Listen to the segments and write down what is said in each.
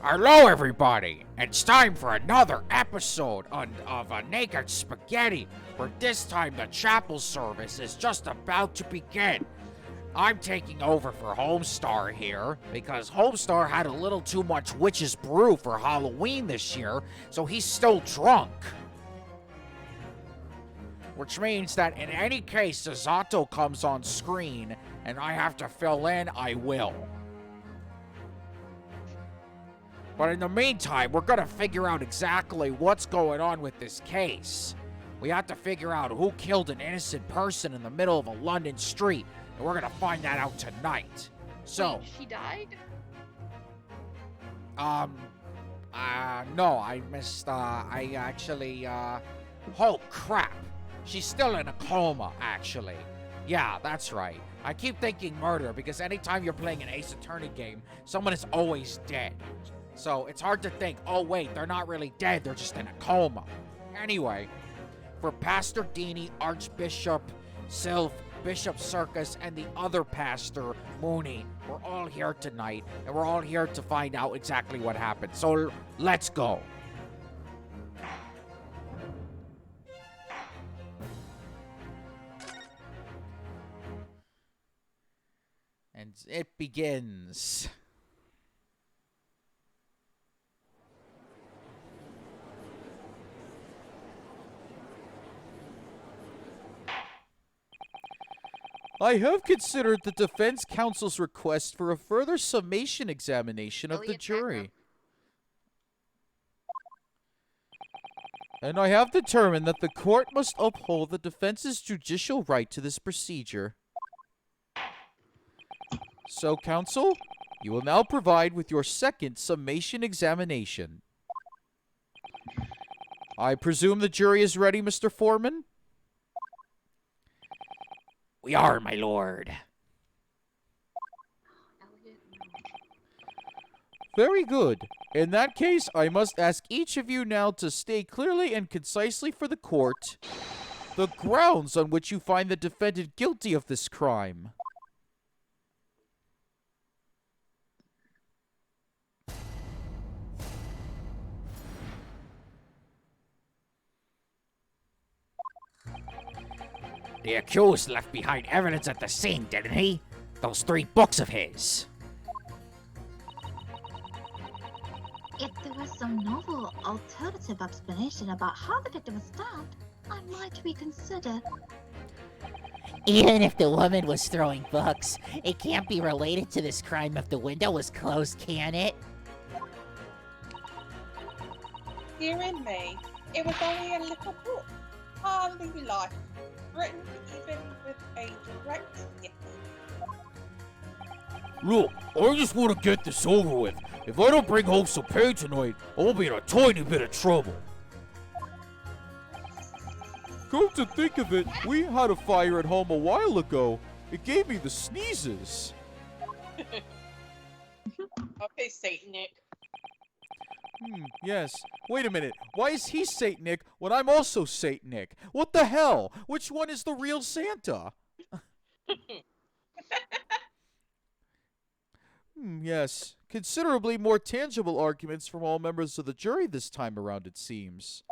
Hello, everybody! It's time for another episode of A Naked Spaghetti, where this time the chapel service is just about to begin. I'm taking over for Homestar here, because Homestar had a little too much witch's brew for Halloween this year, so he's still drunk. Which means that in any case Zato comes on screen and I have to fill in, I will. But in the meantime, we're gonna figure out exactly what's going on with this case. We have to figure out who killed an innocent person in the middle of a London street, and we're gonna find that out tonight. So, Wait, she died? no, I missed, oh crap. She's still in a coma, actually. Yeah, that's right. I keep thinking murder because anytime you're playing an Ace Attorney game, someone is always dead. So it's hard to think, oh wait, they're not really dead, they're just in a coma. Anyway, for Pastor Dini, Archbishop Sylph, Bishop Circus, and the other pastor, Mooney, we're all here tonight, and we're all here to find out exactly what happened. So let's go. And it begins. I have considered the defense counsel's request for a further summation examination of the jury. And I have determined that the court must uphold the defense's judicial right to this procedure. So, counsel, you will now provide with your second summation examination. I presume the jury is ready, Mr. Foreman? We are, my lord. Very good. In that case, I must ask each of you now to state clearly and concisely for the court the grounds on which you find the defendant guilty of this crime. The accused left behind evidence at the scene, didn't he? Those 3 books of his. If there was some novel alternative explanation about how the victim was stabbed, I might reconsider. Even if the woman was throwing books, it can't be related to this crime if the window was closed, can it? Hearing me, it was only a little book. Hardly life. Written even with a direct yes. Look, I just want to get this over with. If I don't bring home some pay tonight, I'll be in a tiny bit of trouble. Come to think of it, we had a fire at home a while ago. It gave me the sneezes. Okay, Satanic. Yes. Wait a minute. Why is he Saint Nick when I'm also Saint Nick? What the hell? Which one is the real Santa? Yes. Considerably more tangible arguments from all members of the jury this time around, it seems.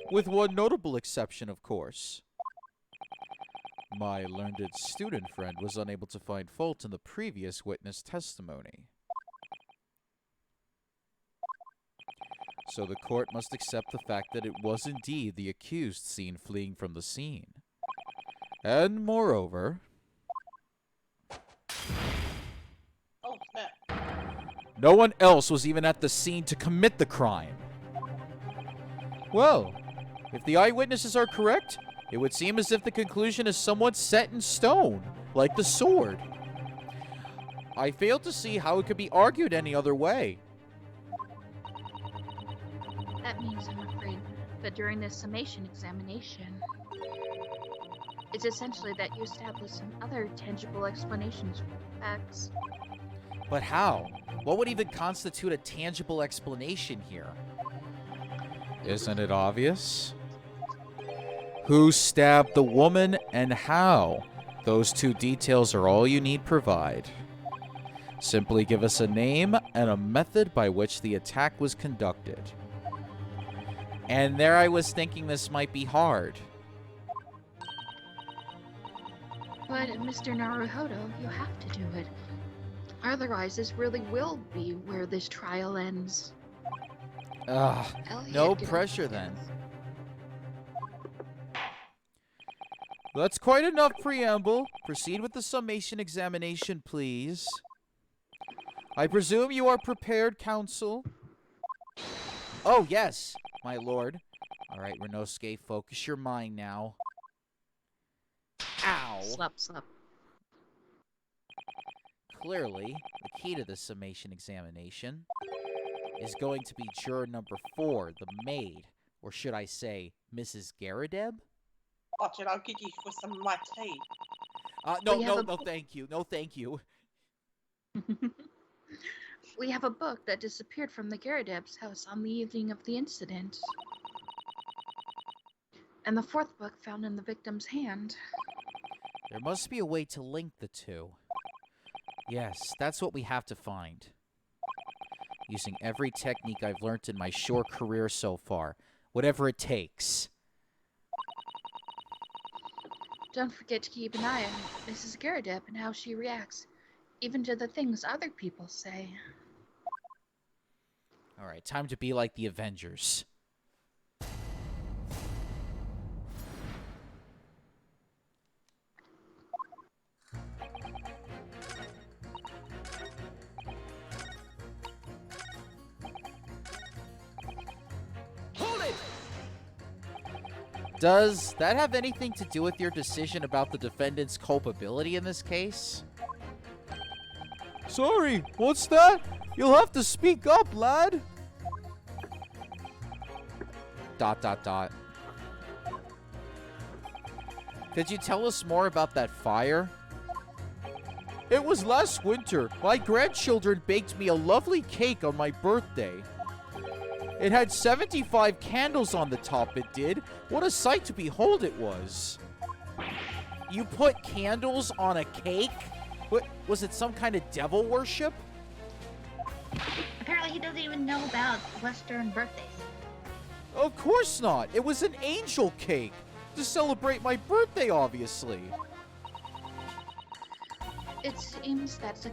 With one notable exception, of course. My learned student friend was unable to find fault in the previous witness testimony. So the court must accept the fact that it was indeed the accused seen fleeing from the scene. And moreover... Oh, snap. no one else was even at the scene to commit the crime. Well, if the eyewitnesses are correct, it would seem as if the conclusion is somewhat set in stone, like the sword. I fail to see how it could be argued any other way. That means, I'm afraid, that during this summation examination, it's essentially that you establish some other tangible explanations for the facts. But how? What would even constitute a tangible explanation here? Isn't it obvious? Who stabbed the woman and how? Those 2 details are all you need provide. Simply give us a name and a method by which the attack was conducted. And there I was thinking this might be hard. But, Mr. Naruhodo, you have to do it. Otherwise, this really will be where this trial ends. Ugh, Elliot, no get pressure off then. this. That's quite enough preamble. Proceed with the summation examination, please. I presume you are prepared, counsel? Oh, yes, my lord. All right, Renosuke, focus your mind now. Ow! Slap, slap. Clearly, the key to the summation examination is going to be juror number 4, the maid. Or should I say, Mrs. Garadeb? Archie, I'll give you for some of my tea. No, We have no, a- no, thank you. No, thank you. We have a book that disappeared from the Garadeb's house on the evening of the incident. And the 4th book found in the victim's hand. There must be a way to link the two. Yes, that's what we have to find. Using every technique I've learned in my short career so far. Whatever it takes. Don't forget to keep an eye on Mrs. Garadeb and how she reacts, even to the things other people say. Alright, time to be like the Avengers. Does that have anything to do with your decision about the defendant's culpability in this case? Sorry, what's that? You'll have to speak up, lad. ... Could you tell us more about that fire? It was last winter. My grandchildren baked me a lovely cake on my birthday. It had 75 candles on the top, it did. What a sight to behold it was. You put candles on a cake? What, was it some kind of devil worship? Apparently he doesn't even know about Western birthdays. Of course not. It was an angel cake. To celebrate my birthday, obviously. It seems that's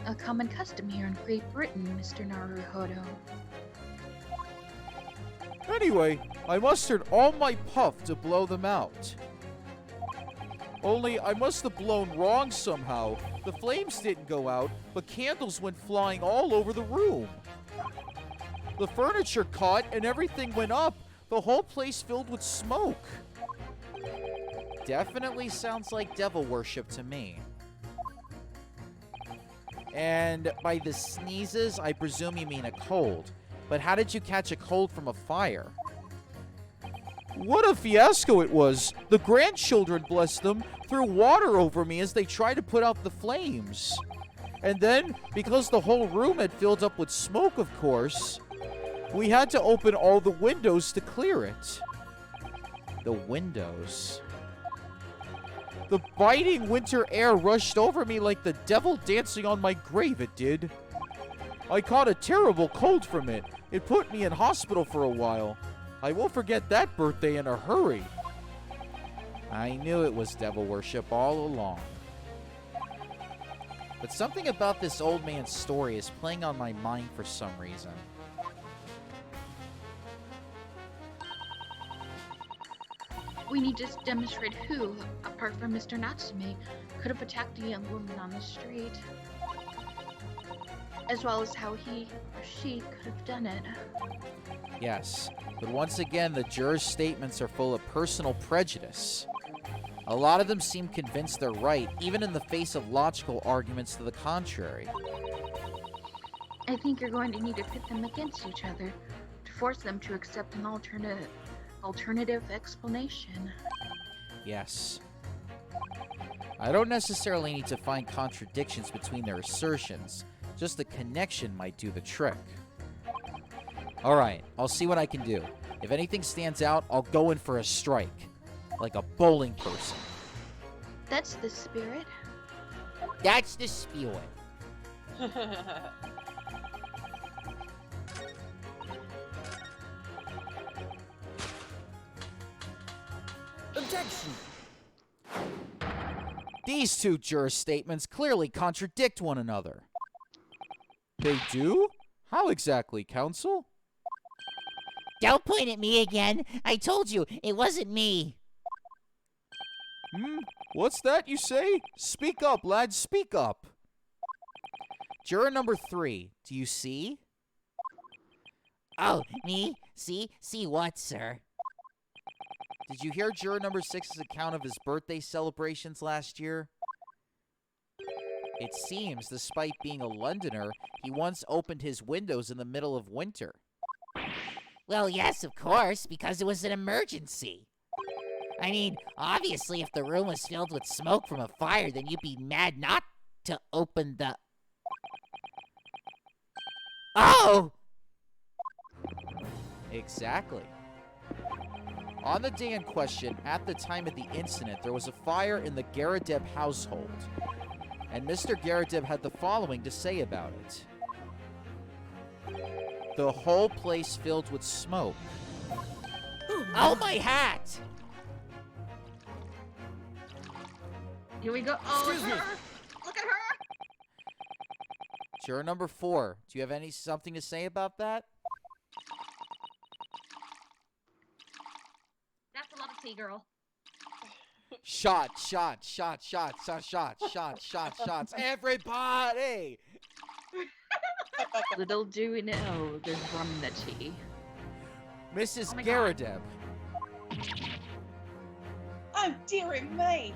a common custom here in Great Britain, Mr. Naruhodo. Anyway, I mustered all my puff to blow them out. Only I must have blown wrong somehow. The flames didn't go out, but candles went flying all over the room. The furniture caught and everything went up. The whole place filled with smoke. Definitely sounds like devil worship to me. And by the sneezes, I presume you mean a cold. But how did you catch a cold from a fire? What a fiasco it was! The grandchildren, bless them, threw water over me as they tried to put out the flames. And then, because the whole room had filled up with smoke, of course, we had to open all the windows to clear it. The windows. The biting winter air rushed over me like the devil dancing on my grave, it did. I caught a terrible cold from it. It put me in hospital for a while. I won't forget that birthday in a hurry. I knew it was devil worship all along. But something about this old man's story is playing on my mind for some reason. We need to demonstrate who, apart from Mr. Natsume, could have attacked a young woman on the street. As well as how he or she could have done it. Yes, but once again, the jurors' statements are full of personal prejudice. A lot of them seem convinced they're right, even in the face of logical arguments to the contrary. I think you're going to need to pit them against each other to force them to accept an alternative explanation. Yes. I don't necessarily need to find contradictions between their assertions. Just the connection might do the trick. Alright, I'll see what I can do. If anything stands out, I'll go in for a strike. Like a bowling person. That's the spirit. That's the spirit. Objection! These two juror statements clearly contradict one another. They do? How exactly, counsel? Don't point at me again. I told you, it wasn't me. What's that you say? Speak up, lad, speak up. Juror number 3, do you see? Oh, me? See? See what, sir? Did you hear juror number 6's account of his birthday celebrations last year? It seems, despite being a Londoner, he once opened his windows in the middle of winter. Well, yes, of course, because it was an emergency. I mean, obviously, if the room was filled with smoke from a fire, then you'd be mad not to open the... Oh! Exactly. On the day in question, at the time of the incident, there was a fire in the Garadeb household. And Mr. Garadeb had the following to say about it. The whole place filled with smoke. Oh, my hat! Here we go. Oh, Excuse me. her. Look at her. Juror number 4, do you have something to say about that? That's a lot of tea, girl. Shot, shot, shot, shot, shot, shot, shot, shot, shots. Everybody! Little do we know, there's rum in the tea. Mrs. Oh my God. Garadeb. Oh, dearie me!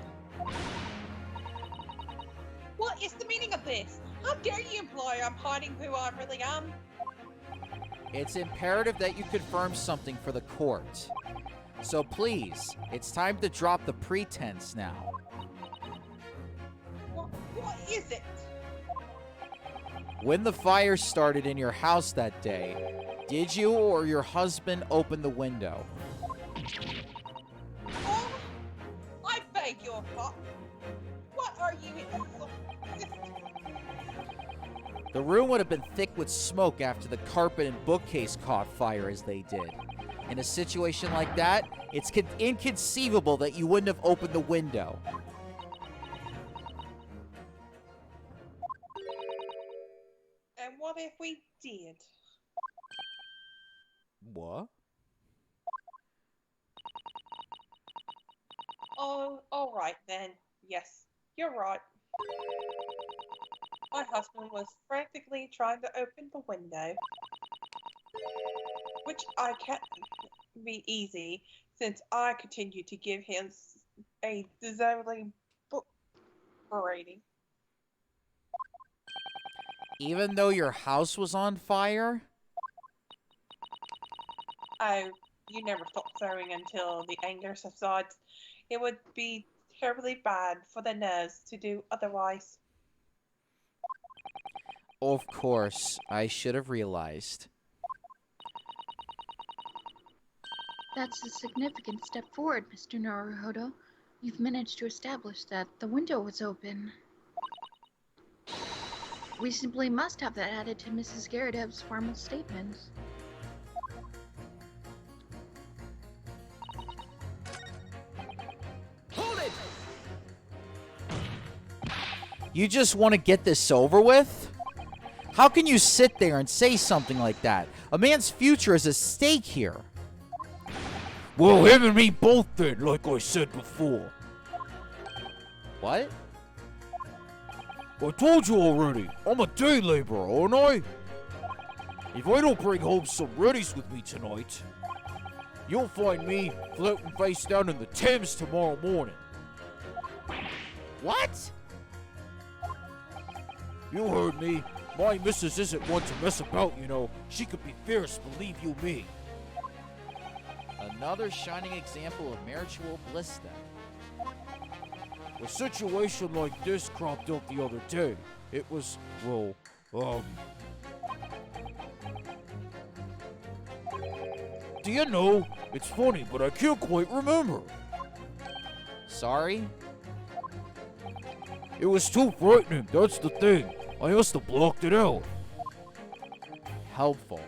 What is the meaning of this? How dare you imply I'm hiding who I really am? It's imperative that you confirm something for the court. So please, it's time to drop the pretense now. What is it? When the fire started in your house that day, did you or your husband open the window? Oh, I beg your pardon. What are you insisting? The room would have been thick with smoke after the carpet and bookcase caught fire as they did. In a situation like that, it's inconceivable that you wouldn't have opened the window. And what if we did? What? Oh, all right then. Yes, you're right. My husband was frantically trying to open the window, which I can't be easy since I continue to give him a deservedly book rating. Even though your house was on fire? Oh, you never stop sewing until the anger subsides. It would be terribly bad for the nerves to do otherwise. Of course, I should have realized. That's a significant step forward, Mr. Naruhodo. You've managed to establish that the window was open. We simply must have that added to Mrs. Garadeb's formal statements. Hold it! You just want to get this over with? How can you sit there and say something like that? A man's future is at stake here. Well, him and me both then, like I said before. What? I told you already, I'm a day laborer, aren't I? If I don't bring home some readies with me tonight, you'll find me floating face down in the Thames tomorrow morning. What? You heard me. My missus isn't one to mess about, you know. She could be fierce, believe you me. Another shining example of marriageable bliss then. A situation like this cropped up the other day. It was, well, do you know, it's funny, but I can't quite remember. Sorry? It was too frightening, that's the thing. I must have blocked it out. Helpful.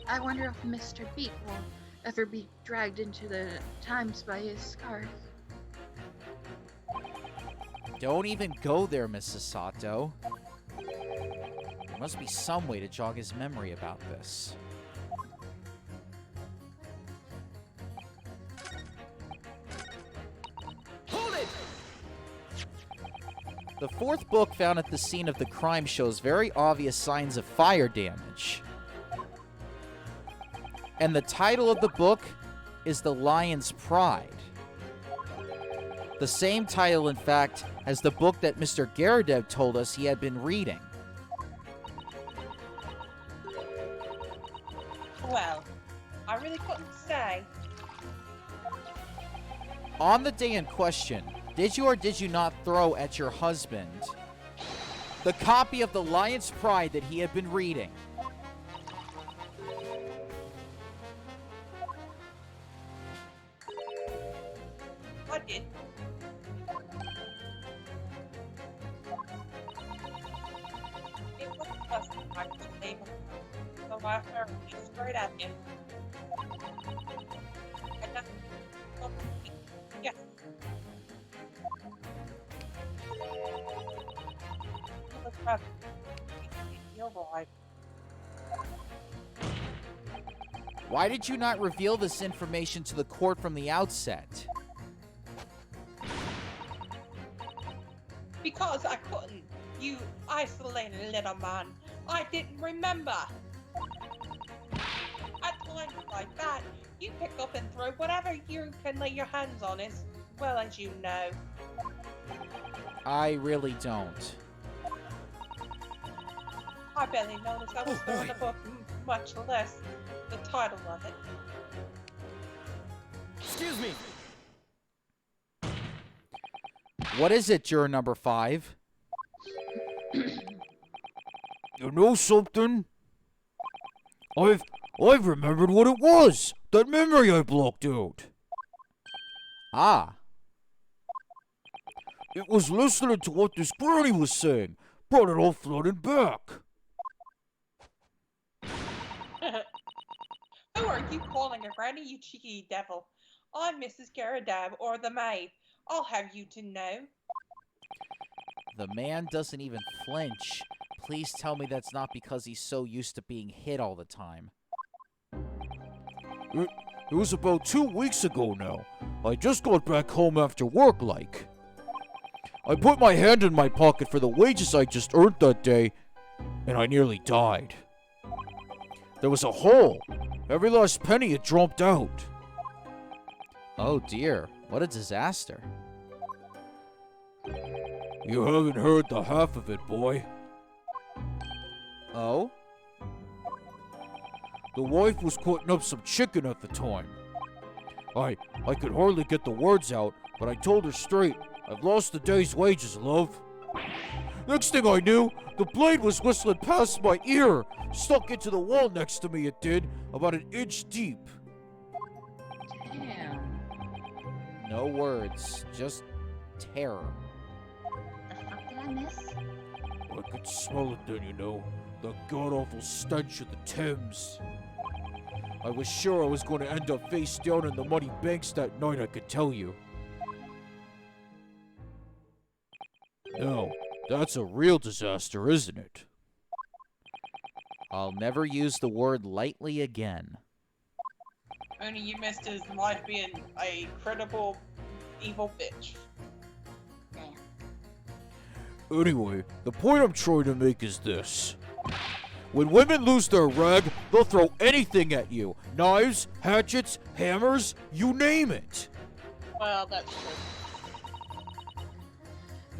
I wonder if Mr. Beak will ever be dragged into the times by his scarf. Don't even go there, Mrs. Sato. There must be some way to jog his memory about this. Hold it! The fourth book found at the scene of the crime shows very obvious signs of fire damage. And the title of the book is The Lion's Pride. The same title, in fact, as the book that Mr. Garadev told us he had been reading. Well, I really couldn't say. On the day in question, did you or did you not throw at your husband the copy of The Lion's Pride that he had been reading? I did. It was the first time I was able to, so I threw it straight at him. And that's yes. It was rough. You're right. Why did you not reveal this information to the court from the outset? Because I couldn't. You isolated little man. I didn't remember. At times like that, you pick up and throw whatever you can lay your hands on as well as you know. I really don't. I barely noticed I was throwing boy. a book, much less the title of it. Excuse me. What is it, juror number 5? You know something? I've remembered what it was. That memory I blocked out. Ah, It was listening to what this granny was saying. Brought it all flooding back. Who are you calling a granny, you cheeky devil? I'm Mrs. Garadab, or the maid. I'll have you to know. the man doesn't even flinch. Please tell me that's not because he's so used to being hit all the time. It was about 2 weeks ago now. I just got back home after work, like. I put my hand in my pocket for the wages I just earned that day, and I nearly died. There was a hole. Every last penny had dropped out. Oh dear, what a disaster. You haven't heard the half of it, boy. Oh? The wife was cutting up some chicken at the time. I could hardly get the words out, but I told her straight, I've lost the day's wages, love. Next thing I knew, the blade was whistling past my ear, stuck into the wall next to me it did, about an inch deep. Damn. No words, just terror. The fuck did I miss? I could smell it then, you know, the god-awful stench of the Thames. I was sure I was going to end up face down in the muddy banks that night, I could tell you. Now, that's a real disaster, isn't it? I'll never use the word lightly again. Only you missed his wife being a credible evil bitch. Damn. Anyway, the point I'm trying to make is this. When women lose their rag, they'll throw anything at you. Knives, hatchets, hammers, you name it. Well, that's true.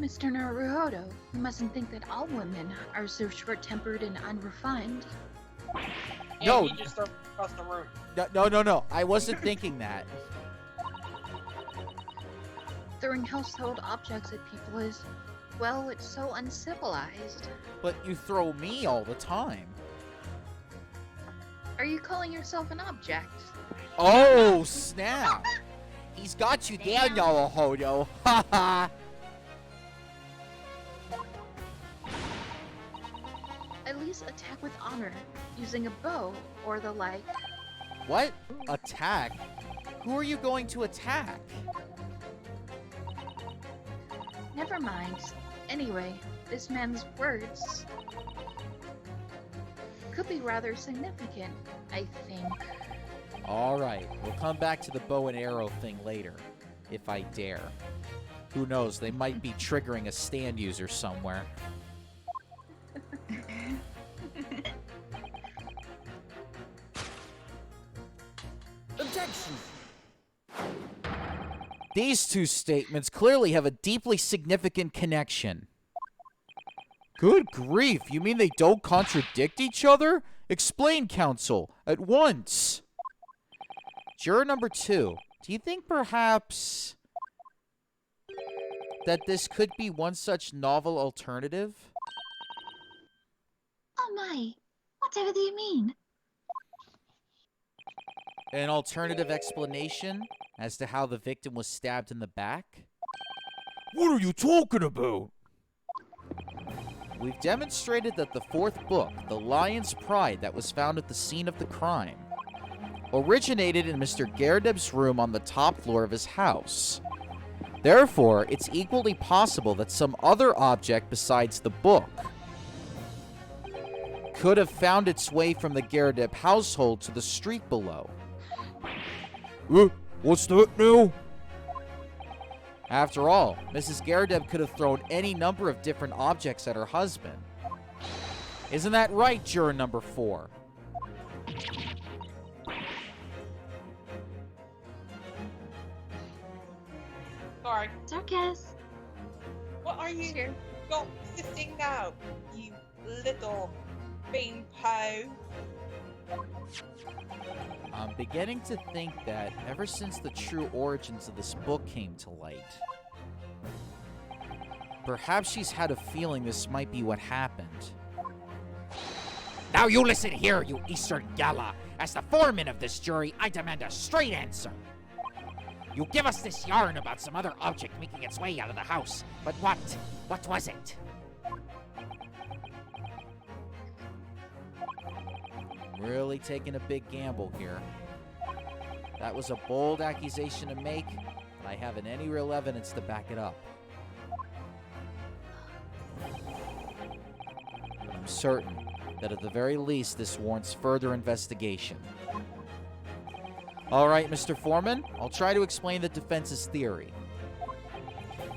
Mr. Naruhodo, you mustn't think that all women are so short-tempered and unrefined. And No. he just threw across the room. No. I wasn't thinking that. Throwing household objects at people is, well, it's so uncivilized. But you throw me all the time. Are you calling yourself an object? Oh, snap. He's got you down, Naruhodo. Ha ha. at least attack with honor, using a bow or the like. What? Attack? Who are you going to attack? Never mind. Anyway, this man's words could be rather significant, I think. Alright, we'll come back to the bow and arrow thing later, if I dare. Who knows, they might be triggering a stand user somewhere. Objection! These two statements clearly have a deeply significant connection. Good grief, you mean they don't contradict each other? Explain, counsel, at once. Juror number 2, do you think perhaps that this could be one such novel alternative? Oh my, whatever do you mean? An alternative explanation as to how the victim was stabbed in the back? What are you talking about? We've demonstrated that the fourth book, The Lion's Pride, that was found at the scene of the crime, originated in Mr. Gerdeb's room on the top floor of his house. Therefore, it's equally possible that some other object besides the book could have found its way from the Gerdeb household to the street below. What's that now? After all, Mrs. Gerdeb could have thrown any number of different objects at her husband. Isn't that right, juror number 4? Sorry. Circus. What are you Here. not sitting now, you little beanpole? I'm beginning to think that ever since the true origins of this book came to light, perhaps she's had a feeling this might be what happened. Now you listen here, you Eastern Gala. As the foreman of this jury, I demand a straight answer. You give us this yarn about some other object making its way out of the house, but what? What was it? Really taking a big gamble here. That was a bold accusation to make, but I haven't any real evidence to back it up. But I'm certain that at the very least this warrants further investigation. All right, Mr. Foreman, I'll try to explain the defense's theory.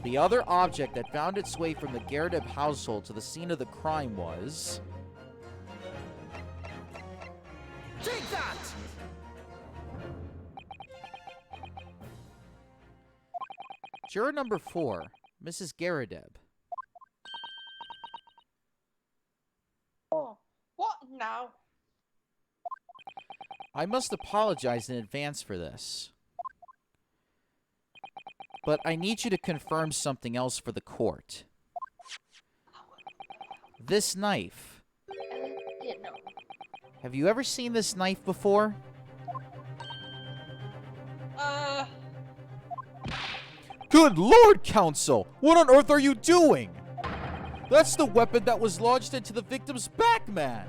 The other object that found its way from the Gerdeb household to the scene of the crime was... Take that! Juror number 4, Mrs. Gerdeb. Oh, what now? I must apologize in advance for this. But I need you to confirm something else for the court. This knife. Yeah, no. Have you ever seen this knife before? Good Lord, Counsel! What on earth are you doing? That's the weapon that was lodged into the victim's back, man!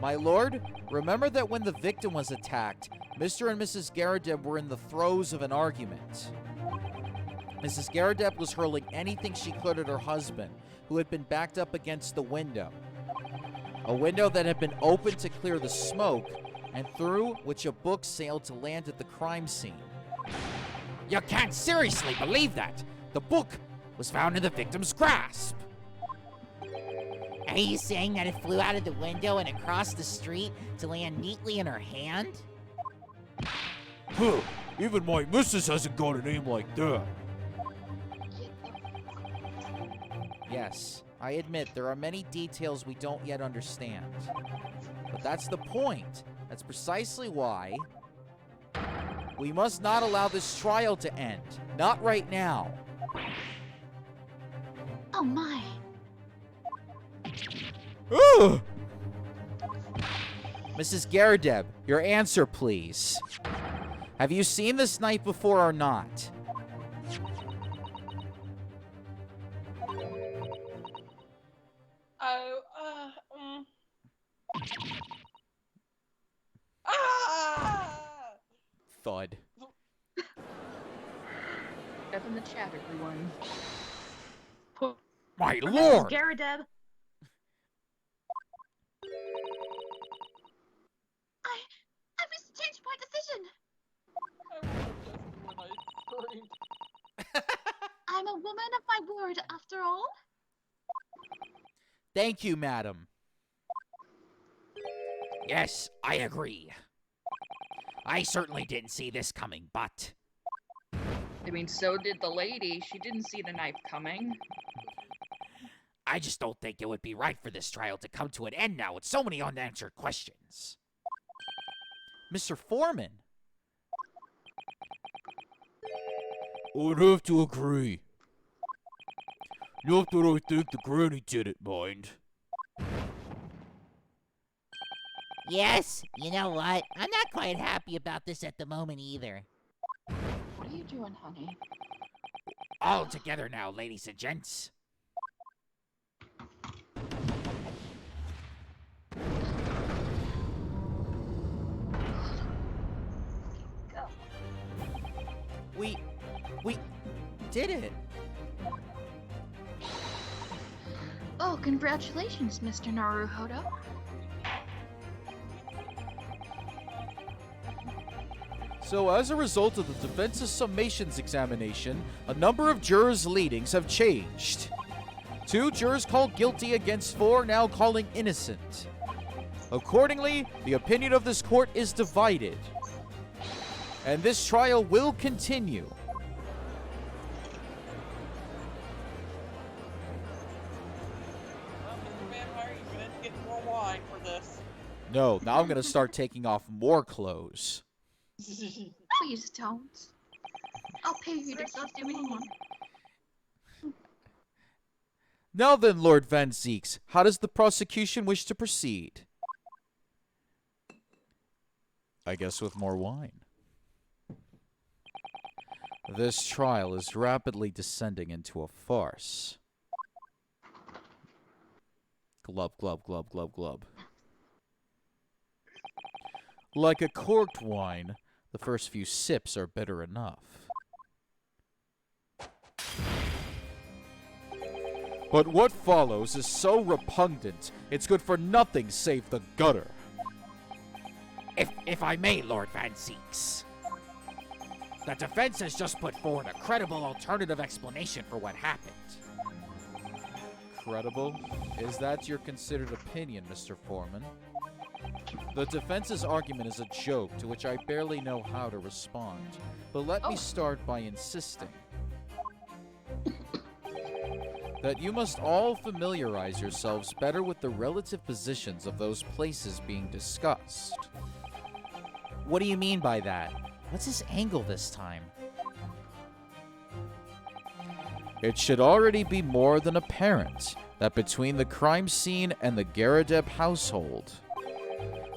My lord, remember that when the victim was attacked, Mr. and Mrs. Gerdeb were in the throes of an argument. Mrs. Gerdeb was hurling anything she could at her husband, who had been backed up against the window. A window that had been opened to clear the smoke, and through which a book sailed to land at the crime scene. You can't seriously believe that. The book was found in the victim's grasp. Are you saying that it flew out of the window and across the street to land neatly in her hand? Huh, even my missus hasn't got a name like that. Yes, I admit there are many details we don't yet understand. But that's the point. That's precisely why we must not allow this trial to end. Not right now. Oh my. Ugh! Mrs. Gerdeb, your answer, please. Have you seen this knife before or not? Ah! Thud. Up in the chat, everyone. My Mrs. lord! Garadeb. I wish to change my decision. I was just when I screamed. I'm a woman of my word, after all. Thank you, madam. Yes, I agree. I certainly didn't see this coming, but I mean, so did the lady. She didn't see the knife coming. I just don't think it would be right for this trial to come to an end now with so many unanswered questions. Mr. Foreman. I'd have to agree. Not that I think the granny didn't mind. Yes, you know what? I'm not quite happy about this at the moment either. What are you doing, honey? All together now, ladies and gents. We did it. Oh, congratulations, Mr. Naruhodo. So as a result of the defense's summations examination, a number of jurors' leadings have changed. 2 jurors called guilty against 4 now calling innocent. Accordingly, the opinion of this court is divided. And this trial will continue. Well, Mr. Vampire, you're gonna have to get more wine for this. No, now I'm going to start taking off more clothes. Please don't. I'll pay you to keep doing it. Now then, Lord Van Zeeks, how does the prosecution wish to proceed? I guess with more wine. This trial is rapidly descending into a farce. Glub, glub, glub, glub, glub. Like a corked wine, the first few sips are bitter enough. But what follows is so repugnant, it's good for nothing save the gutter. If I may, Lord Van Zeeks. The defense has just put forward a credible alternative explanation for what happened. Credible? Is that your considered opinion, Mr. Foreman? The defense's argument is a joke to which I barely know how to respond, but let me start by insisting that you must all familiarize yourselves better with the relative positions of those places being discussed. What do you mean by that? What's his angle this time? It should already be more than apparent that between the crime scene and the Garadeb household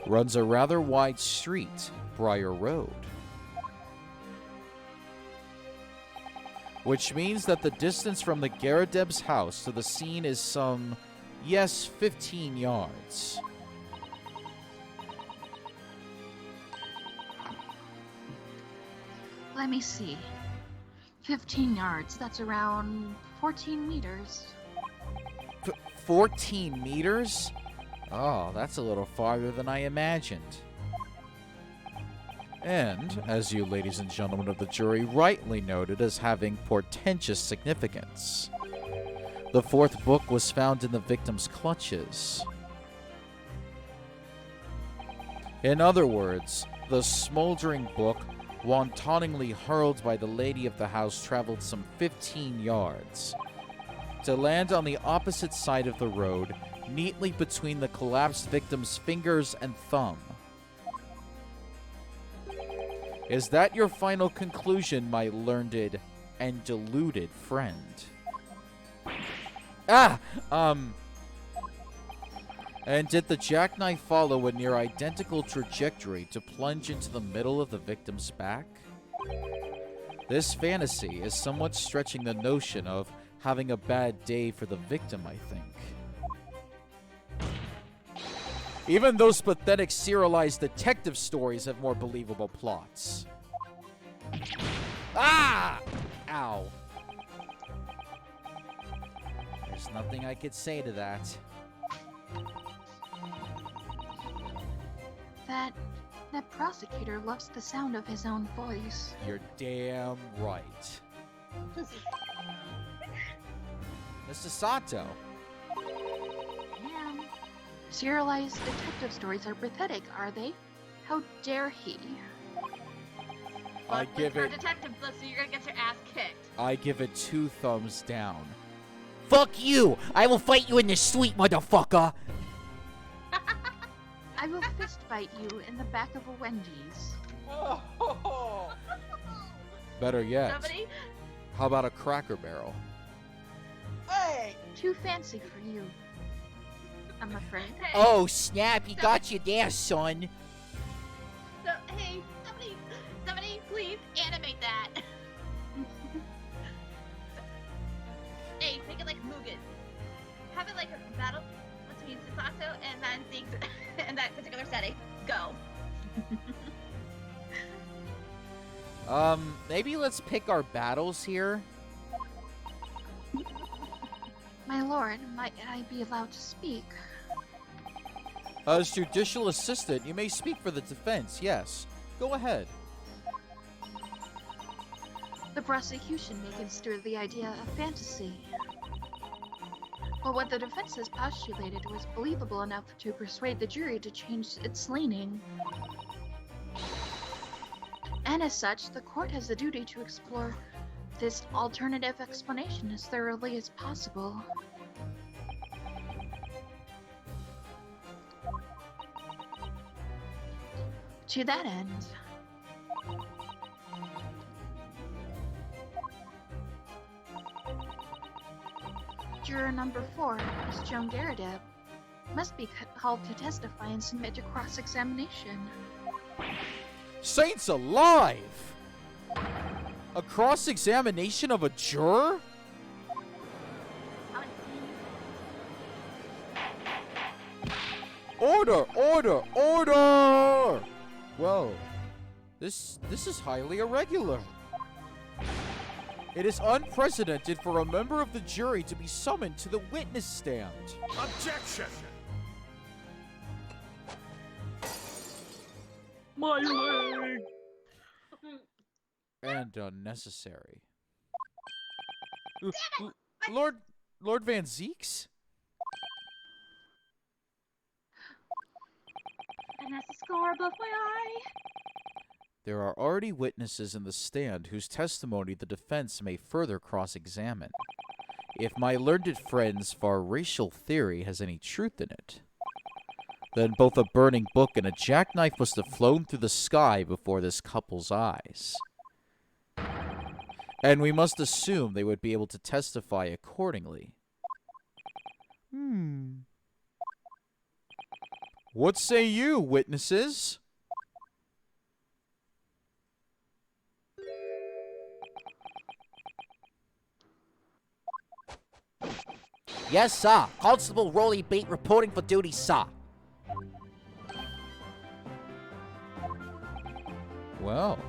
runs a rather wide street, Briar Road. Which means that the distance from the Garadeb's house to the scene is some, yes, 15 yards. Let me see. 15 yards, that's around 14 meters. 14 meters? Oh, that's a little farther than I imagined. And, as you ladies and gentlemen of the jury rightly noted as having portentous significance, the 4th book was found in the victim's clutches. In other words, the smoldering book, wantonly hurled by the lady of the house, traveled some 15 yards to land on the opposite side of the road, neatly between the collapsed victim's fingers and thumb. Is that your final conclusion, my learned and deluded friend? And did the jackknife follow a near identical trajectory to plunge into the middle of the victim's back? This fantasy is somewhat stretching the notion of having a bad day for the victim, I think. Even those pathetic serialized detective stories have more believable plots. Ah! Ow. There's nothing I could say to that. That prosecutor loves the sound of his own voice. You're damn right. Mr. Sato. Man, serialized detective stories are pathetic, are they? How dare he? I give it. detective book, so you're gonna get your ass kicked. I give it 2 thumbs down. Fuck you! I will fight you in the street, motherfucker! I will fist fight you in the back of a Wendy's. Better yet. Somebody, How about a Cracker Barrel? Hey! Too fancy for you, I'm afraid. hey, Oh, snap, he got you there, son. hey, somebody, please animate that. Hey, make it like Mugen. Have it like a battle between Sasato and Manzeeks in that particular setting. Go. Maybe let's pick our battles here. My lord, might I be allowed to speak? As judicial assistant, you may speak for the defense, yes. Go ahead. The prosecution may consider the idea a fantasy. But what the defense has postulated was believable enough to persuade the jury to change its leaning. And as such, the court has the duty to explore this alternative explanation as thoroughly as possible. To that end, Juror number 4, Miss Joan Garadeb, must be called to testify and submit to cross-examination. Saints alive! A cross-examination of a juror? Order! Order! Order! Whoa. This is highly irregular. It is unprecedented for a member of the jury to be summoned to the witness stand. Objection! My leg! And unnecessary. Lord Van Zeeks? And that's the score above my eye. There are already witnesses in the stand whose testimony the defense may further cross-examine. If my learned friend's far racial theory has any truth in it, then both a burning book and a jackknife must have flown through the sky before this couple's eyes. And we must assume they would be able to testify accordingly. What say you, witnesses? Yes, sir. Constable Rolly Bait reporting for duty, sir. Well.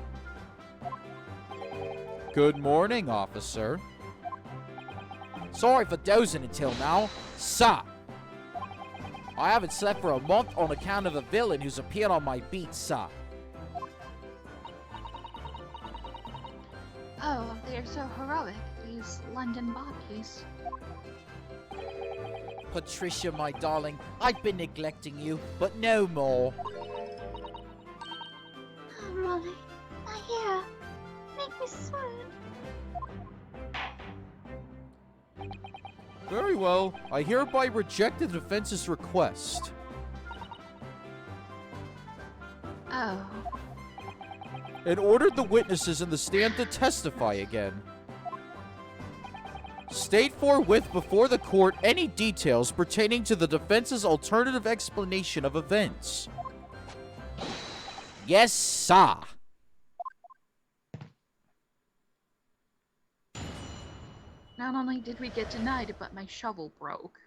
Good morning, officer. Sorry for dozing until now, sir. I haven't slept for a month on account of a villain who's appeared on my beat, sir. Oh, they're so heroic, these London bobbies. Patricia, my darling, I've been neglecting you, but no more. Oh, Rolly, not here. Make me sad. Very well. I hereby reject the defense's request. Oh, And ordered the witnesses in the stand to testify again. State forthwith before the court any details pertaining to the defense's alternative explanation of events. Yes, sir. not only did we get denied, but my shovel broke.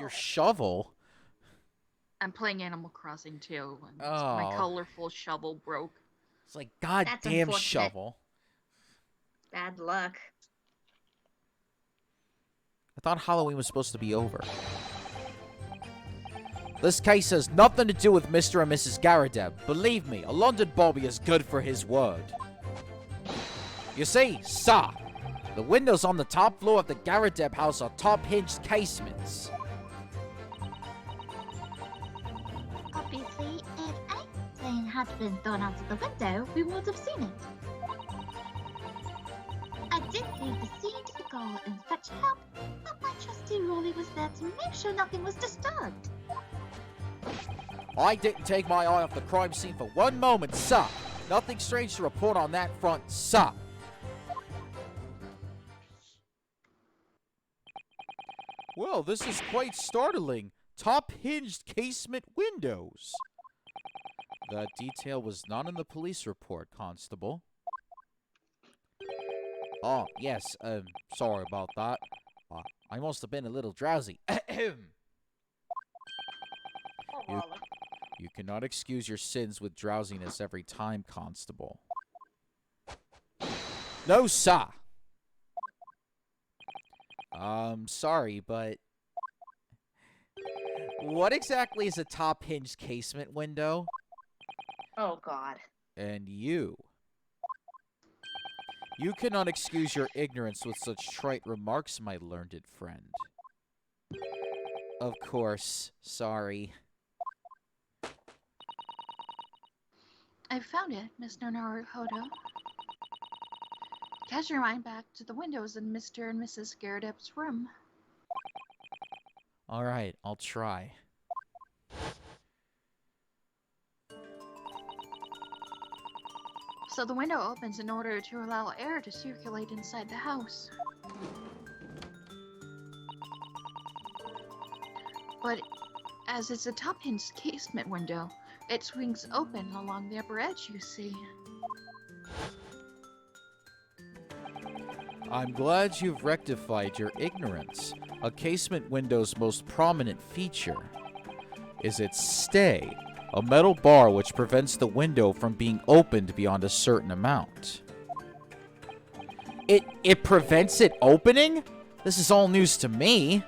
Your shovel? I'm playing Animal Crossing too, and my Oh. colorful shovel broke. It's like, That's goddamn unfortunate. shovel. Bad luck. I thought Halloween was supposed to be over. This case has nothing to do with Mr. and Mrs. Garadeb. Believe me, a London Bobby is good for his word. You see, sir, the windows on the top floor of the Garadeb house are top-hinged casements. Obviously, if anything had been thrown out of the window, we would have seen it. I did leave the scene to go and fetch help, but my trusty Rolly was there to make sure nothing was disturbed. I didn't take my eye off the crime scene for one moment, sir. Nothing strange to report on that front, sir. Well, this is quite startling. Top-hinged casement windows. That detail was not in the police report, Constable. Oh, yes, sorry about that. I must have been a little drowsy. You cannot excuse your sins with drowsiness every time, Constable. No, sir. Sorry, but... What exactly is a top-hinged casement window? Oh God. And you? You cannot excuse your ignorance with such trite remarks, my learned friend. Of course, sorry. I found it, Mr. Naruhodo. Cast your mind back to the windows in Mr. and Mrs. Garadeb's room. Alright, I'll try. So the window opens in order to allow air to circulate inside the house. But as it's a top-hinged casement window, it swings open along the upper edge, you see. I'm glad you've rectified your ignorance. A casement window's most prominent feature is its stay, a metal bar which prevents the window from being opened beyond a certain amount. It prevents it opening? This is all news to me.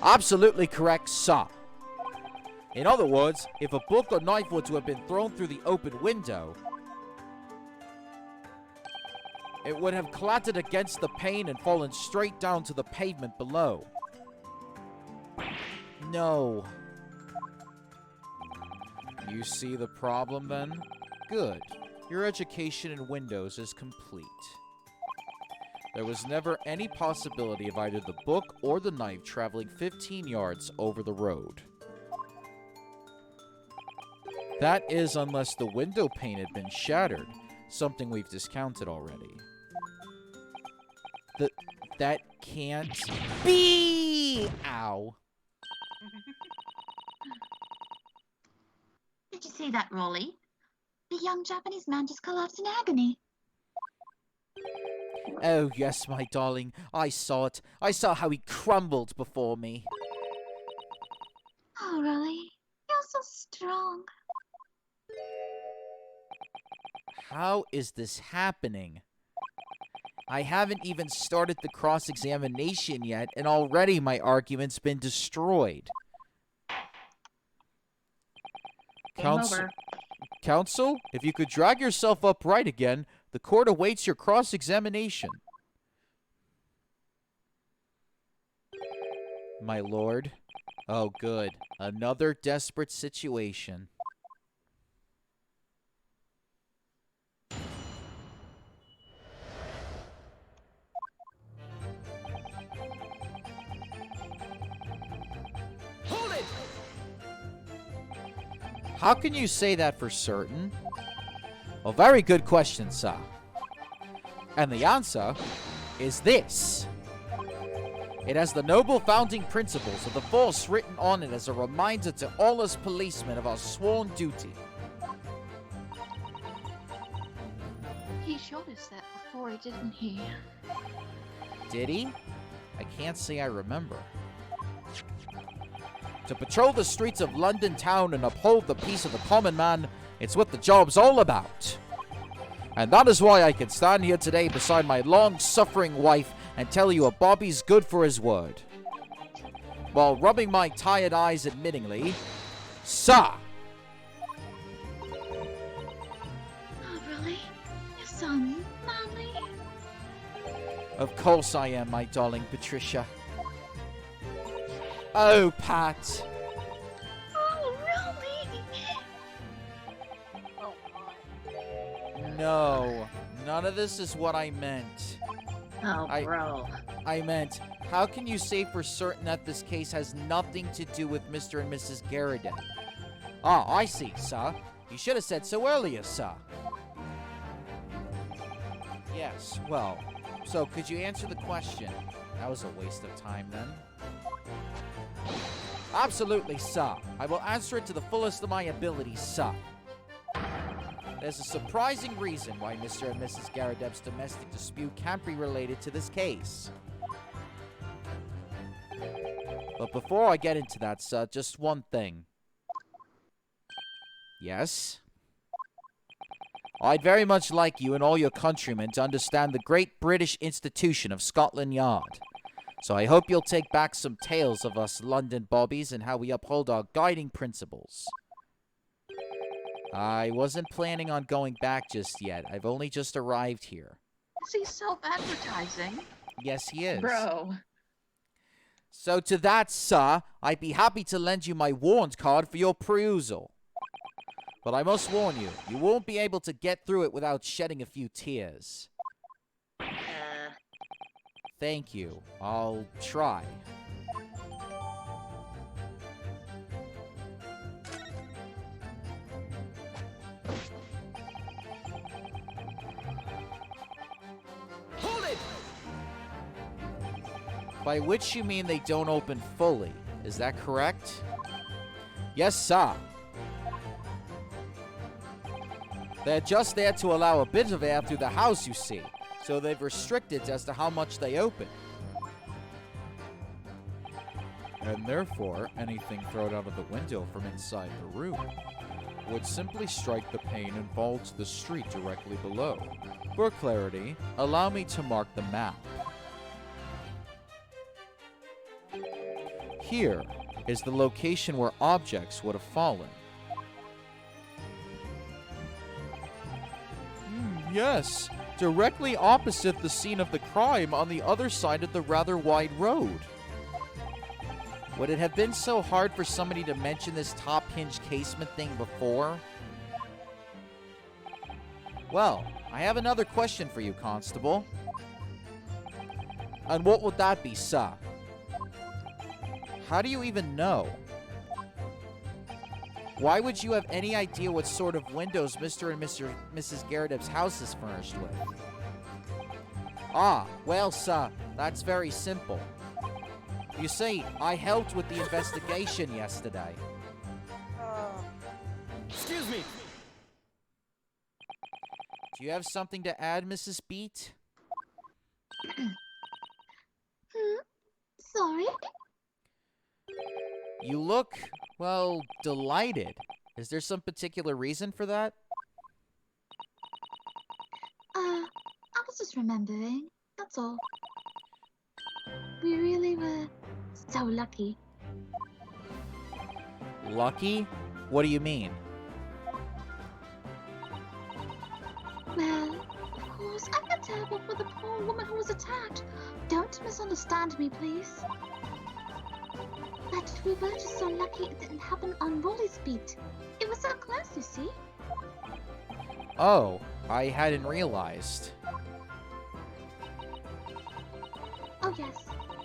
Absolutely correct, sir. In other words, if a book or knife were to have been thrown through the open window, it would have clattered against the pane and fallen straight down to the pavement below. No. You see the problem then? Good. Your education in windows is complete. There was never any possibility of either the book or the knife traveling 15 yards over the road. That is, unless the window pane had been shattered, something we've discounted already. That can't be! Ow. Did you see that, Rolly? The young Japanese man just collapsed in agony. Oh, yes, my darling. I saw it. I saw how he crumbled before me. Oh, Rolly, you're so strong. How is this happening? I haven't even started the cross-examination yet, and already my argument's been destroyed. Game over. Counsel, if you could drag yourself upright again, the court awaits your cross-examination. My lord. Oh, good. Another desperate situation. Hold it! How can you say that for certain? A very good question, sir. And the answer is this. It has the noble founding principles of the force written on it as a reminder to all us policemen of our sworn duty. He showed us that before, didn't he? Did he? I can't say I remember. To patrol the streets of London town and uphold the peace of the common man, it's what the job's all about. And that is why I can stand here today beside my long-suffering wife and tell you a Bobby's good for his word. While rubbing my tired eyes admittingly, sir! Oh, really? You're so manly. Of course I am, my darling Patricia. Oh, Pat. Oh, really? Oh my. No, none of this is what I meant. Oh, bro. I meant, how can you say for certain that this case has nothing to do with Mr. and Mrs. Garrett? Ah, I see, sir. You should have said so earlier, sir. Yes, well, so could you answer the question? That was a waste of time then. Absolutely, sir. I will answer it to the fullest of my abilities, sir. There's a surprising reason why Mr. and Mrs. Garradeb's domestic dispute can't be related to this case. But before I get into that, sir, just one thing. Yes? I'd very much like you and all your countrymen to understand the great British institution of Scotland Yard. So I hope you'll take back some tales of us London bobbies and how we uphold our guiding principles. I wasn't planning on going back just yet. I've only just arrived here. Is he self-advertising? Yes, he is. Bro. So to that, sir, I'd be happy to lend you my warrant card for your perusal. But I must warn you, you won't be able to get through it without shedding a few tears. Thank you. I'll try. Hold it! By which you mean they don't open fully. Is that correct? Yes, sir. They're just there to allow a bit of air through the house, you see. So they've restricted as to how much they open. And therefore, anything thrown out of the window from inside the room would simply strike the pane and fall to the street directly below. For clarity, allow me to mark the map. Here is the location where objects would have fallen. Yes, directly opposite the scene of the crime on the other side of the rather wide road. Would it have been so hard for somebody to mention this top hinge casement thing before? Well, I have another question for you, Constable. And what would that be, sir? How do you even know? Why would you have any idea what sort of windows Mr. and Mrs. Garradeb's house is furnished with? Ah, well, sir, that's very simple. You see, I helped with the investigation yesterday. Excuse me! Do you have something to add, Mrs. Beat? Sorry? You look, well, delighted. Is there some particular reason for that? I was just remembering. That's all. We really were so lucky. Lucky? What do you mean? Well, of course, I felt terrible for the poor woman who was attacked. Don't misunderstand me, please. But we were just so lucky it didn't happen on Rolly's beat. It was so close, you see. Oh, I hadn't realized. Oh yes,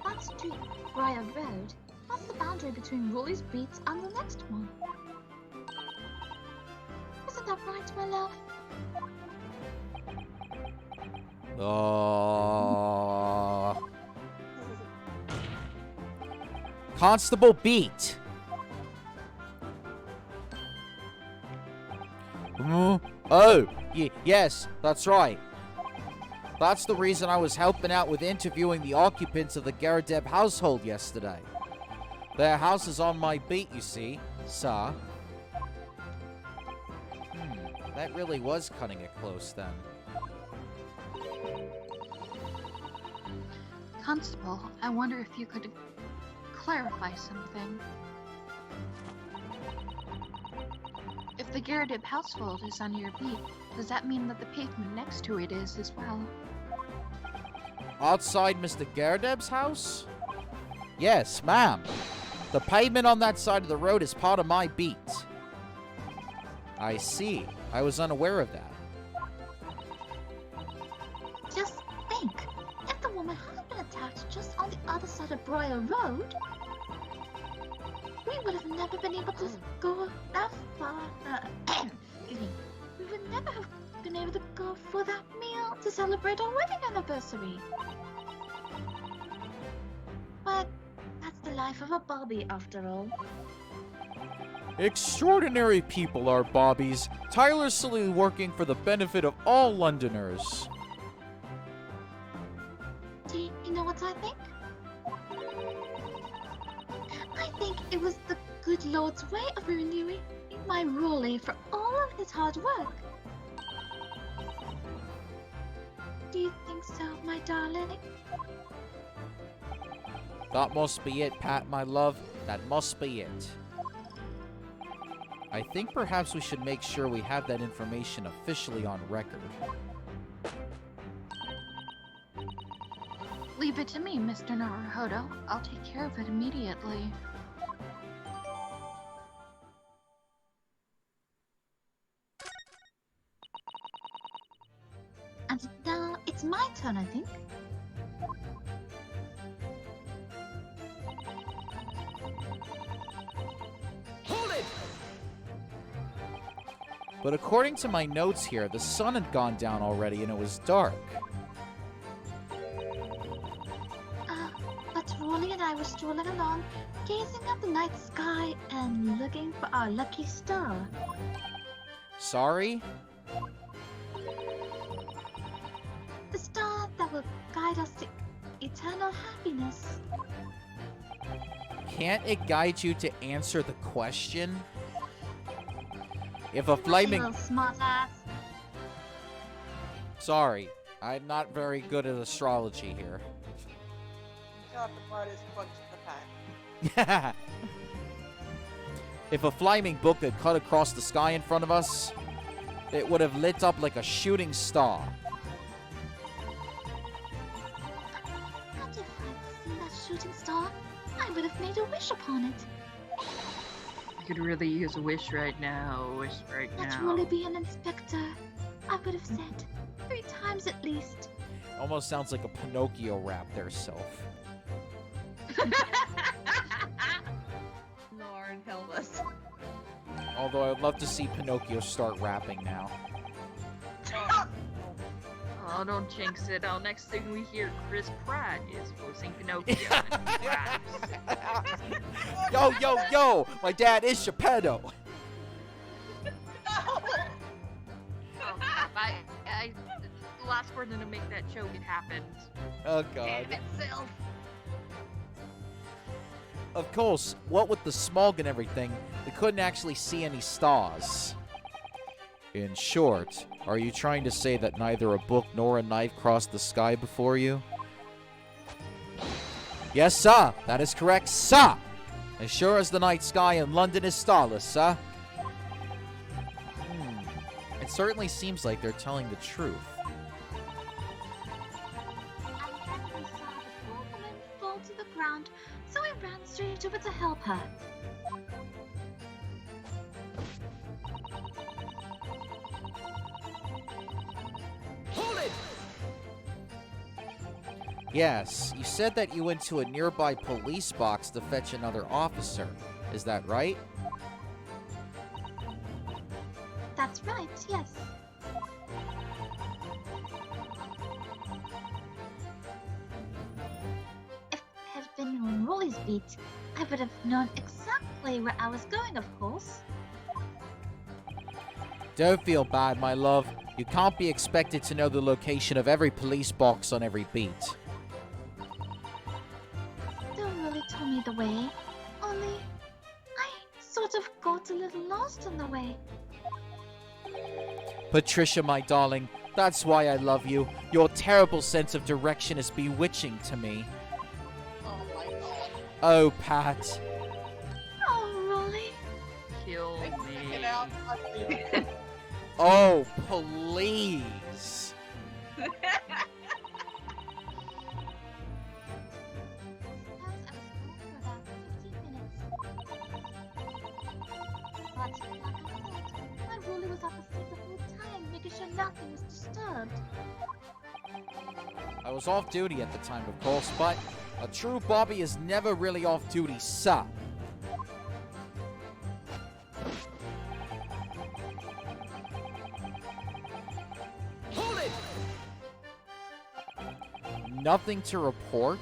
that street, Briar Road, that's the boundary between Rolly's beat and the next one. Isn't that right, my love? Constable Beat. Oh, yes, that's right. That's the reason I was helping out with interviewing the occupants of the Garradeb household yesterday. Their house is on my beat, you see, sir. That really was cutting it close then. Constable, I wonder if you could clarify something. If the Garridib household is on your beat, does that mean that the pavement next to it is as well? Outside Mr. Garrideb's house? Yes, ma'am. The pavement on that side of the road is part of my beat. I see. I was unaware of that. Just think, if the woman had been attacked just on the other side of Broyer Road, we would have never been able to go that far. Excuse me. We would never have been able to go for that meal to celebrate our wedding anniversary. But that's the life of a Bobby, after all. Extraordinary people are Bobbies, tirelessly working for the benefit of all Londoners. Do you know what I think? I think it was the good Lord's way of renewing my Raleigh for all of his hard work. Do you think so, my darling? That must be it, Pat, my love. That must be it. I think perhaps we should make sure we have that information officially on record. Leave it to me, Mr. Naruhodo. I'll take care of it immediately. And now it's my turn, I think. But according to my notes here, the sun had gone down already and it was dark. But Rolly and I were strolling along, gazing at the night sky and looking for our lucky star. Sorry? The star that will guide us to eternal happiness. Can't it guide you to answer the question? If a flaming... You little smartass. Sorry, I'm not very good at astrology here. Got the brightest bunch in the pack. If a flaming book had cut across the sky in front of us, it would have lit up like a shooting star. And if I'd seen that shooting star, I would have made a wish upon it. I could really use a wish right now. A wish right Let now. Rolly be an inspector, I would have said. 3 times at least. Almost sounds like a Pinocchio rap there, Sylph. Lord help us. Although I'd love to see Pinocchio start rapping now. Oh, don't jinx it. Oh, next thing we hear, Chris Pratt is voicing Pinocchio and he raps. Yo, yo, yo! My dad is Geppetto! Oh, crap. I last person to make that joke, it happened. Oh god. Damn it, Sylph. Of course, what with the smog and everything, we couldn't actually see any stars. In short, are you trying to say that neither a book nor a knife crossed the sky before you? Yes, sir. That is correct, sir. As sure as the night sky in London is starless, sir. It certainly seems like they're telling the truth. And then we saw the poor woman fall to the ground, so I ran straight over to help her. Yes, you said that you went to a nearby police box to fetch another officer. Is that right? That's right, yes. If it had been on Rolly's beat, I would have known exactly where I was going, of course. Don't feel bad, my love. You can't be expected to know the location of every police box on every beat. Don't really tell me the way. All have got a little lost on the way. Patricia, my darling, that's why I love you. Your terrible sense of direction is bewitching to me. Oh my god. Oh, Pat. Oh, Rolly. Kill They me. took it out. I do. Oh, please. Suppose I was gone for about 15 minutes. But, like I said, my Rolly was up asleep the whole time, making sure nothing was disturbed. I was off duty at the time, of course, but a true Bobby is never really off duty, sir. Hold it! Nothing to report?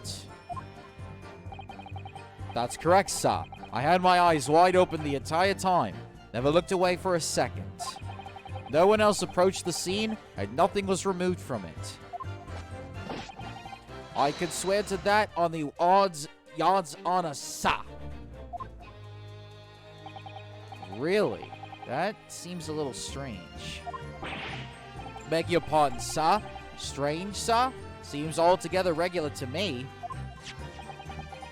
That's correct, sir. I had my eyes wide open the entire time. Never looked away for a second. No one else approached the scene, and nothing was removed from it. I could swear to that on the yards honor, sir. Really? That seems a little strange. Beg your pardon, sir? Strange, sir? Seems altogether regular to me.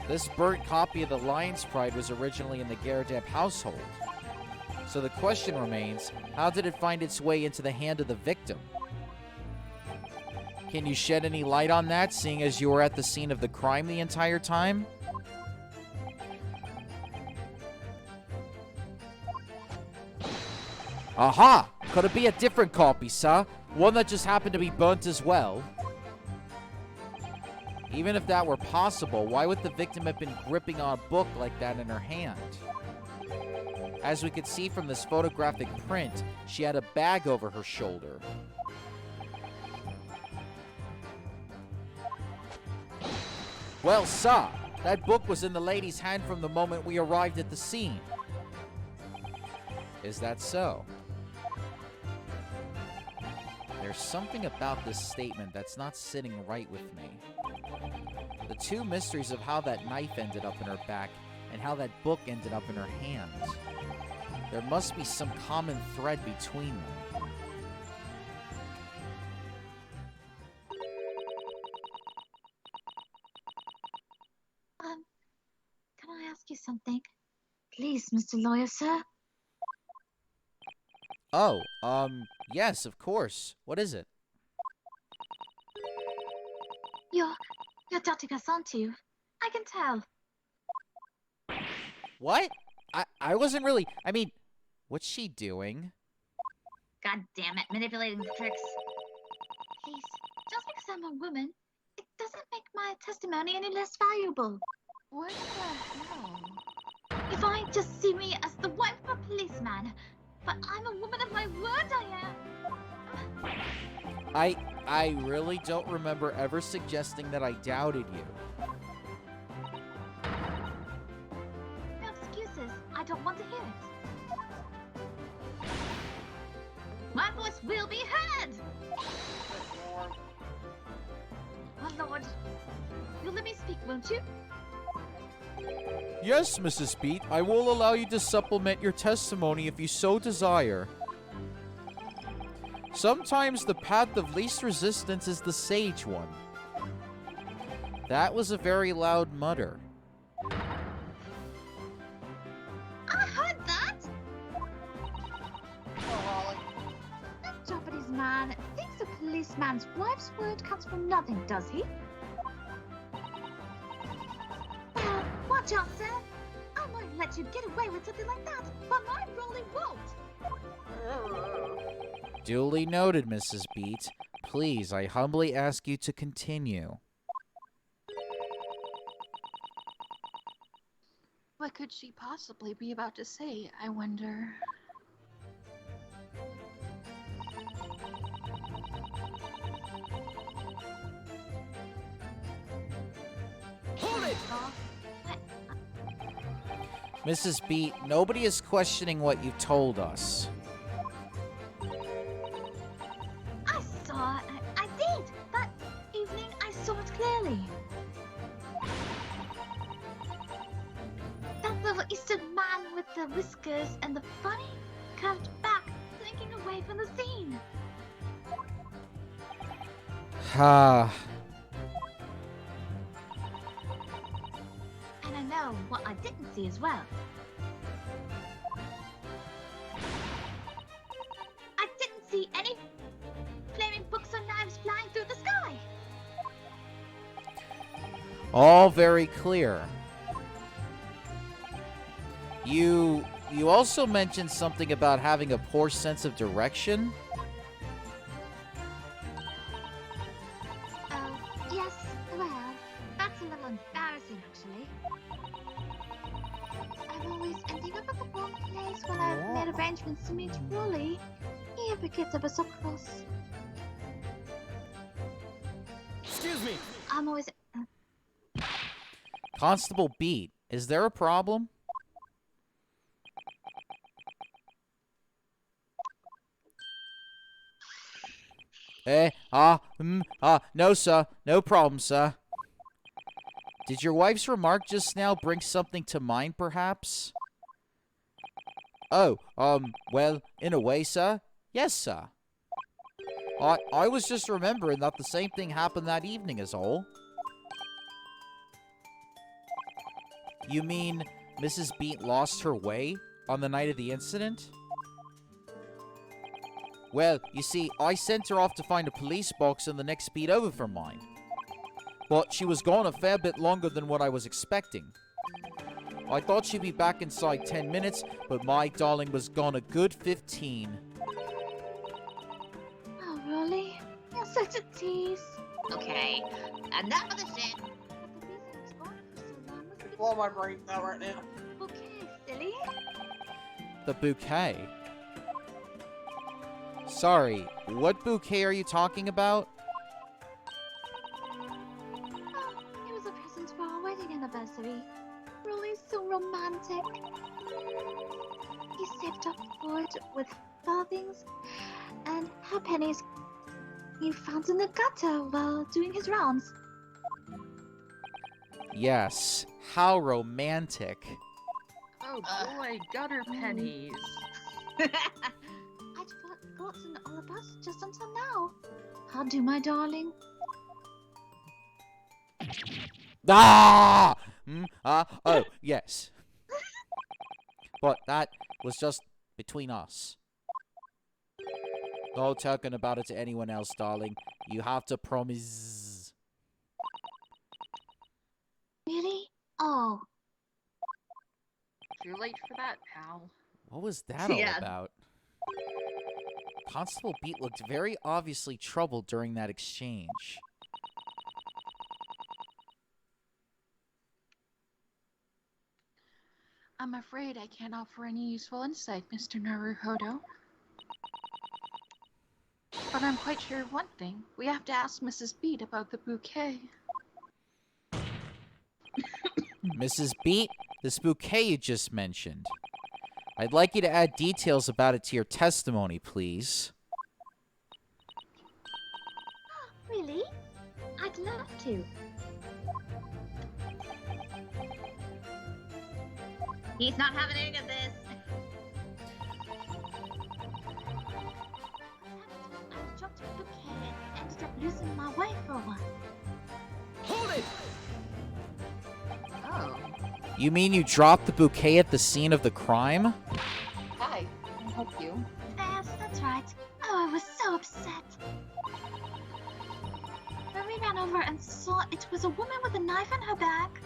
This burnt copy of the Lion's Pride was originally in the Garadeb household. So the question remains, how did it find its way into the hand of the victim? Can you shed any light on that, seeing as you were at the scene of the crime the entire time? Aha! Could it be a different copy, sir? One that just happened to be burnt as well? Even if that were possible, why would the victim have been gripping on a book like that in her hand? As we could see from this photographic print, she had a bag over her shoulder. Well, sir, that book was in the lady's hand from the moment we arrived at the scene. Is that so? There's something about this statement that's not sitting right with me. The two mysteries of how that knife ended up in her back and how that book ended up in her hand. There must be some common thread between them. Can I ask you something? Please, Mr. Lawyer, sir. Oh, yes, of course. What is it? You're doubting us, aren't you? I can tell. What? I wasn't really... I mean, what's she doing? God damn it, manipulating the tricks. Please, just because I'm a woman, it doesn't make my testimony any less valuable. What the hell? If I just see me as the wife of a policeman, but I'm a woman of my word, I am. I really don't remember ever suggesting that I doubted you. No excuses. I don't want to hear it. My voice will be heard! Oh, Lord. You'll let me speak, won't you? Yes, Mrs. Beat, I will allow you to supplement your testimony if you so desire. Sometimes the path of least resistance is the sage one. That was a very loud mutter. I heard that! Oh, That Japanese man thinks a policeman's wife's word comes from nothing, does he? Well, watch out, sir. I might let you get away with something like that, but my Rolly won't. Duly noted, Mrs. Beat. Please, I humbly ask you to continue. What could she possibly be about to say, I wonder? Hold it! Mrs. Beat, nobody is questioning what you told us. I did. That evening, I saw it clearly. That little Eastern man with the whiskers and the funny curved back slinking away from the scene. Ha. And I know what I didn't see as well. I didn't see any flaming books or knives flying through the sky. All very clear. You also mentioned something about having a poor sense of direction. Oh, yes, well, that's a little embarrassing actually. I'm always ending up at the wrong place when I've made arrangements to meet Rolly. He ever gets ever so close. Excuse me. I'm always... Constable Beat, is there a problem? No, sir. No problem, sir. Did your wife's remark just now bring something to mind, perhaps? Oh, well, in a way, sir. Yes, sir. I was just remembering that the same thing happened that evening is all. You mean Mrs. Beat lost her way on the night of the incident? Well, you see, I sent her off to find a police box in the next beat over from mine. But she was gone a fair bit longer than what I was expecting. I thought she'd be back inside 10 minutes, but my darling was gone a good 15. Oh, Rolly, you're such a tease. Okay, enough of the shit. But the reason it's gone for so long was because Blow my brains out right now. okay, silly. The bouquet? Sorry, what bouquet are you talking about? Oh, it was a present for our wedding anniversary. Rolly's so romantic. He saved up for it with farthings and halfpennies he found in the gutter while doing his rounds. Yes, how romantic. Oh boy, gutter pennies. I'd forgotten all about it just until now. How do, my darling? Ah! Oh, yes. But that was just between us. No talking about it to anyone else, darling. You have to promise. Really? Oh, Too late for that, pal. What was that all Yeah. about? Constable Beat looked very obviously troubled during that exchange. I'm afraid I can't offer any useful insight, Mr. Naruhodo. But I'm quite sure of one thing. We have to ask Mrs. Beat about the bouquet. Mrs. Beat, this bouquet you just mentioned. I'd like you to add details about it to your testimony, please. really? I'd love to. He's not having any of this. I dropped a bouquet and ended up losing my way for a while. Hold it! Oh. You mean you dropped the bouquet at the scene of the crime? Hi, can I help you? Yes, that's right. Oh, I was so upset. When we ran over and saw it was a woman with a knife in her back.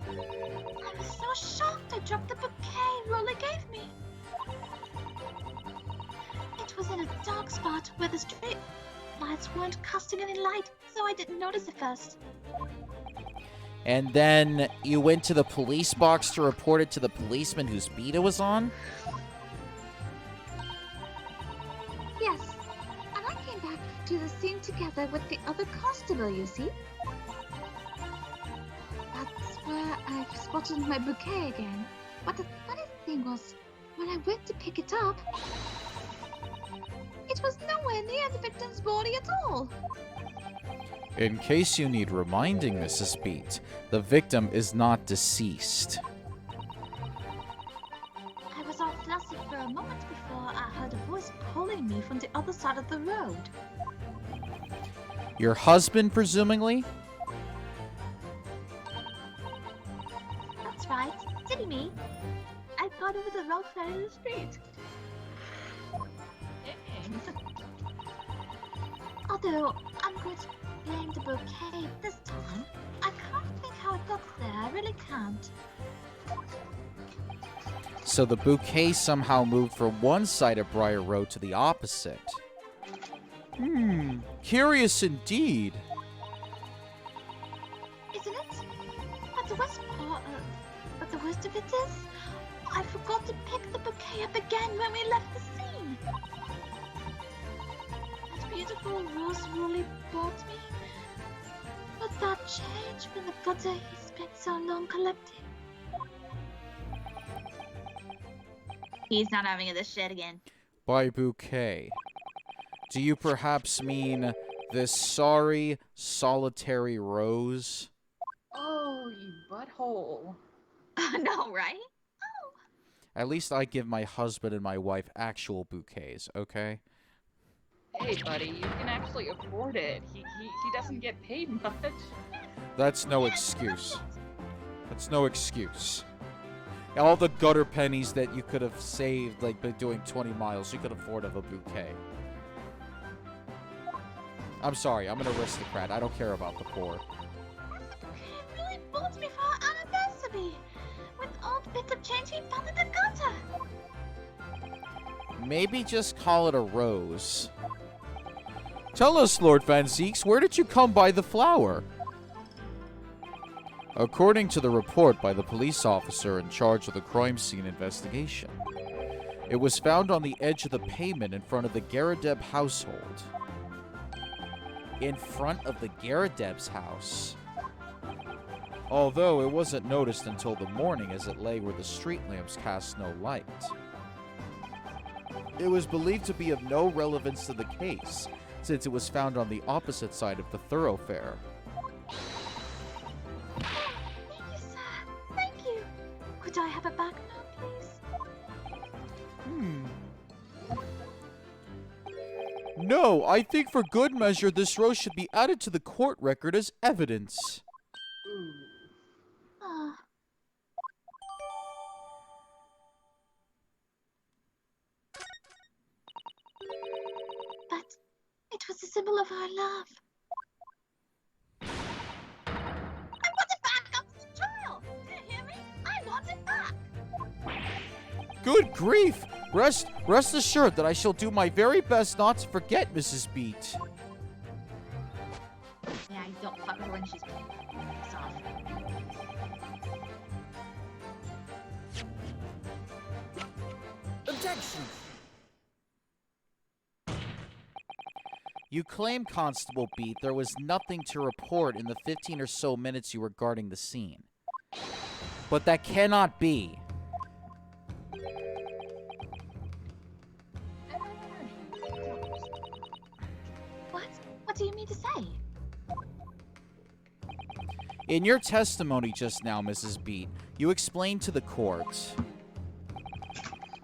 I was so shocked I dropped the bouquet Rolly gave me. It was in a dark spot where the street lights weren't casting any light, so I didn't notice it first. And then you went to the police box to report it to the policeman whose beat it was on? Yes, and I came back to the scene together with the other constable, you see. That's where I spotted my bouquet again. But the funny thing was, when I went to pick it up, it was nowhere near the victim's body at all. In case you need reminding, Mrs. Beat, the victim is not deceased. of the road. Your husband, presumably? That's right. Silly me. I got over the wrong side of the street. Although I'm going to blame the bouquet this time, I can't think how it got there. I really can't. So the bouquet somehow moved from one side of Briar Road to the opposite. Curious indeed. Isn't it? But the worst part, but the worst of it is, I forgot to pick the bouquet up again when we left the scene. That beautiful rose Rolly bought me. But that change from the gutter he spent so long collecting. He's not having this shit again. By bouquet, do you perhaps mean this sorry, solitary rose? Oh, you butthole. No, right? At least I give my husband and my wife actual bouquets, okay? Hey, buddy, you can actually afford it. He doesn't get paid much. That's no excuse. That's no excuse. All the gutter pennies that you could have saved, like, by doing 20 miles, you could afford of a bouquet. I'm sorry, I'm an aristocrat. I don't care about the poor. He really bought me for our anniversary. With all the bits of change he found in the gutter. Maybe just call it a rose. Tell us, Lord Van Zeeks, where did you come by the flower? According to the report by the police officer in charge of the crime scene investigation, it was found on the edge of the pavement in front of the Garadeb household. In front of the Garadeb's house? Although it wasn't noticed until the morning as it lay where the street lamps cast no light. It was believed to be of no relevance to the case, since it was found on the opposite side of the thoroughfare. Thank you, sir. Thank you. Could I have a bag now, please? No, I think for good measure this rose should be added to the court record as evidence. Ooh. Ah. But it was a symbol of our love. I want it back! I'm the child! Do you hear me? I want it back! Good grief! Rest assured that I shall do my very best not to forget Mrs. Beat. Yeah, you don't fuck with her when she's pissed off. Objection! You claim, Constable Beat, there was nothing to report in the 15 or so minutes you were guarding the scene. But that cannot be. What do you mean to say? In your testimony just now, Mrs. Beat, you explained to the court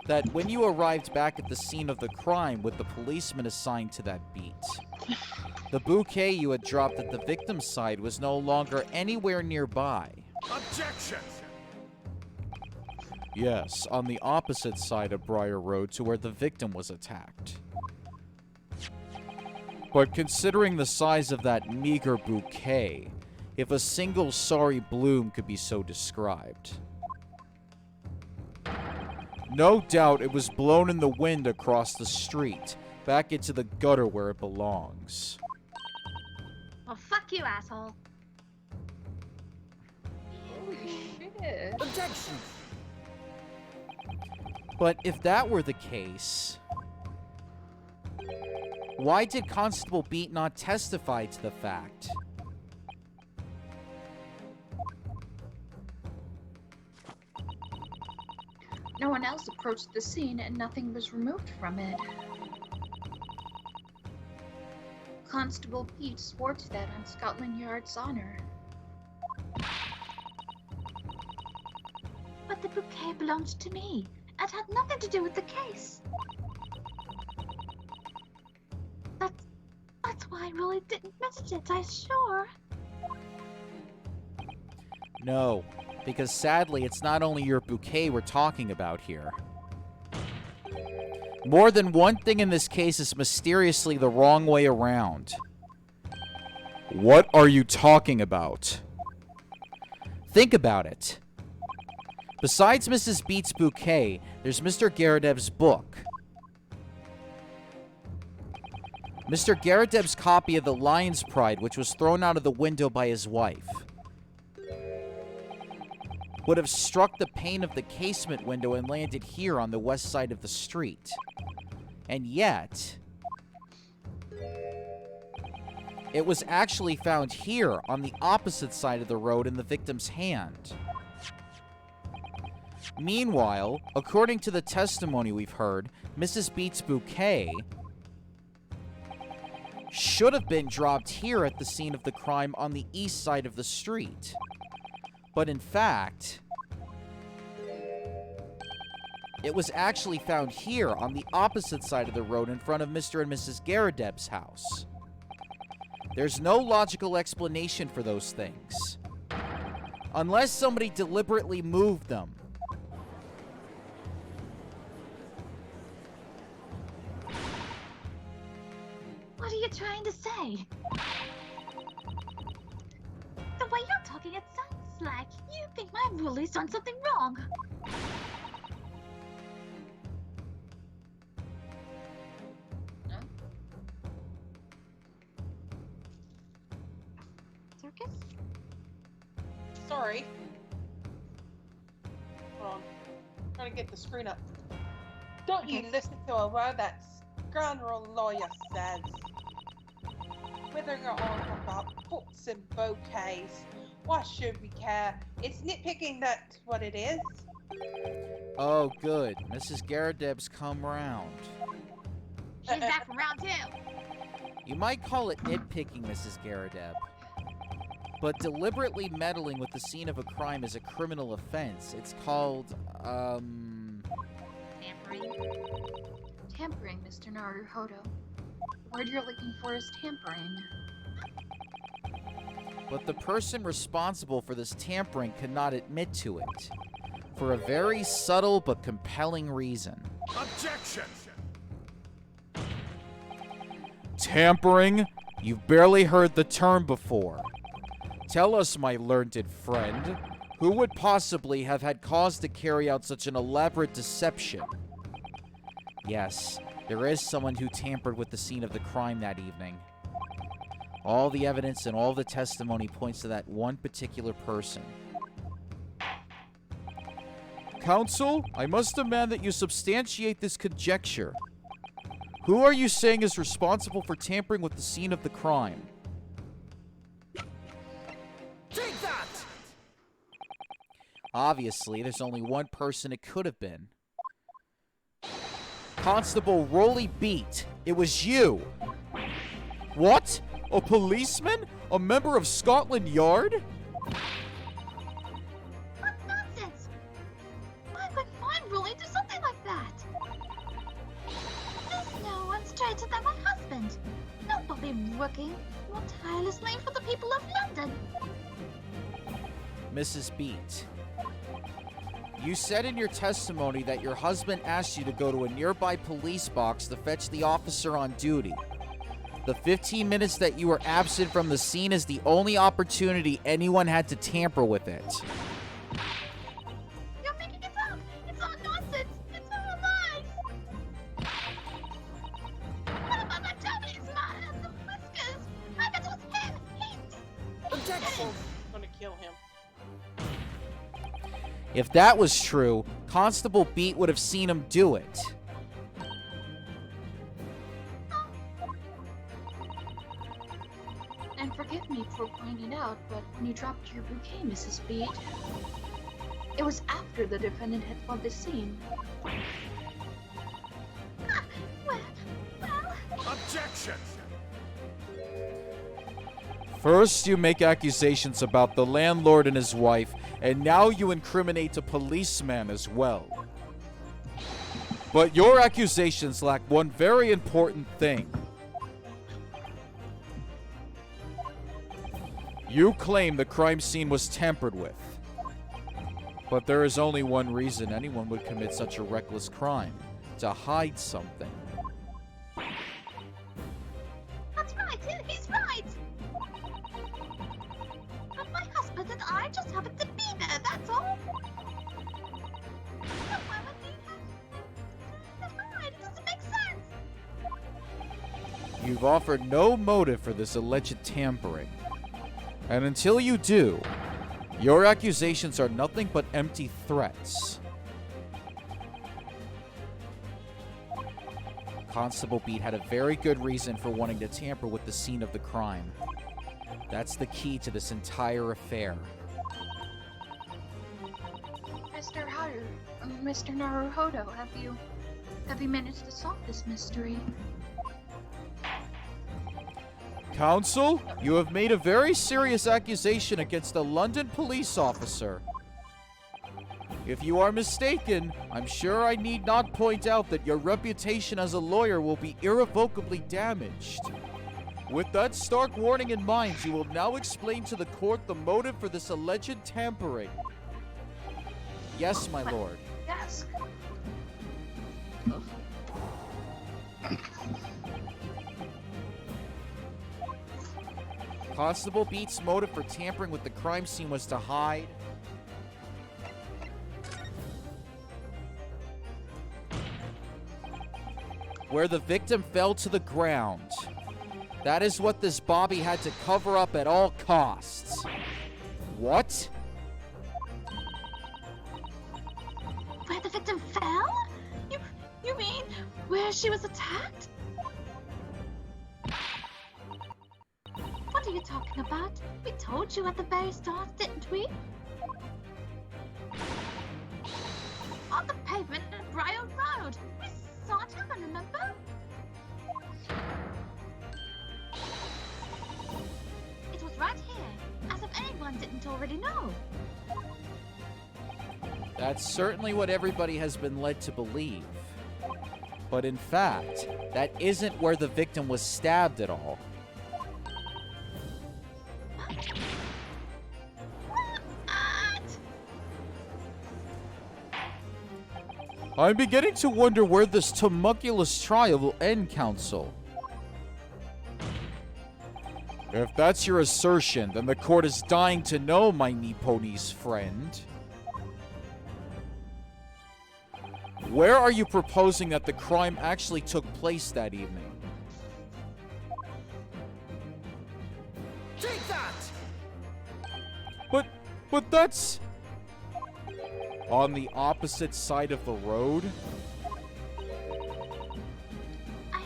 that when you arrived back at the scene of the crime with the policeman assigned to that beat, the bouquet you had dropped at the victim's side was no longer anywhere nearby. Objection! Yes, on the opposite side of Briar Road to where the victim was attacked. But considering the size of that meager bouquet, if a single sorry bloom could be so described, no doubt it was blown in the wind across the street, back into the gutter where it belongs. Well, fuck you, asshole. Holy shit. Objection! But if that were the case, why did Constable Beat not testify to the fact? No one else approached the scene and nothing was removed from it. Constable Pete swore to that on Scotland Yard's honor. But the bouquet belonged to me and had nothing to do with the case. I really didn't miss it, I sure. No, because sadly, it's not only your bouquet we're talking about here. More than one thing in this case is mysteriously the wrong way around. What are you talking about? Think about it. Besides Mrs. Beat's bouquet, there's Mr. Garadev's book. Mr. Garadev's copy of The Lion's Pride, which was thrown out of the window by his wife, would have struck the pane of the casement window and landed here on the west side of the street. And yet, it was actually found here on the opposite side of the road in the victim's hand. Meanwhile, according to the testimony we've heard, Mrs. Beat's bouquet should have been dropped here at the scene of the crime on the east side of the street. But in fact, it was actually found here on the opposite side of the road in front of Mr. and Mrs. Garadeb's house. There's no logical explanation for those things. Unless somebody deliberately moved them. What are you trying to say? The way you're talking, it sounds like you think my ruler's done something wrong. Circus? Sorry. Hold on. Trying to get the screen up. Don't you listen to a word that scoundrel lawyer says. Withering her on about books and bouquets. Why should we care? It's nitpicking, that's what it is. Oh, good. Mrs. Garadeb's come round. She's back from round 2. You might call it nitpicking, Mrs. Garadeb. But deliberately meddling with the scene of a crime is a criminal offense. It's called, Tampering. Tampering, Mr. Naruhodo. The word you're looking for is tampering. But the person responsible for this tampering cannot admit to it. For a very subtle but compelling reason. Objection! Tampering? You've barely heard the term before. Tell us, my learned friend, who would possibly have had cause to carry out such an elaborate deception? Yes, there is someone who tampered with the scene of the crime that evening. All the evidence and all the testimony points to that one particular person. Counsel, I must demand that you substantiate this conjecture. Who are you saying is responsible for tampering with the scene of the crime? Take that! Obviously, there's only one person it could have been. Constable Rolly Beat, it was you! What? A policeman? A member of Scotland Yard? What nonsense! Why would my ruler do something like that? There's no one straighter than my husband. Nobody working more tirelessly for the people of London. Mrs. Beat, you said in your testimony that your husband asked you to go to a nearby police box to fetch the officer on duty. The 15 minutes that you were absent from the scene is the only opportunity anyone had to tamper with it. You're making it up! It's all nonsense! It's all lies! What about that Japanese man and the whiskers? I bet it was him! Objection! I'm gonna kill him. If that was true, Constable Beat would have seen him do it. And forgive me for pointing it out, but when you dropped your bouquet, Mrs. Beat, it was after the defendant had fled the scene. Well, Objection! First, you make accusations about the landlord and his wife, and now you incriminate a policeman as well. But your accusations lack one very important thing. You claim the crime scene was tampered with. But there is only one reason anyone would commit such a reckless crime. To hide something. That's right, he's right! But my husband and I just happened to be there, that's all! But why would he have to hide? It doesn't make sense! You've offered no motive for this alleged tampering. And until you do, your accusations are nothing but empty threats. Constable Beat had a very good reason for wanting to tamper with the scene of the crime. That's the key to this entire affair. Mr. Naruhodo, have you managed to solve this mystery? Counsel, you have made a very serious accusation against a London police officer. If you are mistaken, I'm sure I need not point out that your reputation as a lawyer will be irrevocably damaged. With that stark warning in mind, you will now explain to the court the motive for this alleged tampering. Yes, my lord. Yes. Constable Beat's motive for tampering with the crime scene was to hide where the victim fell to the ground. That is what this Bobby had to cover up at all costs. What? Where the victim fell? You mean where she was attacked? What are you talking about? We told you at the very start, didn't we? On the pavement at Briar Road. We saw it happen, remember? It was right here, as if anyone didn't already know. That's certainly what everybody has been led to believe. But in fact, that isn't where the victim was stabbed at all. I'm beginning to wonder where this tumultuous trial will end, Counsel. If that's your assertion, then the court is dying to know, my Nipponi's friend. Where are you proposing that the crime actually took place that evening? Take that! But that's... on the opposite side of the road? I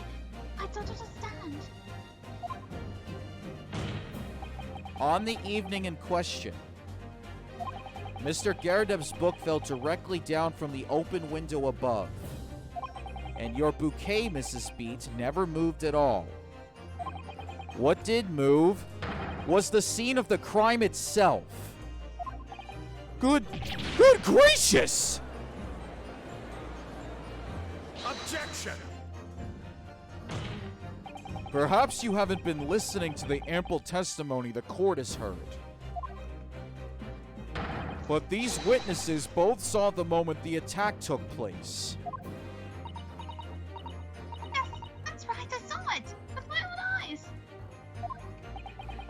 don't understand. On the evening in question, Mr. Garadeb's book fell directly down from the open window above. And your bouquet, Mrs. Beat, never moved at all. What did move was the scene of the crime itself. Good gracious! Objection! Perhaps you haven't been listening to the ample testimony the court has heard. But these witnesses both saw the moment the attack took place. Yes, that's right, I saw it! With my own eyes!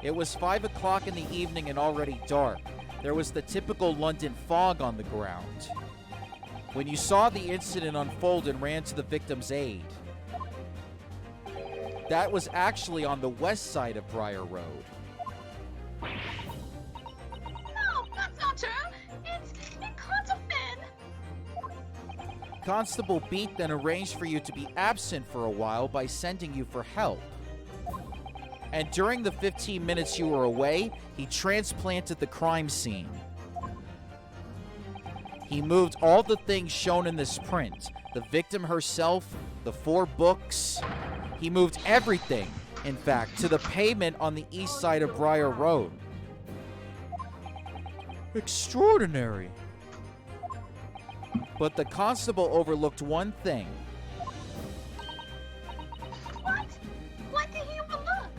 It was 5 o'clock in the evening and already dark. There was the typical London fog on the ground. When you saw the incident unfold and ran to the victim's aid. That was actually on the west side of Briar Road. No, that's not true! It can't have been! Constable Beat then arranged for you to be absent for a while by sending you for help. And during the 15 minutes you were away, he transplanted the crime scene. He moved all the things shown in this print. The victim herself, the 4 books. He moved everything, in fact, to the pavement on the east side of Briar Road. Extraordinary. But the constable overlooked one thing. What? What did he overlook?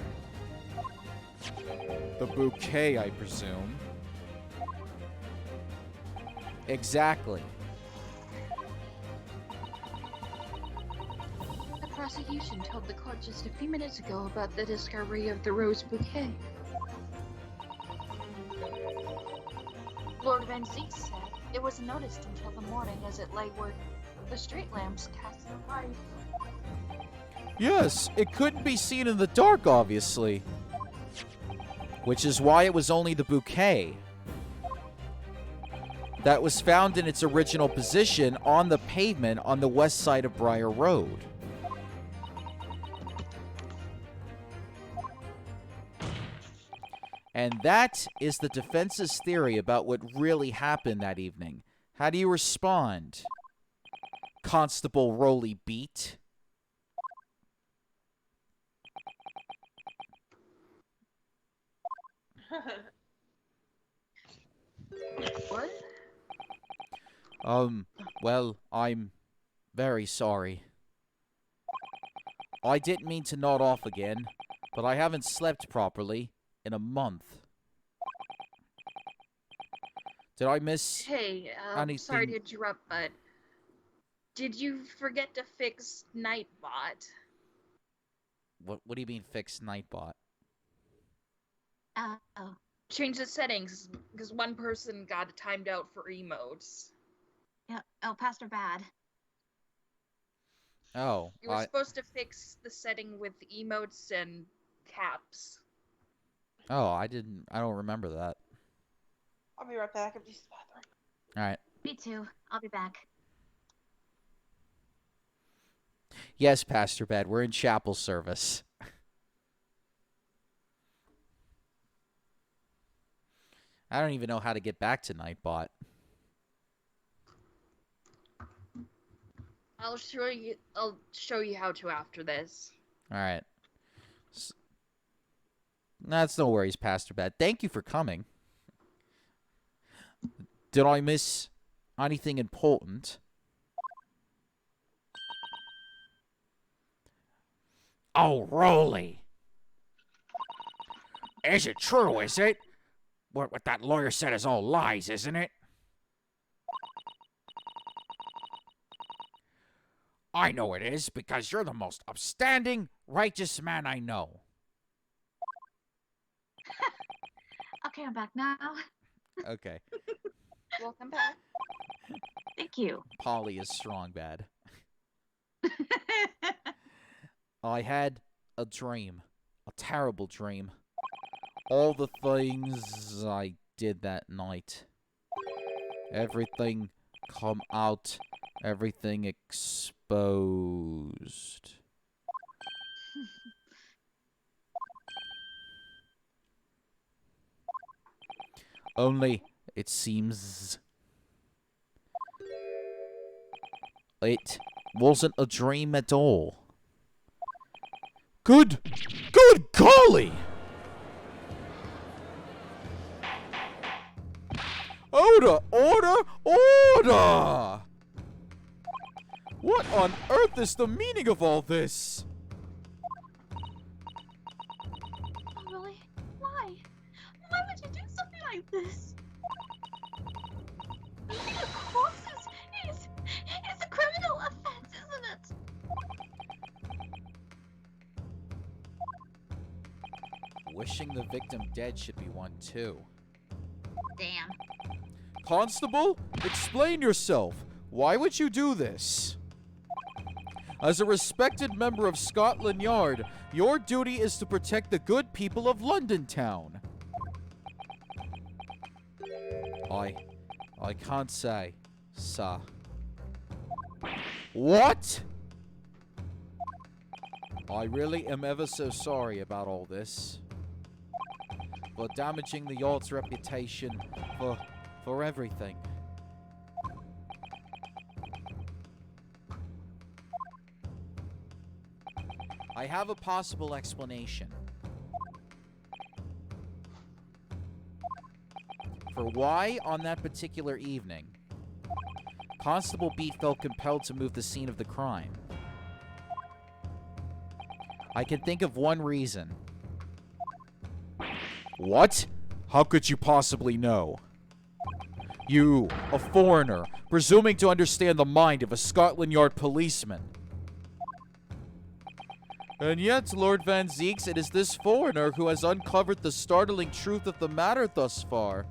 The bouquet, I presume. Exactly. The prosecution told the court just a few minutes ago about the discovery of the rose bouquet. Lord Van Zeke said it wasn't noticed until the morning as it lay where the street lamps cast their light. Yes, it couldn't be seen in the dark, obviously. Which is why it was only the bouquet that was found in its original position on the pavement on the west side of Briar Road. And that is the defense's theory about what really happened that evening. How do you respond, Constable Roly Beat? What? Well, I'm very sorry. I didn't mean to nod off again, but I haven't slept properly in a month. Did I miss Hey, anything? sorry to interrupt, but did you forget to fix Nightbot? What do you mean fix Nightbot? Oh. Change the settings, because one person got timed out for emotes. Yeah. Oh, Pastor Bad. Oh, You were supposed to fix the setting with emotes and caps. I don't remember that. I'll be right back. I'm just in the bathroom. Alright. Me too. I'll be back. Yes, Pastor Bad, we're in chapel service. I don't even know how to get back to Nightbot. I'll show you how to after this. Alright. That's no worries, Pastor Bad. Thank you for coming. Did I miss anything important? Oh, Rolly. Is it true, is it? What that lawyer said is all lies, isn't it? I know it is, because you're the most upstanding, righteous man I know. Okay, I'm back now. Okay. Welcome back. Thank you. Polly is strong bad. I had a dream. A terrible dream. All the things I did that night. Everything come out. Everything exposed. Only, it seems... it wasn't a dream at all. Good golly! Order! What on earth is the meaning of all this? Oh, really? Why? Why would you do something like this? Looking at corpses is a criminal offense, isn't it? Wishing the victim dead should be one too. Damn. Constable, explain yourself. Why would you do this? As a respected member of Scotland Yard, your duty is to protect the good people of London Town. I can't say, sir. What? I really am ever so sorry about all this. For damaging the yard's reputation, for everything. I have a possible explanation for why, on that particular evening, Constable Beat felt compelled to move the scene of the crime. I can think of one reason. What? How could you possibly know? You, a foreigner, presuming to understand the mind of a Scotland Yard policeman. And yet, Lord Van Zeeks, it is this foreigner who has uncovered the startling truth of the matter thus far.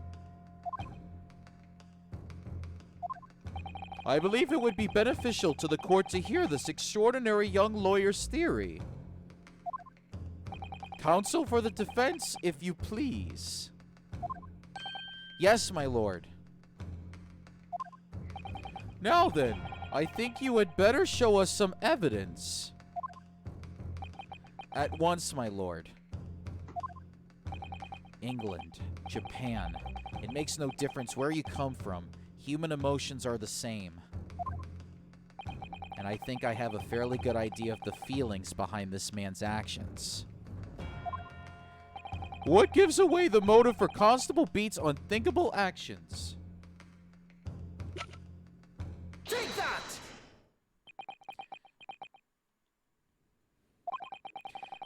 I believe it would be beneficial to the court to hear this extraordinary young lawyer's theory. Counsel for the defense, if you please. Yes, my lord. Now then, I think you had better show us some evidence. At once, my lord. England, Japan. It makes no difference where you come from. Human emotions are the same. And I think I have a fairly good idea of the feelings behind this man's actions. What gives away the motive for Constable Beat's unthinkable actions? Take that!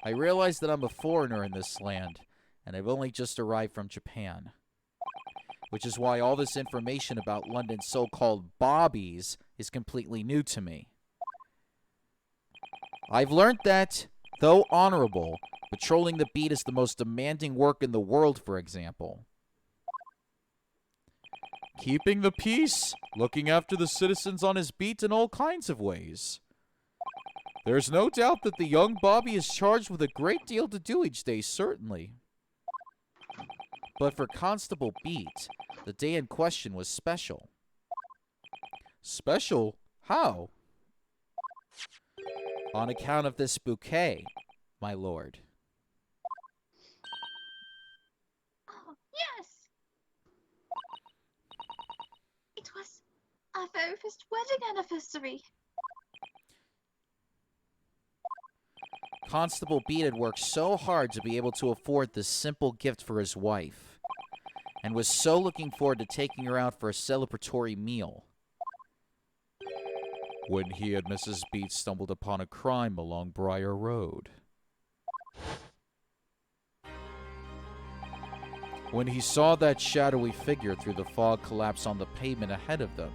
I realize that I'm a foreigner in this land, and I've only just arrived from Japan. Which is why all this information about London's so-called bobbies is completely new to me. I've learned that, though honorable, patrolling the beat is the most demanding work in the world, for example. Keeping the peace, looking after the citizens on his beat in all kinds of ways. There's no doubt that the young Bobby is charged with a great deal to do each day, certainly. But for Constable Beat, the day in question was special. Special? How? On account of this bouquet, my lord. Oh, yes! It was our very first wedding anniversary. Constable Beat had worked so hard to be able to afford this simple gift for his wife, and was so looking forward to taking her out for a celebratory meal. When he and Mrs. Beat stumbled upon a crime along Briar Road. When he saw that shadowy figure through the fog collapse on the pavement ahead of them,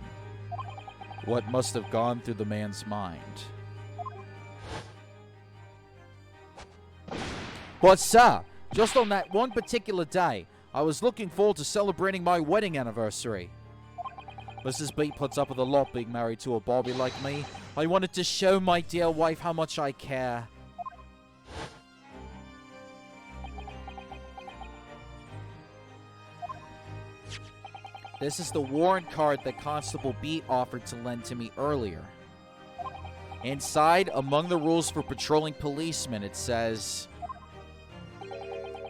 what must have gone through the man's mind? But sir, just on that one particular day, I was looking forward to celebrating my wedding anniversary. Mrs. Beat puts up with a lot being married to a Bobby like me. I wanted to show my dear wife how much I care. This is the warrant card that Constable Beat offered to lend to me earlier. Inside, among the rules for patrolling policemen, it says,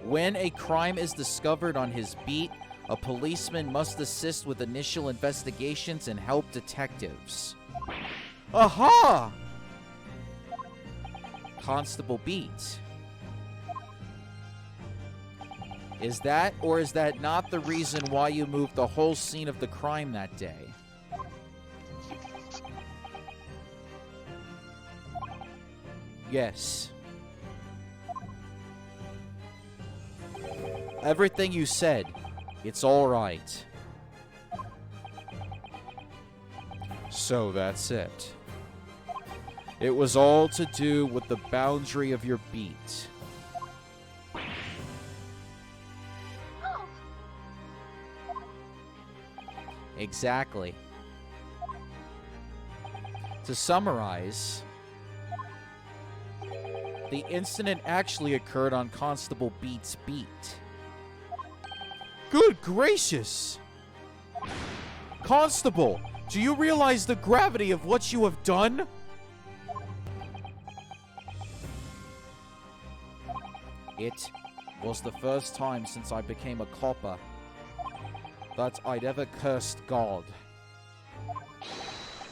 when a crime is discovered on his beat, a policeman must assist with initial investigations and help detectives. Aha! Constable Beat. Is that or is that not the reason why you moved the whole scene of the crime that day? Yes. Everything you said, it's all right. So that's it. It was all to do with the boundary of your beat. Oh, Exactly. To summarize, the incident actually occurred on Constable Beat's beat. Good gracious! Constable, do you realize the gravity of what you have done? It was the first time since I became a copper that I'd ever cursed God.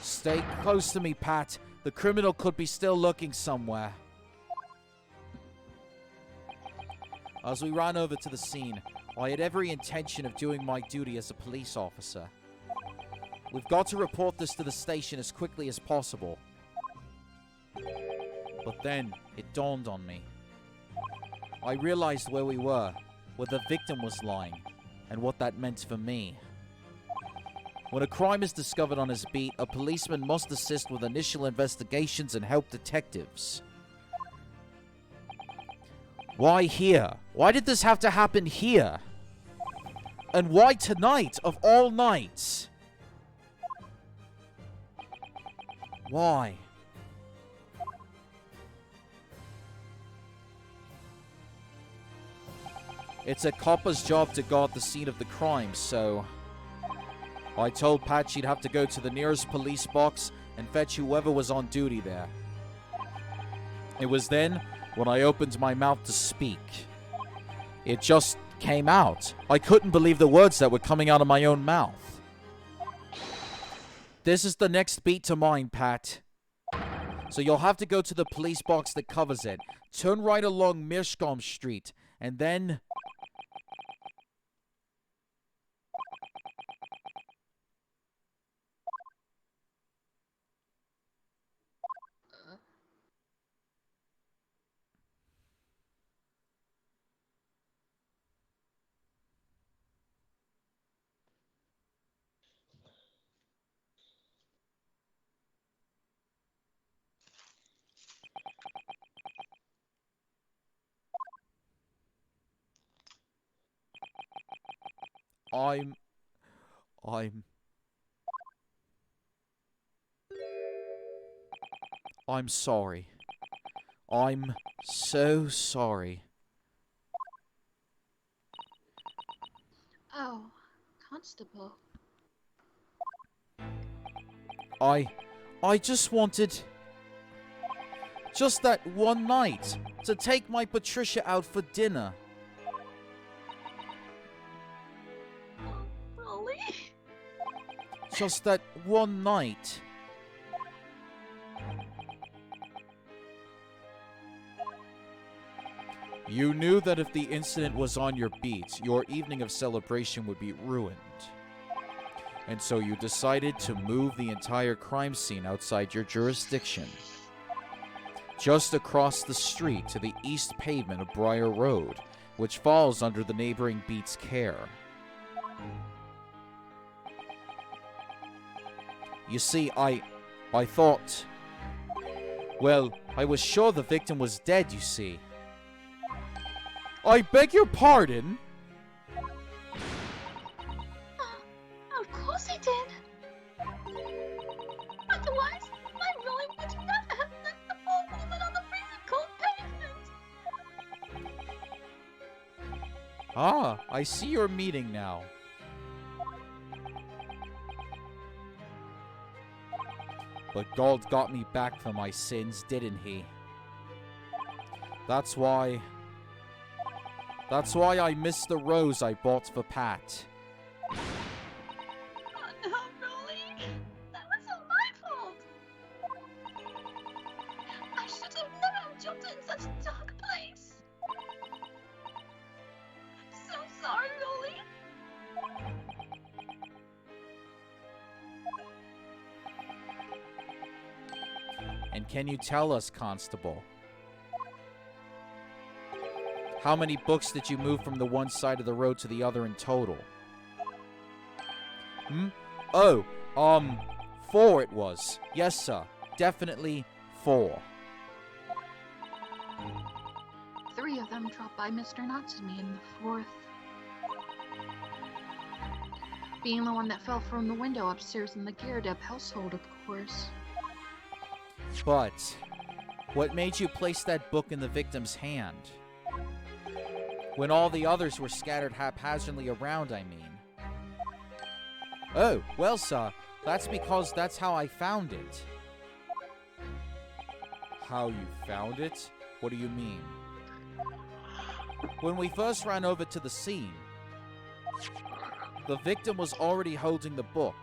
Stay close to me, Pat. The criminal could be still lurking somewhere. As we ran over to the scene, I had every intention of doing my duty as a police officer. We've got to report this to the station as quickly as possible. But then, it dawned on me. I realized where we were where the victim was lying, and what that meant for me. When a crime is discovered on his beat, a policeman must assist with initial investigations and help detectives. Why here? Why did this have to happen here? And why tonight, of all nights? Why? It's a copper's job to guard the scene of the crime, so I told Pat she'd have to go to the nearest police box and fetch whoever was on duty there. It was then when I opened my mouth to speak. It just came out. I couldn't believe the words that were coming out of my own mouth. This is the next beat to mine, Pat. So you'll have to go to the police box that covers it. Turn right along Mirschkolm Street, and then... I'm sorry. I'm so sorry. Oh, Constable. I just wanted... just that one night to take my Patricia out for dinner. Really? Just that one night. You knew that if the incident was on your beat, your evening of celebration would be ruined. And so you decided to move the entire crime scene outside your jurisdiction. Just across the street to the east pavement of Briar Road, which falls under the neighboring beat's care. You see, I thought... well, I was sure the victim was dead, you see. I beg your pardon? Of course he did. Otherwise, I really would never have left the poor woman on the freezing cold pavement. Ah, I see your meaning now. But God got me back for my sins, didn't he? That's why I missed the rose I bought for Pat. Oh no, really? That was all my fault. I should have never jumped in such a dark place. So sorry, Rolly. And can you tell us, Constable, how many books did you move from the one side of the road to the other in total? Oh, 4 it was. Yes, sir. Definitely 4. 3 of them dropped by Mr. Natsumi, and the 4th being the one that fell from the window upstairs in the Gyardeb household, of course. But what made you place that book in the victim's hand? When all the others were scattered haphazardly around, I mean. Oh, well, sir, that's because that's how I found it. How you found it? What do you mean? When we first ran over to the scene, the victim was already holding the book.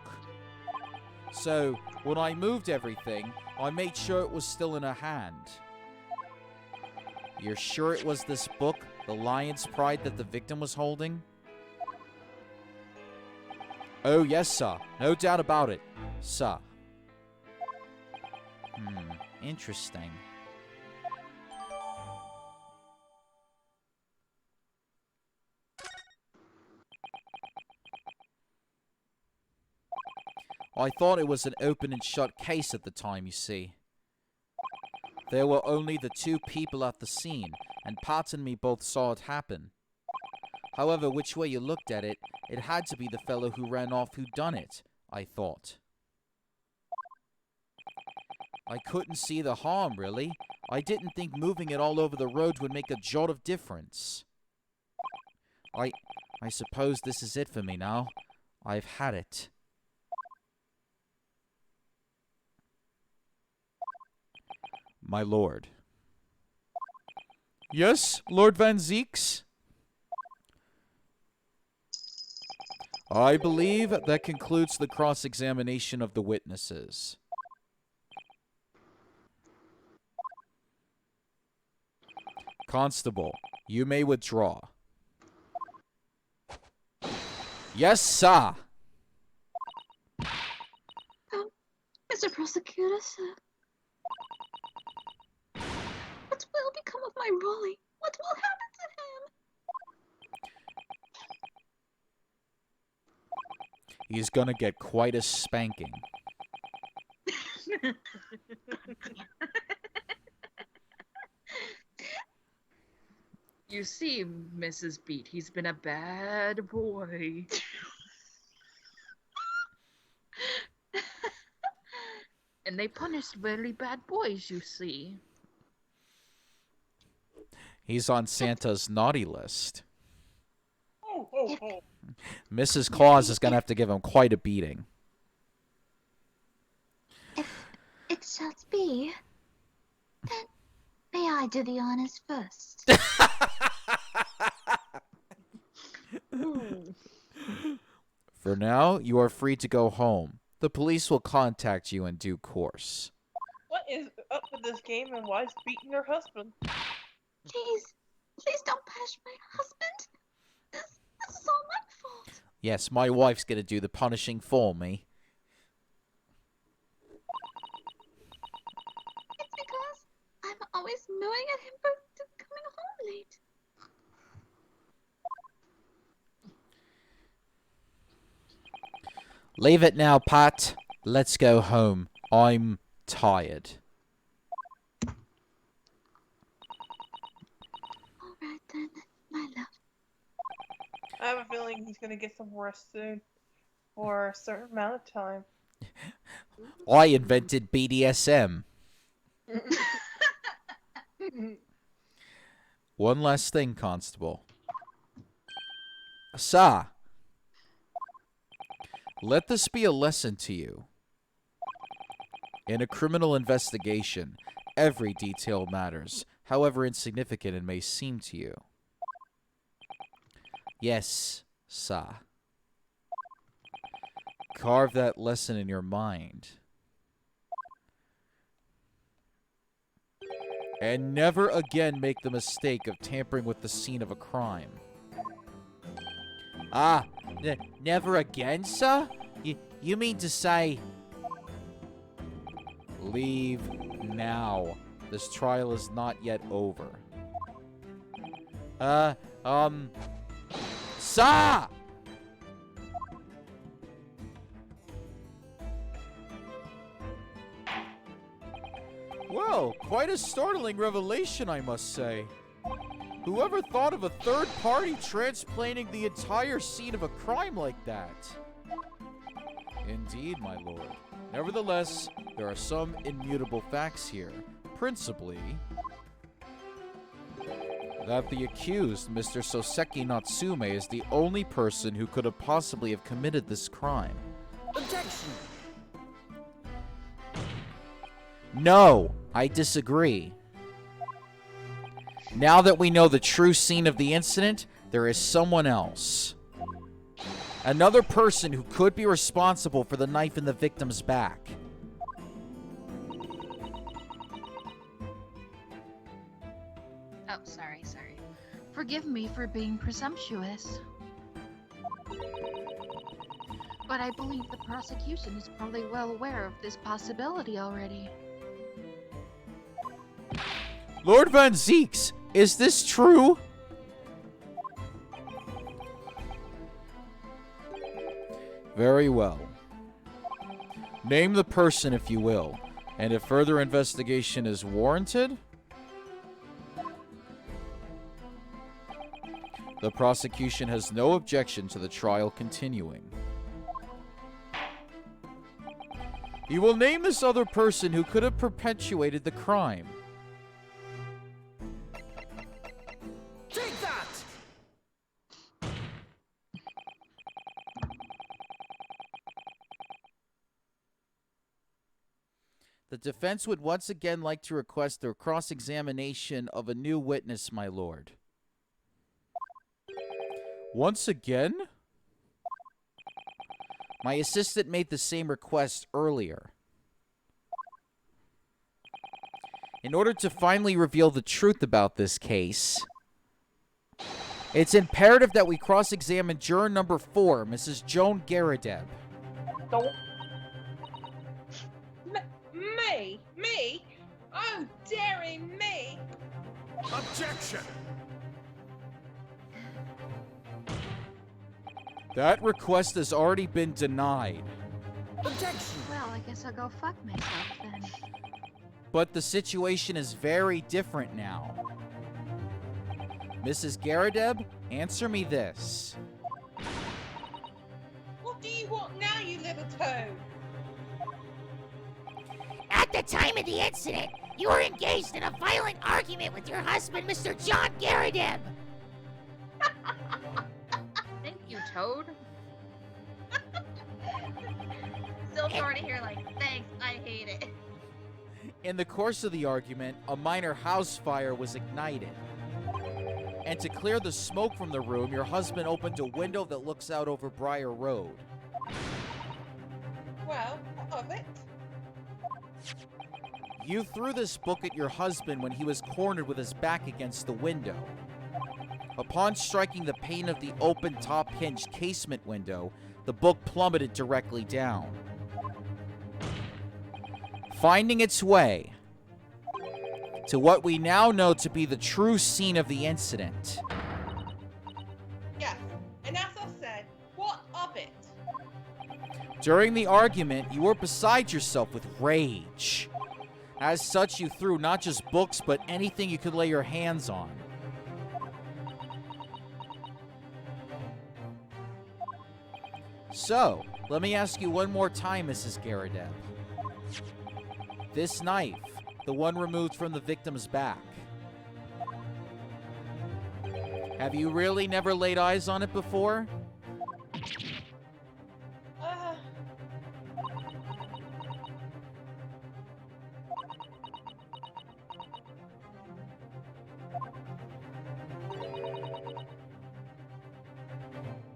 So, when I moved everything, I made sure it was still in her hand. You're sure it was this book, The Lion's Pride, that the victim was holding? Oh, yes, sir. No doubt about it, sir. Interesting. I thought it was an open and shut case at the time, you see. There were only the two people at the scene, and Pat and me both saw it happen. However, which way you looked at it, it had to be the fellow who ran off who done it, I thought. I couldn't see the harm, really. I didn't think moving it all over the road would make a jot of difference. I suppose this is it for me now. I've had it. My lord. Yes, Lord Van Zeeks? I believe that concludes the cross-examination of the witnesses. Constable, you may withdraw. Yes, sir. Mr. Prosecutor, sir. What will become of my Rolly? What will happen to him? He's gonna get quite a spanking. You see, Mrs. Beat, he's been a bad boy. And they punished very bad boys, you see. He's on Santa's naughty list. Oh, oh, oh. Mrs. Claus is gonna have to give him quite a beating. It shall be. Then may I do the honors first? For now, you are free to go home. The police will contact you in due course. What is up with this game and why is beating your husband? Please don't punish my husband. This is all my fault. Yes, my wife's gonna do the punishing for me. It's because I'm always mooing at him for coming home late. Leave it now, Pat. Let's go home. I'm tired. All right then, my love. I have a feeling he's gonna get some rest soon. For a certain amount of time. I invented BDSM. One last thing, Constable. Sir, let this be a lesson to you. In a criminal investigation, every detail matters, however insignificant it may seem to you. Yes, sir. Carve that lesson in your mind. And never again make the mistake of tampering with the scene of a crime. Ah, never again, sir? You mean to say... Leave now. This trial is not yet over. Sir! Well, quite a startling revelation, I must say. Whoever thought of a third party transplanting the entire scene of a crime like that? Indeed, my lord. Nevertheless, there are some immutable facts here. Principally, that the accused, Mr. Soseki Natsume, is the only person who could have possibly have committed this crime. Objection! No, I disagree. Now that we know the true scene of the incident, there is someone else. Another person who could be responsible for the knife in the victim's back. Oh, sorry. Forgive me for being presumptuous. But I believe the prosecution is probably well aware of this possibility already. Lord Van Zeeks, is this true? Very well. Name the person if you will, and if further investigation is warranted, the prosecution has no objection to the trial continuing. You will name this other person who could have perpetuated the crime. Take that! The defense would once again like to request the cross-examination of a new witness, my lord. Once again? My assistant made the same request earlier. In order to finally reveal the truth about this case, it's imperative that we cross-examine juror number 4, Mrs. Joan Garadeb. Don't. Me? Oh, daring me! Objection! That request has already been denied. Objection! Well, I guess I'll go fuck myself then. But the situation is very different now. Mrs. Garadeb, answer me this. What do you want now, you little toad? At the time of the incident, you were engaged in a violent argument with your husband, Mr. John Garadeb. Thank you, Toad. Still sorry to hear, like, thanks, I hate it. In the course of the argument, a minor house fire was ignited. And to clear the smoke from the room, your husband opened a window that looks out over Briar Road. Well, what of it? You threw this book at your husband when he was cornered with his back against the window. Upon striking the pane of the open top-hinged casement window, the book plummeted directly down. Finding its way to what we now know to be the true scene of the incident. Yes, and as I said, what of it? During the argument, you were beside yourself with rage. As such, you threw not just books, but anything you could lay your hands on. So, let me ask you one more time, Mrs. Garadeb. This knife, the one removed from the victim's back, have you really never laid eyes on it before?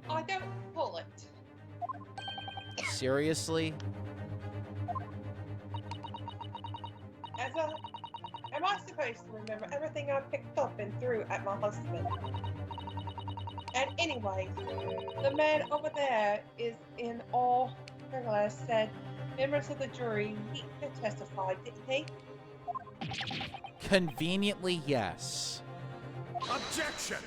I don't pull it. Seriously? Am I supposed to remember everything I picked up and threw at my husband? And anyway, the man over there is in all Chronicles said members of the jury need to testify, didn't he? Conveniently, yes. Objection!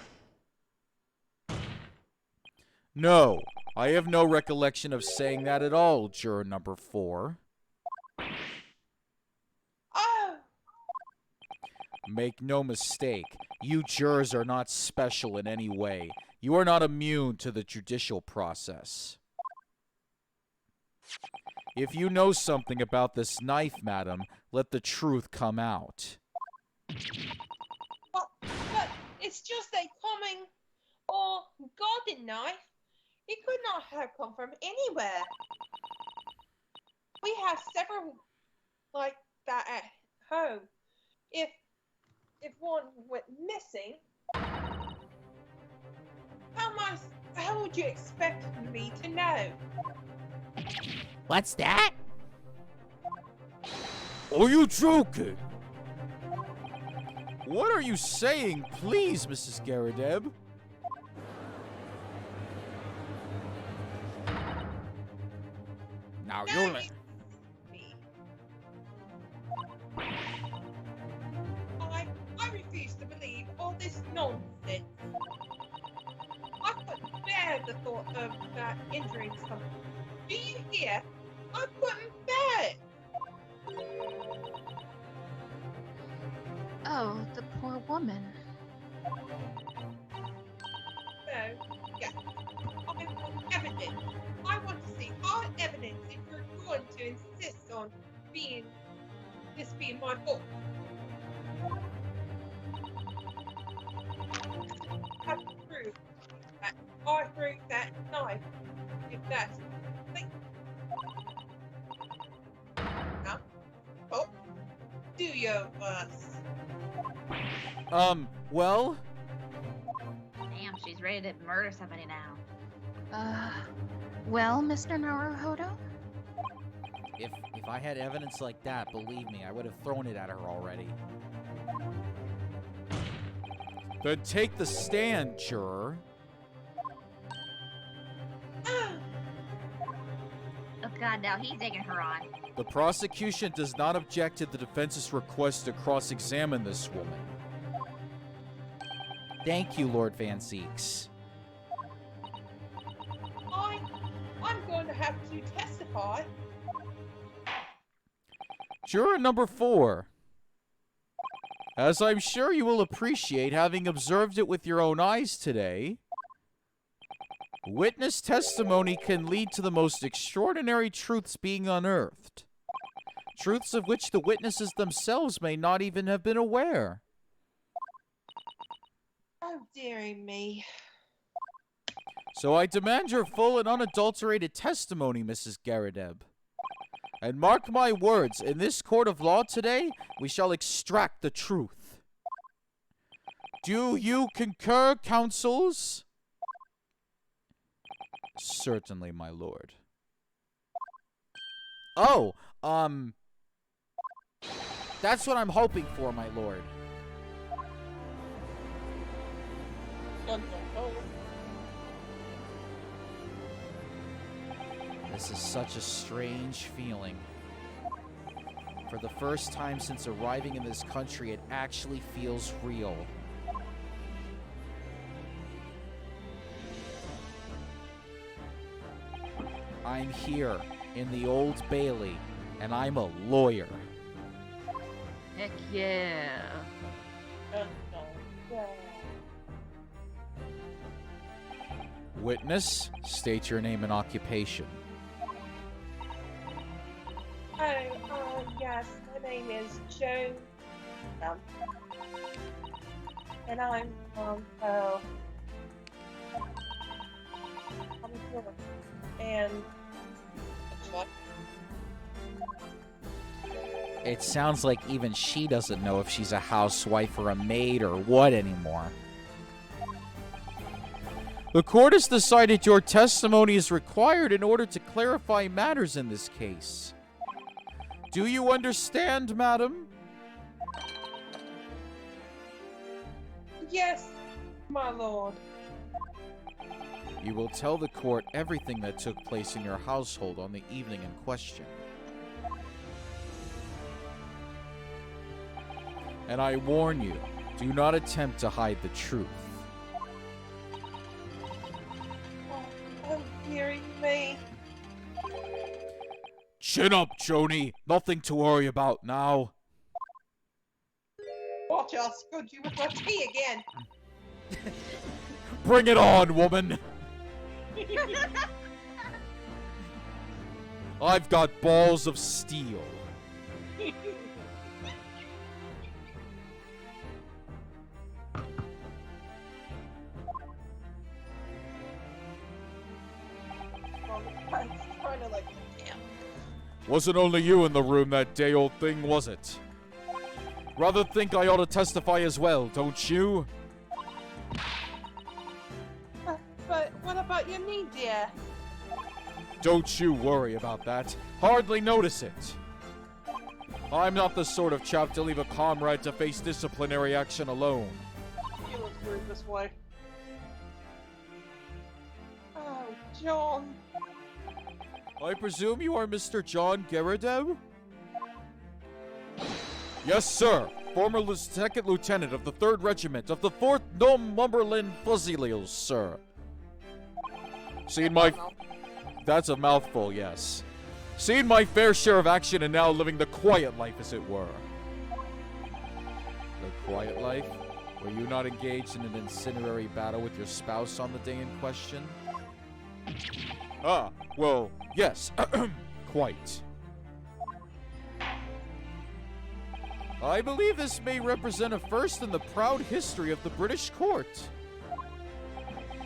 No, I have no recollection of saying that at all, juror number 4. Oh! Make no mistake, you jurors are not special in any way. You are not immune to the judicial process. If you know something about this knife, madam, let the truth come out. But it's just a common or garden knife. It could not have come from anywhere. We have several like that at home. If one went missing, how would you expect me to know? What's that? Are you joking? What are you saying, please, Mrs. Garadeb? Now No, you li- I refuse to believe all this nonsense. I couldn't bear the thought of injuring someone. Do you hear? I couldn't bear Oh, the poor woman. So, yeah. I want evidence. I want to see hard evidence if you're going to insist on this being my fault. Have to prove that I threw that knife. If that's now, oh, do your worst. Well, Damn, she's ready to murder somebody now. Well, Mr. Naruhodo? if I had evidence like that, believe me, I would have thrown it at her already. Then take the stand, juror. Oh god, now he's egging her on. The prosecution does not object to the defense's request to cross-examine this woman. Thank you, Lord Van Zeeks. I'm going to have to testify. Juror number 4. As I'm sure you will appreciate, having observed it with your own eyes today, witness testimony can lead to the most extraordinary truths being unearthed. Truths of which the witnesses themselves may not even have been aware. Oh, dearie me. So I demand your full and unadulterated testimony, Mrs. Garadeb. And mark my words, in this court of law today, we shall extract the truth. Do you concur, counsels? Certainly, my lord. Oh, that's what I'm hoping for, my lord. This is such a strange feeling. For the first time since arriving in this country, it actually feels real. I'm here in the Old Bailey, and I'm a lawyer. Heck yeah. Witness, state your name and occupation. Yes, my name is Joan. And I'm and what? It sounds like even she doesn't know if she's a housewife or a maid or what anymore. The court has decided your testimony is required in order to clarify matters in this case. Do you understand, madam? Yes, my lord. You will tell the court everything that took place in your household on the evening in question. And I warn you, do not attempt to hide the truth. Oh, dearie me. Chin up, Joni. Nothing to worry about now. Watch I'll scud you with my tea again. Bring it on, woman. I've got balls of steel. I'm trying to like, damn. Wasn't only you in the room that day, old thing, was it? Rather think I ought to testify as well, don't you? But what about your knee, dear? Don't you worry about that. Hardly notice it. I'm not the sort of chap to leave a comrade to face disciplinary action alone. You look through this way. Oh, John. I presume you are Mr. John Geradew? Yes, sir. Former second lieutenant of the 3rd Regiment of the 4th Northumberland Fusiliers, sir. Seen my... That's a mouthful, yes. Seen my fair share of action and now living the quiet life, as it were. The quiet life? Were you not engaged in an incendiary battle with your spouse on the day in question? Ah, well, yes, quite. I believe this may represent a first in the proud history of the British court.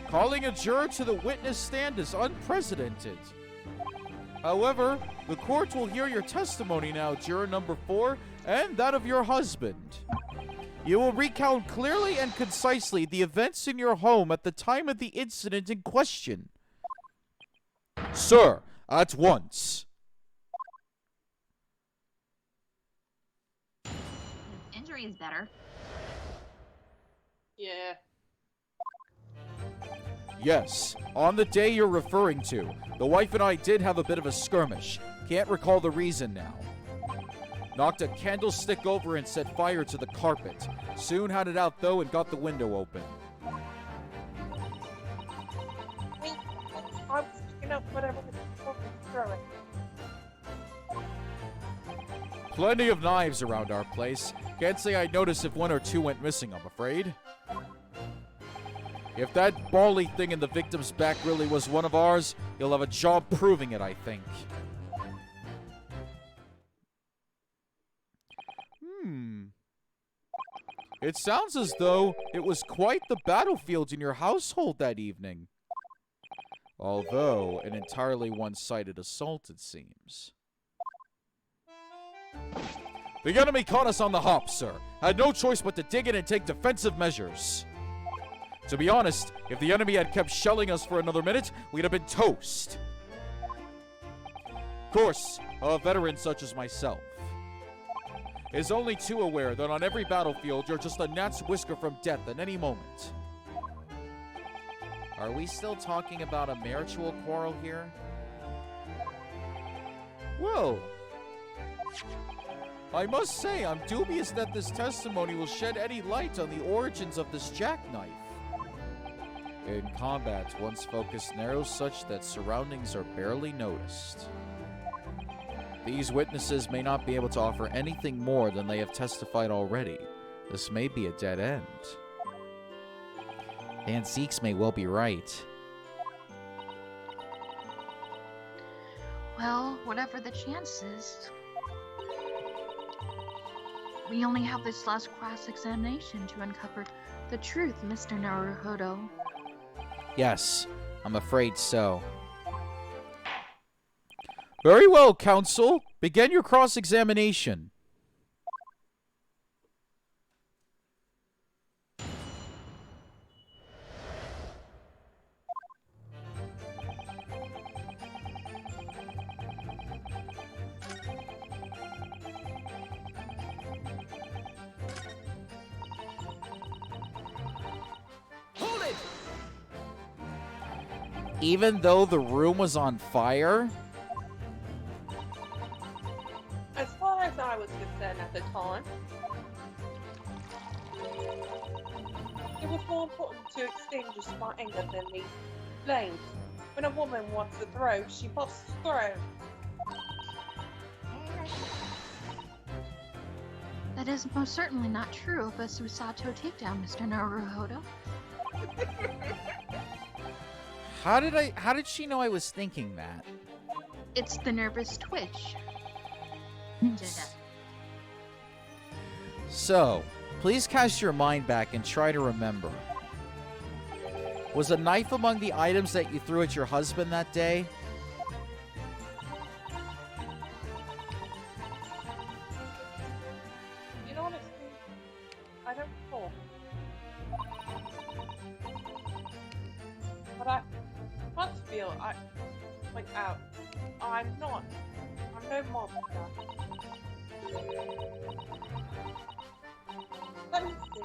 Calling a juror to the witness stand is unprecedented. However, the court will hear your testimony now, juror number 4, and that of your husband. You will recount clearly and concisely the events in your home at the time of the incident in question. Sir, at once. Injury is better. Yeah. Yes, on the day you're referring to, the wife and I did have a bit of a skirmish. Can't recall the reason now. Knocked a candlestick over and set fire to the carpet. Soon had it out though and got the window open. I was picking up whatever was throwing. Plenty of knives around our place. Can't say I noticed if 1 or 2 went missing, I'm afraid. If that bally thing in the victim's back really was one of ours, you'll have a job proving it, I think. It sounds as though it was quite the battlefield in your household that evening. Although, an entirely one-sided assault, it seems. The enemy caught us on the hop, sir. Had no choice but to dig in and take defensive measures. To be honest, if the enemy had kept shelling us for another minute, we'd have been toast. Of course, a veteran such as myself is only too aware that on every battlefield you're just a gnat's whisker from death at any moment. Are we still talking about a marital quarrel here? Well, I must say I'm dubious that this testimony will shed any light on the origins of this jackknife. In combat, one's focus narrows such that surroundings are barely noticed. These witnesses may not be able to offer anything more than they have testified already. This may be a dead end. Van Zeeks may well be right. Well, whatever the chances, we only have this last cross-examination to uncover the truth, Mr. Naruhodo. Yes, I'm afraid so. Very well, counsel. Begin your cross-examination. Hold it! Even though the room was on fire? As far as I was concerned at the time, it was more important to extinguish my anger than the flames. When a woman wants to throw, she must throw. That is most certainly not true of a Susato takedown, Mr. Naruhodo. How did she know I was thinking that? It's the nervous twitch. So, please cast your mind back and try to remember. Was a knife among the items that you threw at your husband that day? You know, honestly, I don't recall. But I must feel I'm no monster. Let me see.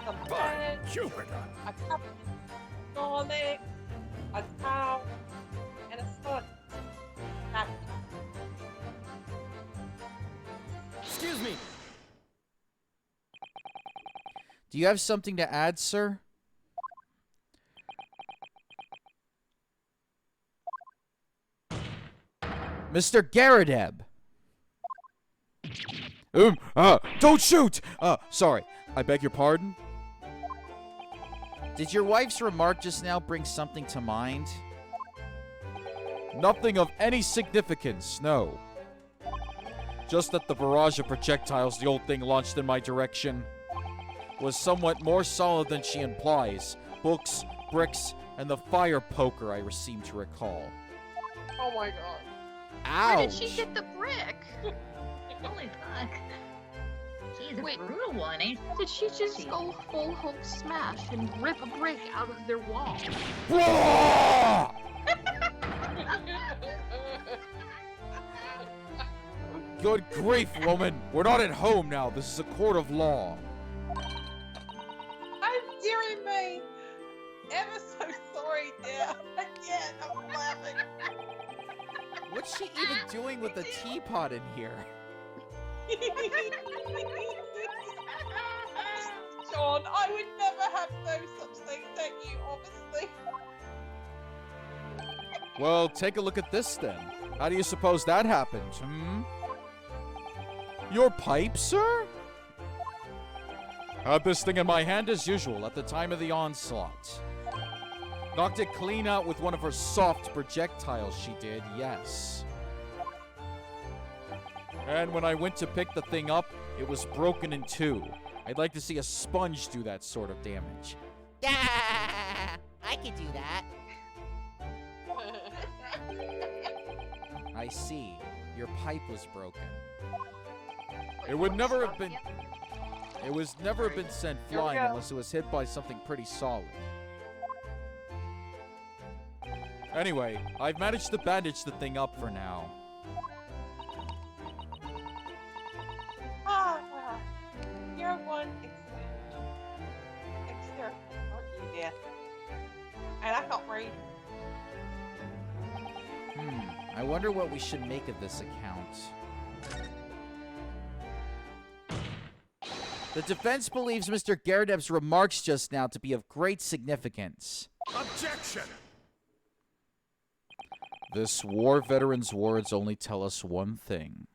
Some bread, Jupiter. a cup of garlic, a towel, and a spoon. Napkin. Excuse me. Do you have something to add, sir? Mr. Garadeb. Don't shoot! Sorry. I beg your pardon? Did your wife's remark just now bring something to mind? Nothing of any significance, no. Just that the barrage of projectiles the old thing launched in my direction was somewhat more solid than she implies. Books, bricks, and the fire poker I seem to recall. Oh my god. Where did she Ouch! hit the brick? Holy fuck. She's a Wait. brutal one, ain't Did she just go full Hulk smash and rip a brick out of their wall? Blah! Good grief, woman! We're not at home now. This is a court of law. I'm dearie me. Ever so sorry, dear. Again, I'm laughing. What's she even doing with the teapot in here? Sean, I would never have known such things at you, obviously. Well, take a look at this then. How do you suppose that happened, Your pipe, sir? Had this thing in my hand as usual at the time of the onslaught. Knocked it clean out with one of her soft projectiles, she did, yes. And when I went to pick the thing up, it was broken in two. I'd like to see a sponge do that sort of damage. Yeah, I could do that. I see. Your pipe was broken. It would never have been... It was never been sent Here we flying go. unless it was hit by something pretty solid. Anyway, I've managed to bandage the thing up for now. Ah, you're one exterior, aren't you, dear? And I can't read. I wonder what we should make of this account. The defense believes Mr. Garadeb's remarks just now to be of great significance. Objection! This war veteran's words only tell us one thing.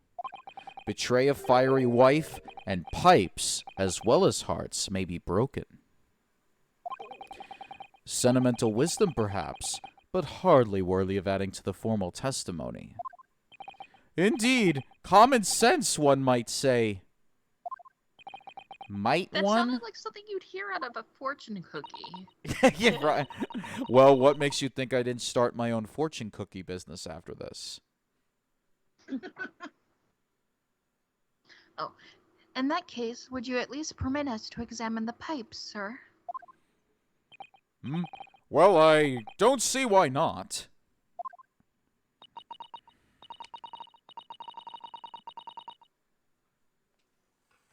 Betray a fiery wife, and pipes, as well as hearts, may be broken. Sentimental wisdom, perhaps, but hardly worthy of adding to the formal testimony. Indeed, common sense, one might say. Might That one? sounded like something you'd hear out of a fortune cookie. Yeah, right. Well, what makes you think I didn't start my own fortune cookie business after this? Oh, in that case, would you at least permit us to examine the pipes, sir? Well, I don't see why not.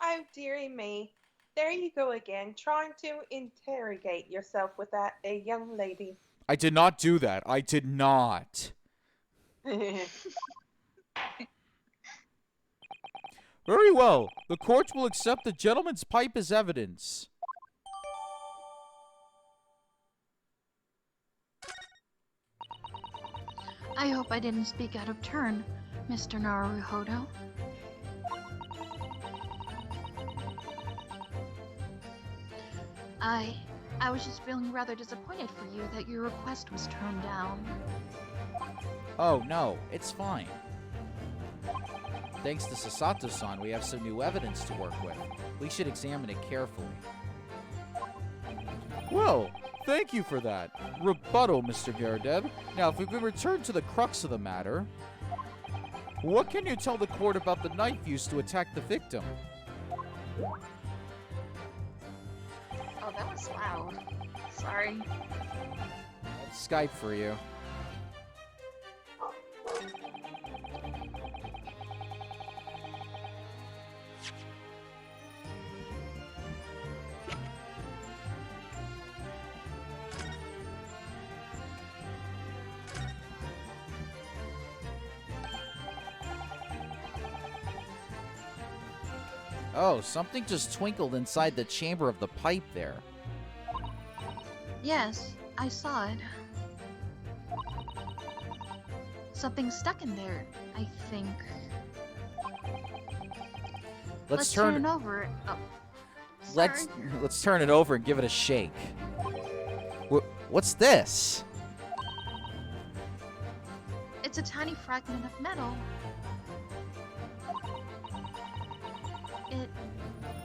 Oh, dearie me. There you go again, trying to interrogate yourself with that young lady. I did not do that. I did not. Very well. The court will accept the gentleman's pipe as evidence. I hope I didn't speak out of turn, Mr. Naruhodo. I was just feeling rather disappointed for you that your request was turned down. Oh, no. It's fine. Thanks to Sasato-san, we have some new evidence to work with. We should examine it carefully. Well, thank you for that. Rebuttal, Mr. Garadeb. Now, if we could return to the crux of the matter, what can you tell the court about the knife used to attack the victim? Oh, that was loud. Sorry. Skype for you. Oh, something just twinkled inside the chamber of the pipe there. Yes, I saw it. Something stuck in there, I think. Let's turn turn. over. Oh, let's turn it over and give it a shake. What's this? It's a tiny fragment of metal.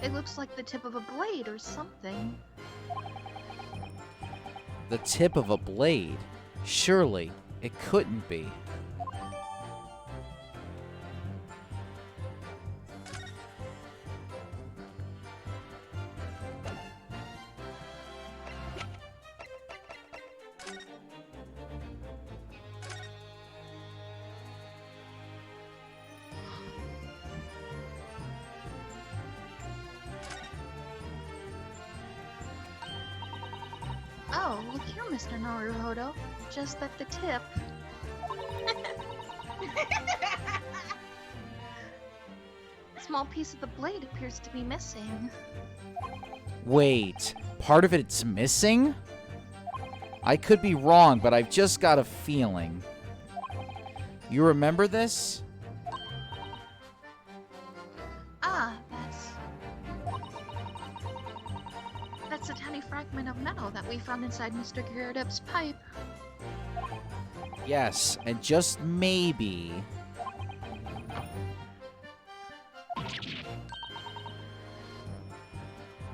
It looks like the tip of a blade or something. The tip of a blade? Surely, it couldn't be. Oh, look here, Mr. Naruhodo. Just at the tip. A small piece of the blade appears to be missing. Wait, part of it's missing? I could be wrong, but I've just got a feeling. You remember this? Ah, that's a tiny fragment of metal that we found inside Mr. Gyarados' pipe. Yes, and just maybe...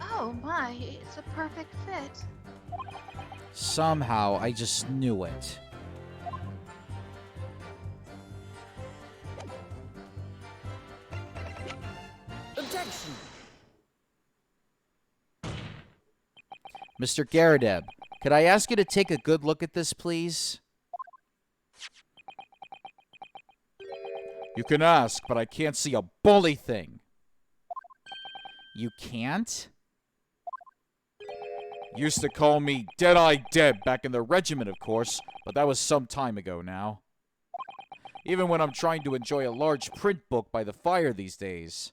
Oh my, it's a perfect fit. Somehow, I just knew it. Objection! Mr. Garadeb, could I ask you to take a good look at this, please? You can ask, but I can't see a bully thing. You can't? Used to call me Dead-Eye Deb back in the regiment, of course, but that was some time ago now. Even when I'm trying to enjoy a large print book by the fire these days.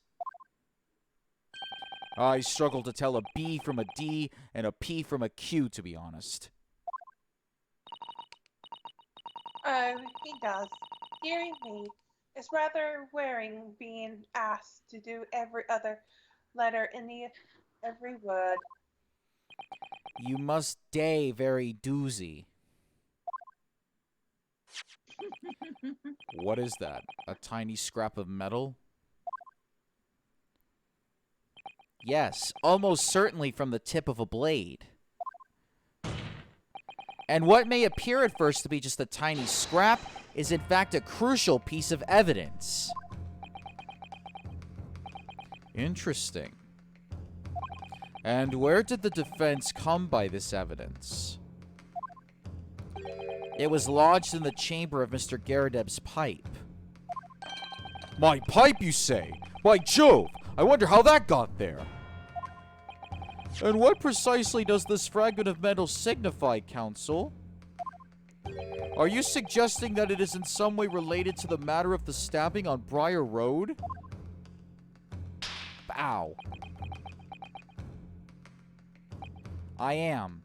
I struggle to tell a B from a D and a P from a Q, to be honest. Oh, he does. Dearie me, it's rather wearing being asked to do every other letter in the every word. You must day very doozy. What is that? A tiny scrap of metal? Yes, almost certainly from the tip of a blade. And what may appear at first to be just a tiny scrap is in fact a crucial piece of evidence. Interesting. And where did the defense come by this evidence? It was lodged in the chamber of Mr. Garadeb's pipe. My pipe, you say? By Jove! I wonder how that got there. And what precisely does this fragment of metal signify, Counsel? Are you suggesting that it is in some way related to the matter of the stabbing on Briar Road? Ow. I am.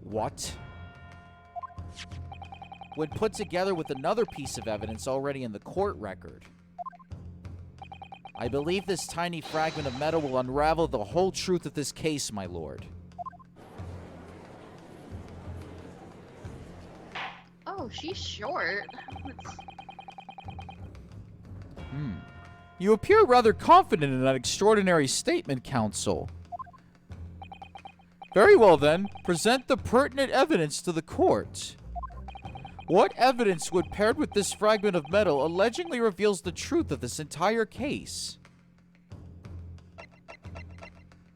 What? When put together with another piece of evidence already in the court record, I believe this tiny fragment of metal will unravel the whole truth of this case, my lord. Oh, she's short. You appear rather confident in that extraordinary statement, Counsel. Very well, then. Present the pertinent evidence to the court. What evidence, when paired with this fragment of metal, allegedly reveals the truth of this entire case?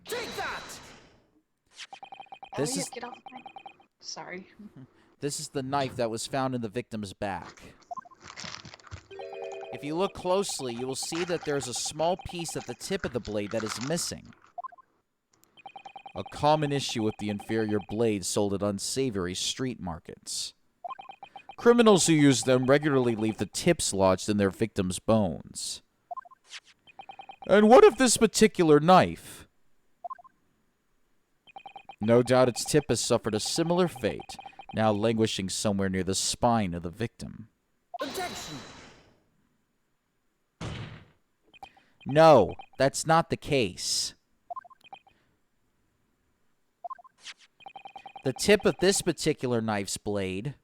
Take that! This Elliot, is... get off my... Sorry. This is the knife that was found in the victim's back. If you look closely, you will see that there's a small piece at the tip of the blade that is missing. A common issue with the inferior blades sold at unsavory street markets. Criminals who use them regularly leave the tips lodged in their victims' bones. And what of this particular knife? No doubt its tip has suffered a similar fate, now languishing somewhere near the spine of the victim. Objection! No, that's not the case. The tip of this particular knife's blade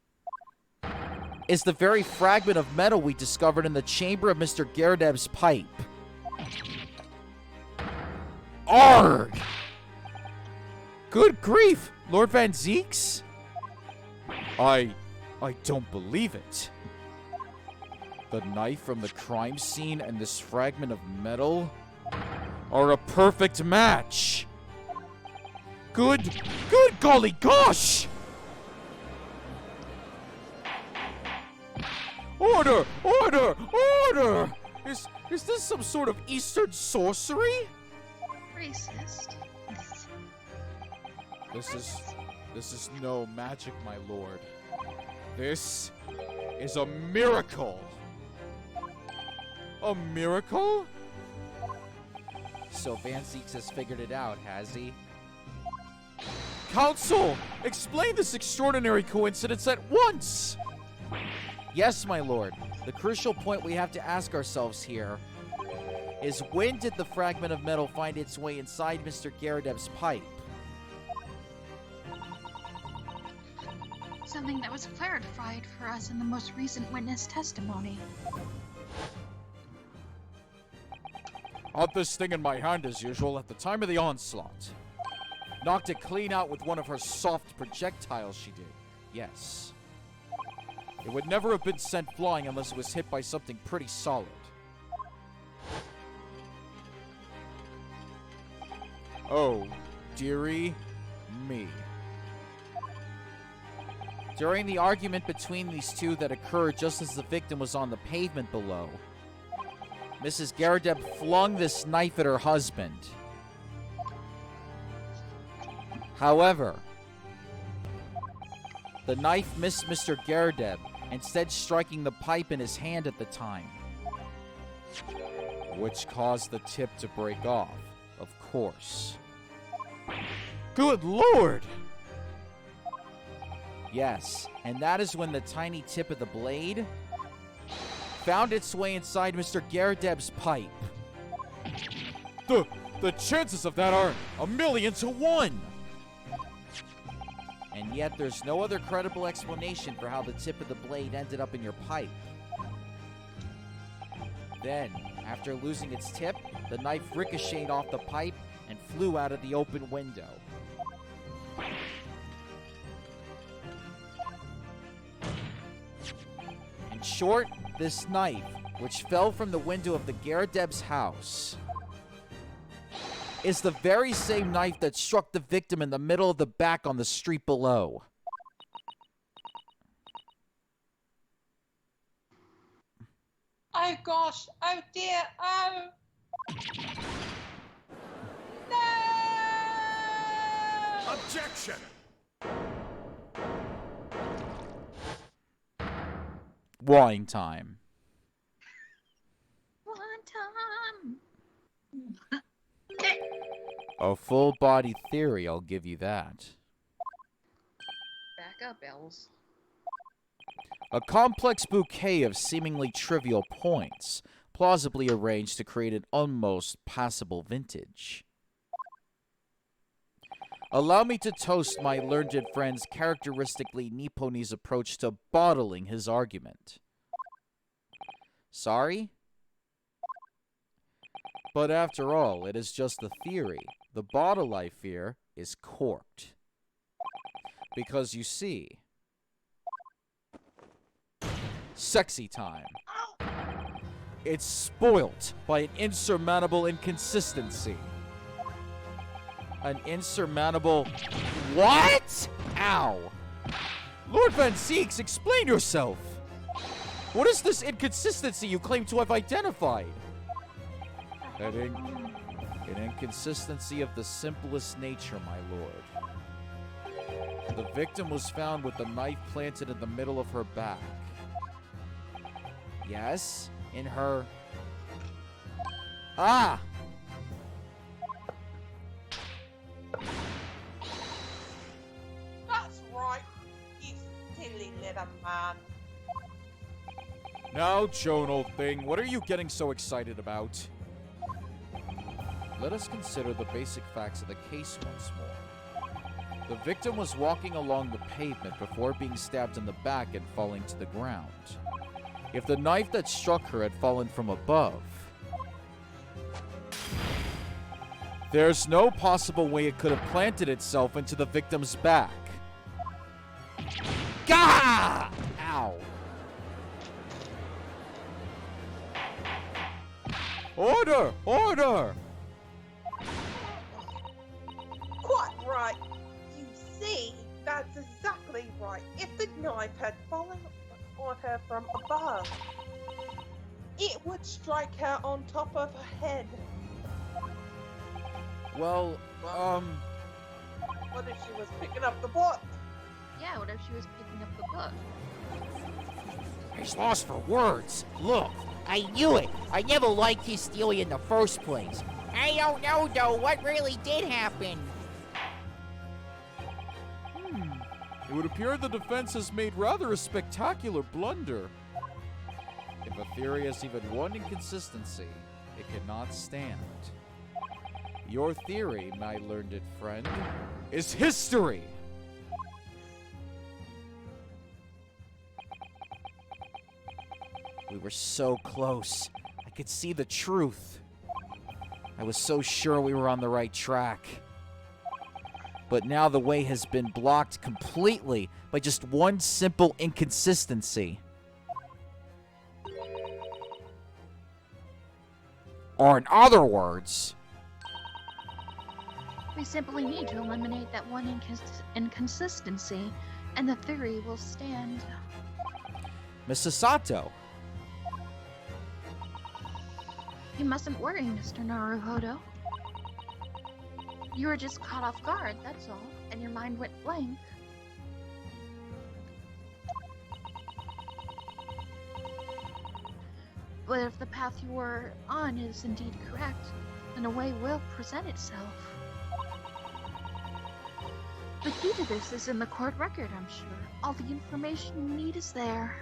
is the very fragment of metal we discovered in the chamber of Mr. Garadeb's pipe. Arg! Good grief, Lord Van Zeeks? I don't believe it. The knife from the crime scene and this fragment of metal are a perfect match. Good golly gosh! Order! Order! Order! Is this some sort of Eastern sorcery? Racist. This is no magic, my lord. This is a miracle. A miracle? So Van Zeeks has figured it out, has he? Council, explain this extraordinary coincidence at once! Yes, my lord. The crucial point we have to ask ourselves here is, when did the fragment of metal find its way inside Mr. Garadeb's pipe? Something that was clarified for us in the most recent witness testimony. Had this thing in my hand as usual at the time of the onslaught. Knocked it clean out with one of her soft projectiles she did. Yes. It would never have been sent flying unless it was hit by something pretty solid. Oh, dearie me. During the argument between these two that occurred just as the victim was on the pavement below, Mrs. Garadeb flung this knife at her husband. However, the knife missed Mr. Garadeb, instead striking the pipe in his hand at the time, which caused the tip to break off, of course. Good lord! Yes, and that is when the tiny tip of the blade found its way inside Mr. Garadeb's pipe. The chances of that are 1,000,000 to 1! And yet there's no other credible explanation for how the tip of the blade ended up in your pipe. Then, after losing its tip, the knife ricocheted off the pipe and flew out of the open window. In short, this knife, which fell from the window of the Garadeb's house, is the very same knife that struck the victim in the middle of the back on the street below. Oh gosh, oh dear, oh! No! Objection! Wine time. One time. A full-body theory, I'll give you that. Back up, elves. A complex bouquet of seemingly trivial points, plausibly arranged to create an almost passable vintage. Allow me to toast my learned friend's characteristically Nipponese approach to bottling his argument. Sorry? But after all, it is just a theory. The bottle, I fear, is corked. Because you see... Sexy time. It's spoilt by an insurmountable inconsistency. An insurmountable... What? Ow. Lord Van Zeeks, explain yourself. What is this inconsistency you claim to have identified? An inconsistency of the simplest nature, my lord. The victim was found with the knife planted in the middle of her back. Yes, in her... Ah! That's right, you silly little man. Now, Joan, old thing, what are you getting so excited about? let us consider the basic facts of the case once more. The victim was walking along the pavement before being stabbed in the back and falling to the ground. If the knife that struck her had fallen from above, there's no possible way it could have planted itself into the victim's back. Gah! Ow. Order! Order! Quite right. You see, that's exactly right. If the knife had fallen on her from above, it would strike her on top of her head. Well, What if she was picking up the book? Yeah, what if she was picking up the book? He's lost for words. Look. I knew it. I never liked his theory in the first place. I don't know, though, what really did happen. it would appear the defense has made rather a spectacular blunder. If a theory has even one inconsistency, it cannot stand. Your theory, my learned friend, is history! We were so close. I could see the truth. I was so sure we were on the right track. But now the way has been blocked completely by just one simple inconsistency. Or in other words, We simply need to eliminate that one inconsistency, and the theory will stand. Mrs. Sato, You mustn't worry, Mr. Naruhodo. You were just caught off guard, that's all, and your mind went blank. But if the path you were on is indeed correct, then a way will present itself. The key to this is in the court record, I'm sure. All the information you need is there.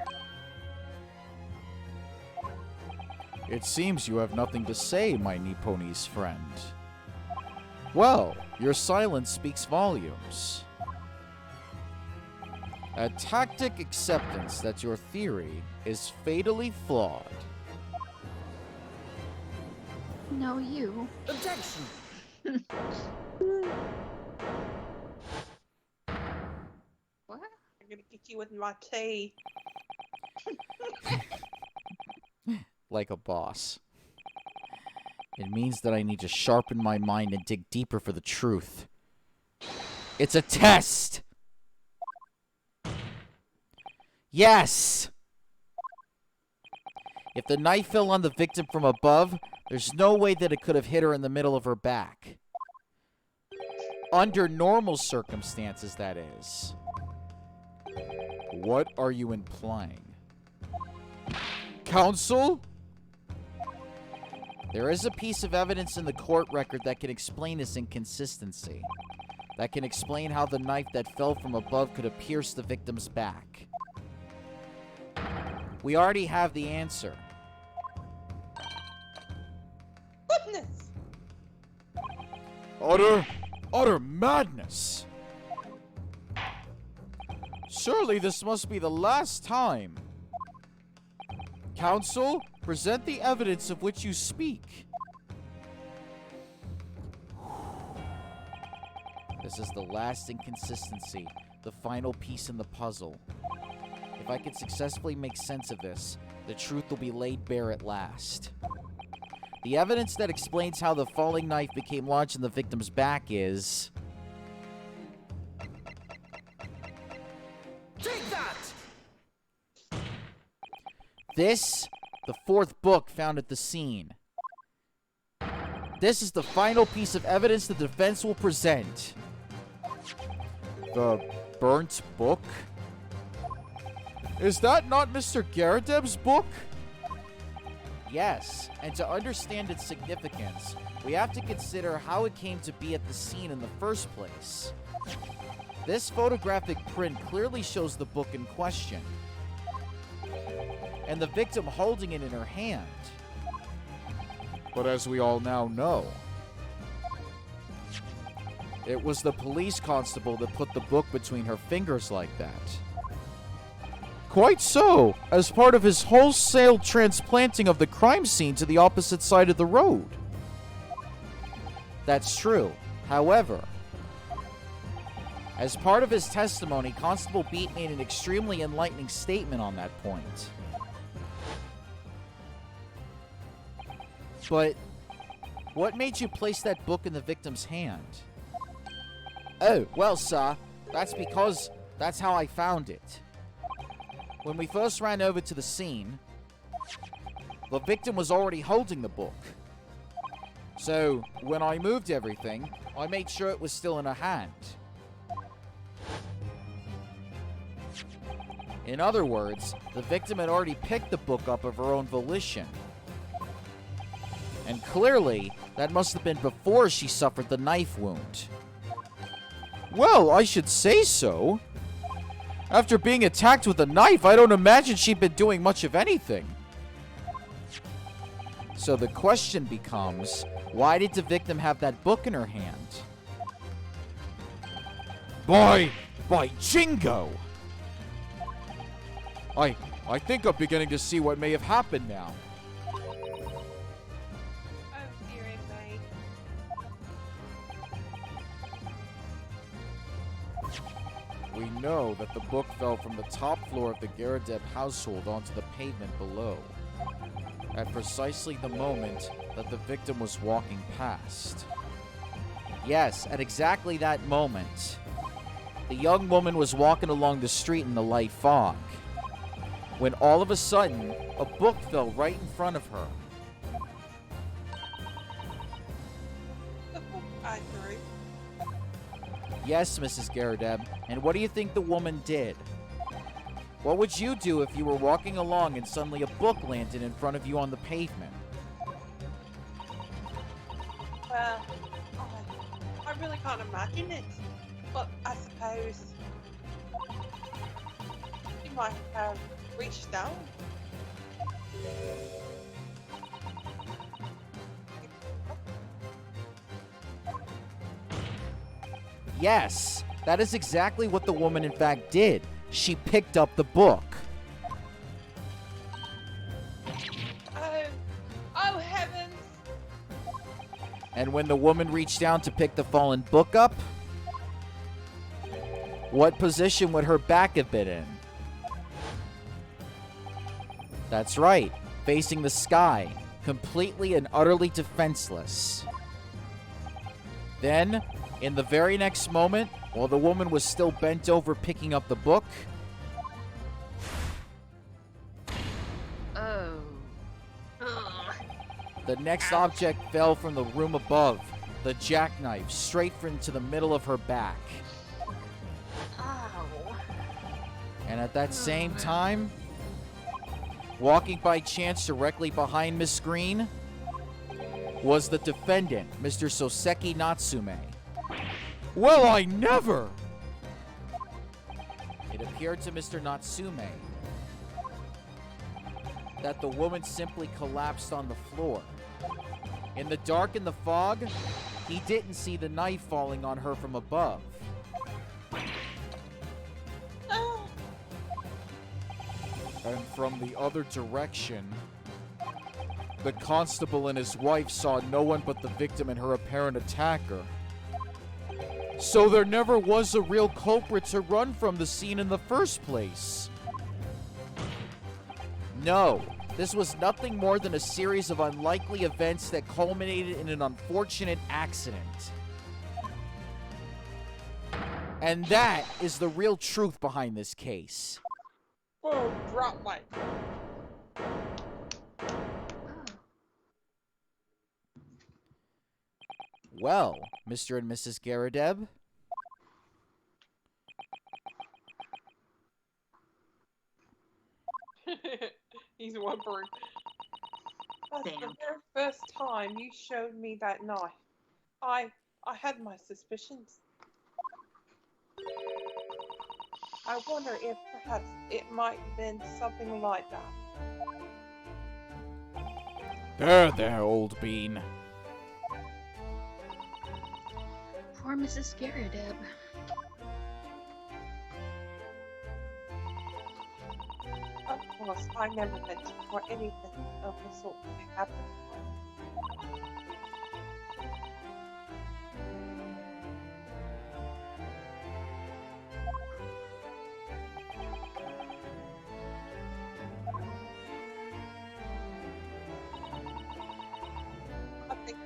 it seems you have nothing to say, my Nipponese friend. Well, your silence speaks volumes. A tacit acceptance that your theory is fatally flawed. No, you. objection. What? I'm gonna get you with my tea. Like a boss. It means that I need to sharpen my mind and dig deeper for the truth. It's a test! Yes! If the knife fell on the victim from above, there's no way that it could have hit her in the middle of her back. Under normal circumstances, that is. What are you implying? Counsel? There is a piece of evidence in the court record that can explain this inconsistency. That can explain how the knife that fell from above could have pierced the victim's back. We already have the answer. Goodness! Utter madness! Surely this must be the last time. Counsel, present the evidence of which you speak. This is the last inconsistency, the final piece in the puzzle. If I can successfully make sense of this, the truth will be laid bare at last. The evidence that explains how the falling knife became lodged in the victim's back is... Take that! This, the fourth book found at the scene. This is the final piece of evidence the defense will present. The burnt book? Is that not Mr. Garadeb's book? Yes, and to understand its significance, we have to consider how it came to be at the scene in the first place. This photographic print clearly shows the book in question, and the victim holding it in her hand. But as we all now know, It was the police constable that put the book between her fingers like that. Quite so, as part of his wholesale transplanting of the crime scene to the opposite side of the road. That's true. However, as part of his testimony, Constable Beat made an extremely enlightening statement on that point. But what made you place that book in the victim's hand? Oh, well, sir, that's because that's how I found it. When we first ran over to the scene, the victim was already holding the book. So, when I moved everything, I made sure it was still in her hand. In other words, the victim had already picked the book up of her own volition. And clearly, that must have been before she suffered the knife wound. Well, I should say so. After being attacked with a knife, I don't imagine she'd been doing much of anything. So the question becomes, why did the victim have that book in her hand? By Jingo! I think I'm beginning to see what may have happened now. Oh dearie me. We know that the book fell from the top floor of the Garadeb household onto the pavement below, at precisely the moment that the victim was walking past. Yes, at exactly that moment, the young woman was walking along the street in the light fog, when all of a sudden, a book fell right in front of her. I agree. Yes, Mrs. Garadeb, and what do you think the woman did? What would you do if you were walking along and suddenly a book landed in front of you on the pavement? Well, I really can't imagine it, but I suppose you might have reached down. Yes, that is exactly what the woman in fact did. She picked up the book. Oh heavens! And when the woman reached down to pick the fallen book up, what position would her back have been in? That's right, facing the sky, completely and utterly defenseless. Then, in the very next moment, while the woman was still bent over picking up the book, Oh. the next object fell from the room above, the jackknife, straight into the middle of her back. Ow. And at that same time, walking by chance directly behind Miss Green, was the defendant, Mr. Soseki Natsume. Well, I never! It appeared to Mr. Natsume that the woman simply collapsed on the floor. In the dark and the fog, he didn't see the knife falling on her from above. And from the other direction, the constable and his wife saw no one but the victim and her apparent attacker. So there never was a real culprit to run from the scene in the first place. No, this was nothing more than a series of unlikely events that culminated in an unfortunate accident. And that is the real truth behind this case. Whoa, drop mic. Well, Mr. and Mrs. Garadeb, He's whimpering. That's the Damn. very first time you showed me that knife. I had my suspicions. I wonder if perhaps it might have been something like that. there, old bean. Poor Mrs. Scaradib. Of course, I never meant for anything of the sort to happen. I think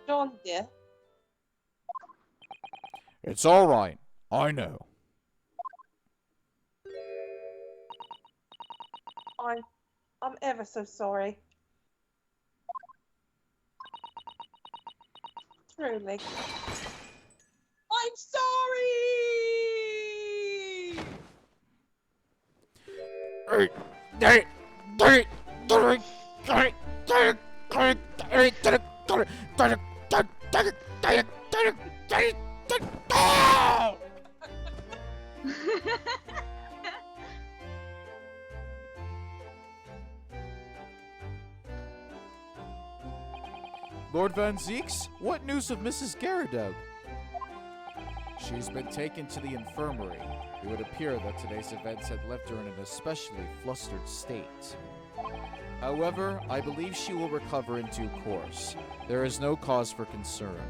John, dear, It's all right. I know. I'm ever so sorry. Truly. I'm sorry! Lord Van Zeeks, what news of Mrs. Garrideb? She's been taken to the infirmary. It would appear that today's events had left her in an especially flustered state. However, I believe she will recover in due course. There is no cause for concern.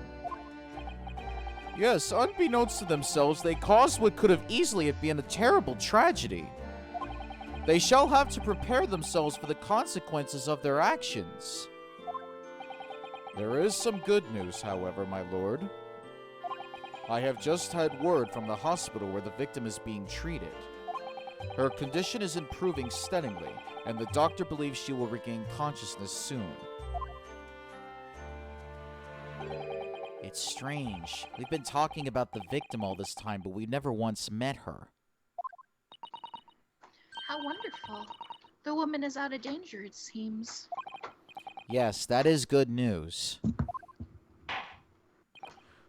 Yes, unbeknownst to themselves, they caused what could have easily been a terrible tragedy. They shall have to prepare themselves for the consequences of their actions. There is some good news, however, my lord. I have just had word from the hospital where the victim is being treated. Her condition is improving steadily, and the doctor believes she will regain consciousness soon. It's strange. We've been talking about the victim all this time, but we never once met her. How wonderful. The woman is out of danger, it seems. Yes, that is good news.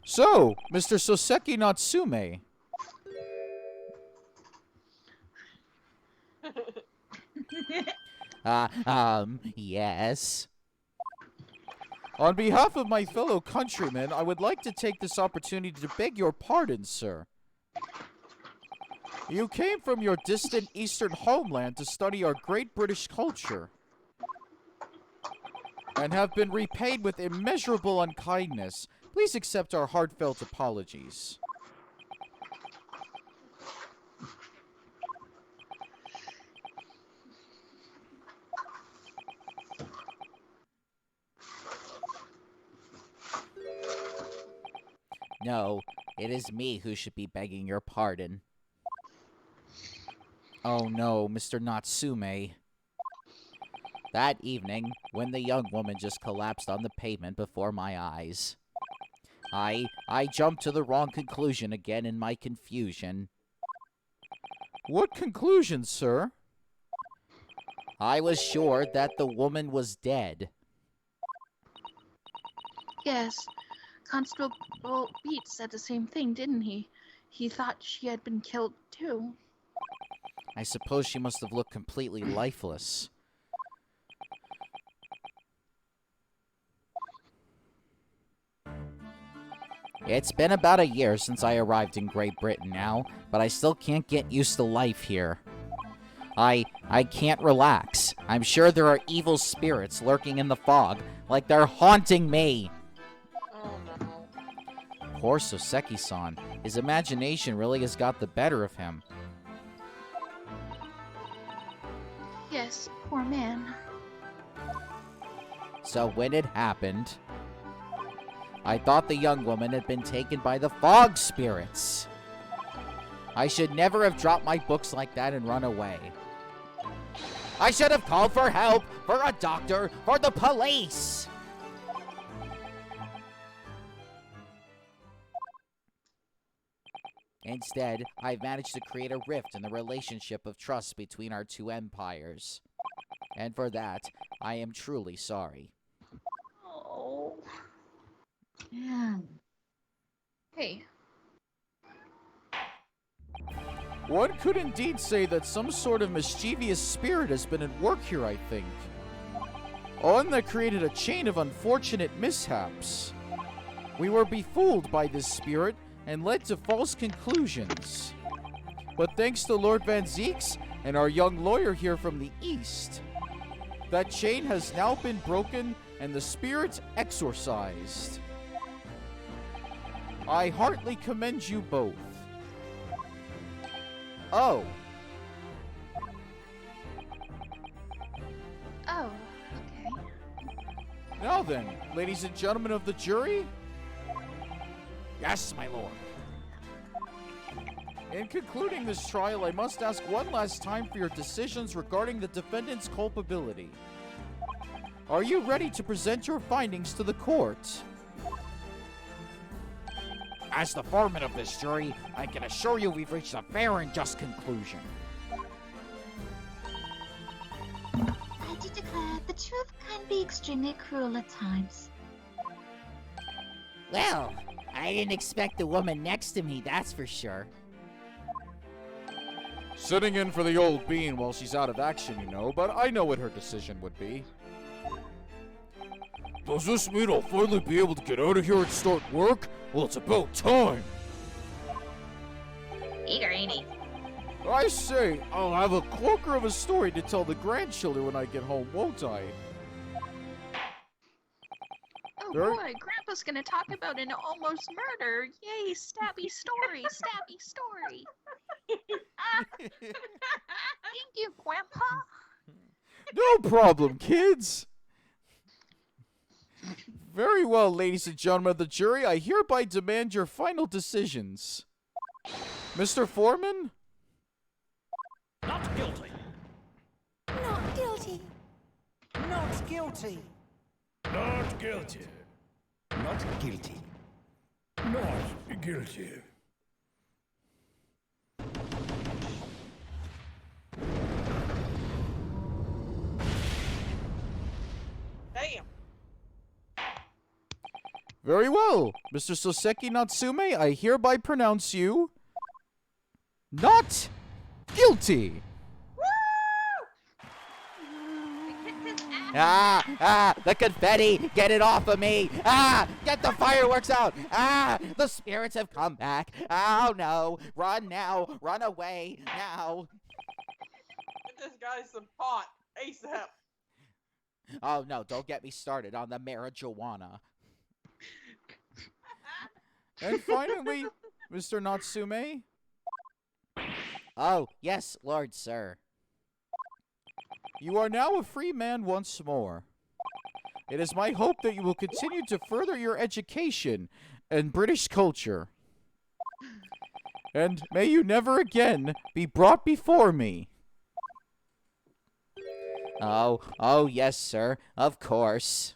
So, Mr. Soseki Natsume. Yes. On behalf of my fellow countrymen, I would like to take this opportunity to beg your pardon, sir. You came from your distant eastern homeland to study our great British culture, and have been repaid with immeasurable unkindness. Please accept our heartfelt apologies. No, it is me who should be begging your pardon. Oh no, Mr. Natsume. That evening, when the young woman just collapsed on the pavement before my eyes, I jumped to the wrong conclusion again in my confusion. What conclusion, sir? I was sure that the woman was dead. Yes, Constable Beats said the same thing, didn't he? He thought she had been killed too. I suppose she must have looked completely lifeless. It's been about a year since I arrived in Great Britain now, but I still can't get used to life here. I can't relax. I'm sure there are evil spirits lurking in the fog, like they're haunting me. Oh no. Poor Soseki-san. His imagination really has got the better of him. Yes, poor man. So when it happened, I thought the young woman had been taken by the fog spirits. I should never have dropped my books like that and run away. I should have called for help, for a doctor, for the police. Instead, I've managed to create a rift in the relationship of trust between our two empires. And for that, I am truly sorry. Okay. One could indeed say that some sort of mischievous spirit has been at work here, I think. One that created a chain of unfortunate mishaps. We were befooled by this spirit and led to false conclusions. But thanks to Lord Van Zeeks and our young lawyer here from the east, that chain has now been broken and the spirit exorcised. I heartily commend you both. Oh. Oh, okay. Now then, ladies and gentlemen of the jury, Yes, my lord. in concluding this trial, I must ask one last time for your decisions regarding the defendant's culpability. Are you ready to present your findings to the court? As the foreman of this jury, I can assure you we've reached a fair and just conclusion. I do declare the truth can be extremely cruel at times. Well, I didn't expect the woman next to me, that's for sure. Sitting in for the old bean while she's out of action, you know, but I know what her decision would be. Does this mean I'll finally be able to get out of here and start work? Well, it's about time. Eager, ain't he? I say, I'll have a corker of a story to tell the grandchildren when I get home, won't I? Oh Very- boy, Grandpa's gonna talk about an almost murder. Yay, stabby story, stabby story. Thank you, Grandpa. No problem, kids! Very well, ladies and gentlemen of the jury, I hereby demand your final decisions. Mr. Foreman? Not guilty. Not guilty. Not guilty. Not guilty. Not guilty. Not guilty. Damn. Very well, Mr. Soseki Natsume, I hereby pronounce you not guilty. The confetti! Get it off of me! Get the fireworks out! The spirits have come back! Oh no! Run now! Run away now! Get this guy some pot ASAP. Oh no, don't get me started on the marijuana. And finally, Mr. Natsume, Oh, yes, Lord Sir. you are now a free man once more. It is my hope that you will continue to further your education and British culture. And may you never again be brought before me. Oh, yes, sir. Of course.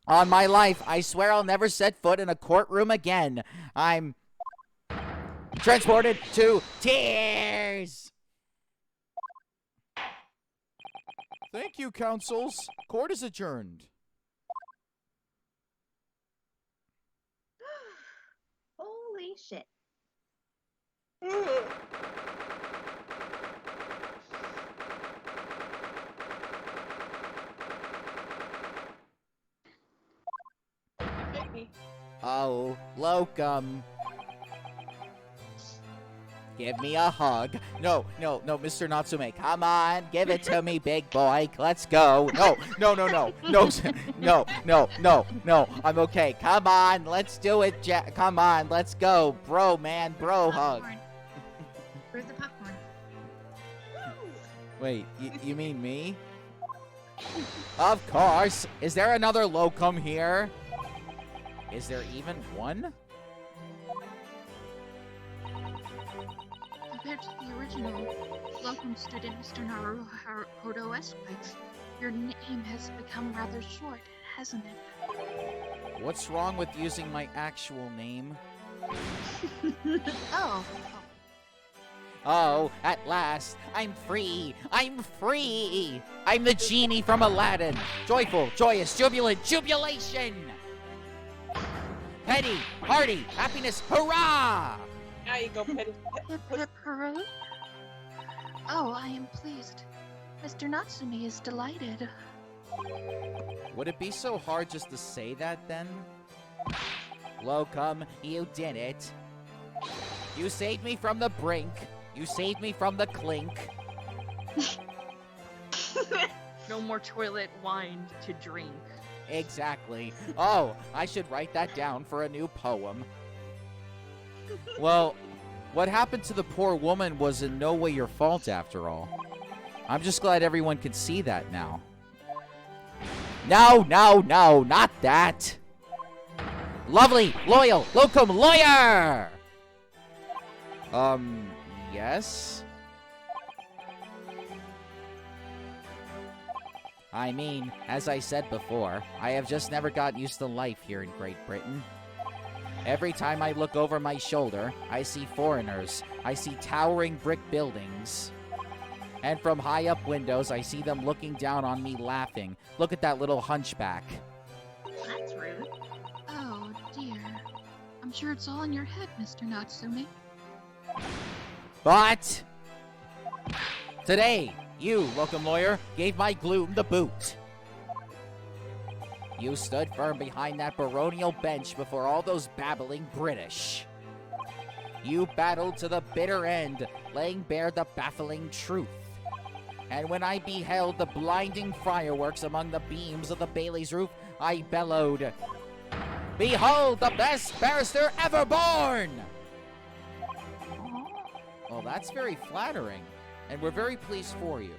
On my life, I swear I'll never set foot in a courtroom again. I'm transported to tears. Thank you, counsels. Court is adjourned. Holy shit. Baby. Oh, Locum. Give me a hug. No, Mr. Natsume. Come on, give it to me, big boy. Let's go. No. No. I'm okay. Come on, let's do it, Come on, let's go. Bro hug. Popcorn. Where's the popcorn? Wait, you mean me? Of course. Is there another Locum here? Is there even one? Compared to the original Locum student, Mr. Naruhodo Esquire, your name has become rather short, hasn't it? What's wrong with using my actual name? Oh. Oh, at last, I'm free! I'm free! I'm the genie from Aladdin! Joyful, joyous, jubilant, jubilation! Petty, party, happiness, hurrah! Now you go, Petty. Hip hip hooray! Oh, I am pleased. Mr. Natsumi is delighted. Would it be so hard just to say that then? Locum, you did it. You saved me from the brink. You saved me from the clink. No more toilet wine to drink. Exactly. Oh, I should write that down for a new poem. Well, what happened to the poor woman was in no way your fault after all. I'm just glad everyone can see that now. No, no, no, not that. Lovely, loyal, locum lawyer! Yes? I mean, as I said before, I have just never gotten used to life here in Great Britain. Every time I look over my shoulder, I see foreigners. I see towering brick buildings. And from high up windows, I see them looking down on me laughing. Look at that little hunchback. That's rude. Oh, dear. I'm sure it's all in your head, Mr. Natsumi. But today, you, locum lawyer, gave my gloom the boot. You stood firm behind that baronial bench before all those babbling British. You battled to the bitter end, laying bare the baffling truth. And when I beheld the blinding fireworks among the beams of the Bailey's roof, I bellowed, "Behold the best barrister ever born!" Well, that's very flattering, and we're very pleased for you.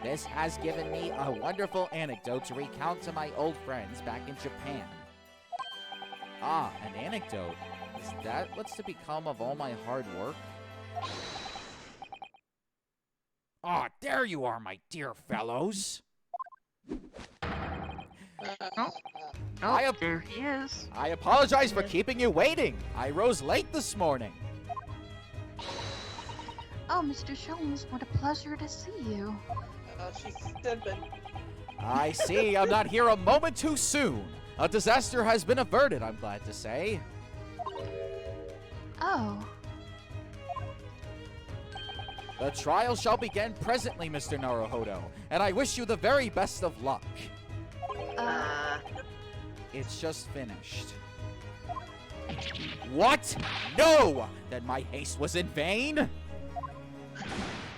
This has given me a wonderful anecdote to recount to my old friends back in Japan. Ah, an anecdote. Is that what's to become of all my hard work? Ah, there you are, my dear fellows. Oh, there he is. I apologize for keeping you waiting. I rose late this morning. Oh, Mr. Sholmes, what a pleasure to see you. She's simping. I see I'm not here a moment too soon. A disaster has been averted, I'm glad to say. Oh, The trial shall begin presently, Mr. Naruhodo, and I wish you the very best of luck. It's just finished. What? No! Then my haste was in vain?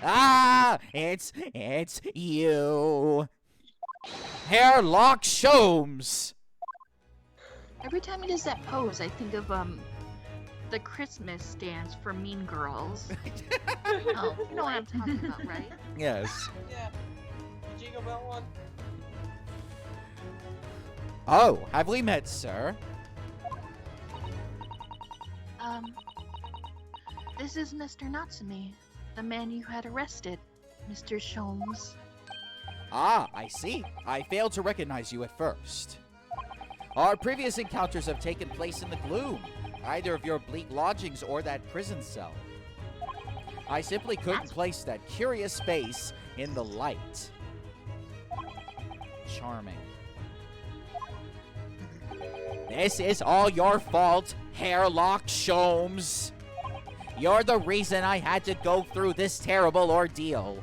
Ah, it's you. Hairlock Sholmes. every time he does that Pose, I think of the Christmas dance for Mean Girls. oh, you know what I'm talking about, right? Yes. Yeah. The Jingle Bell one. Oh, have we met, sir? This is Mr. Natsumi, the man you had arrested, Mr. Sholmes. Ah, I see. I failed to recognize you at first. Our previous encounters have taken place in the gloom, either of your bleak lodgings or that prison cell. I simply couldn't place that curious face in the light. Charming. This is all your fault, Hairlock Sholmes. You're the reason I had to go through this terrible ordeal.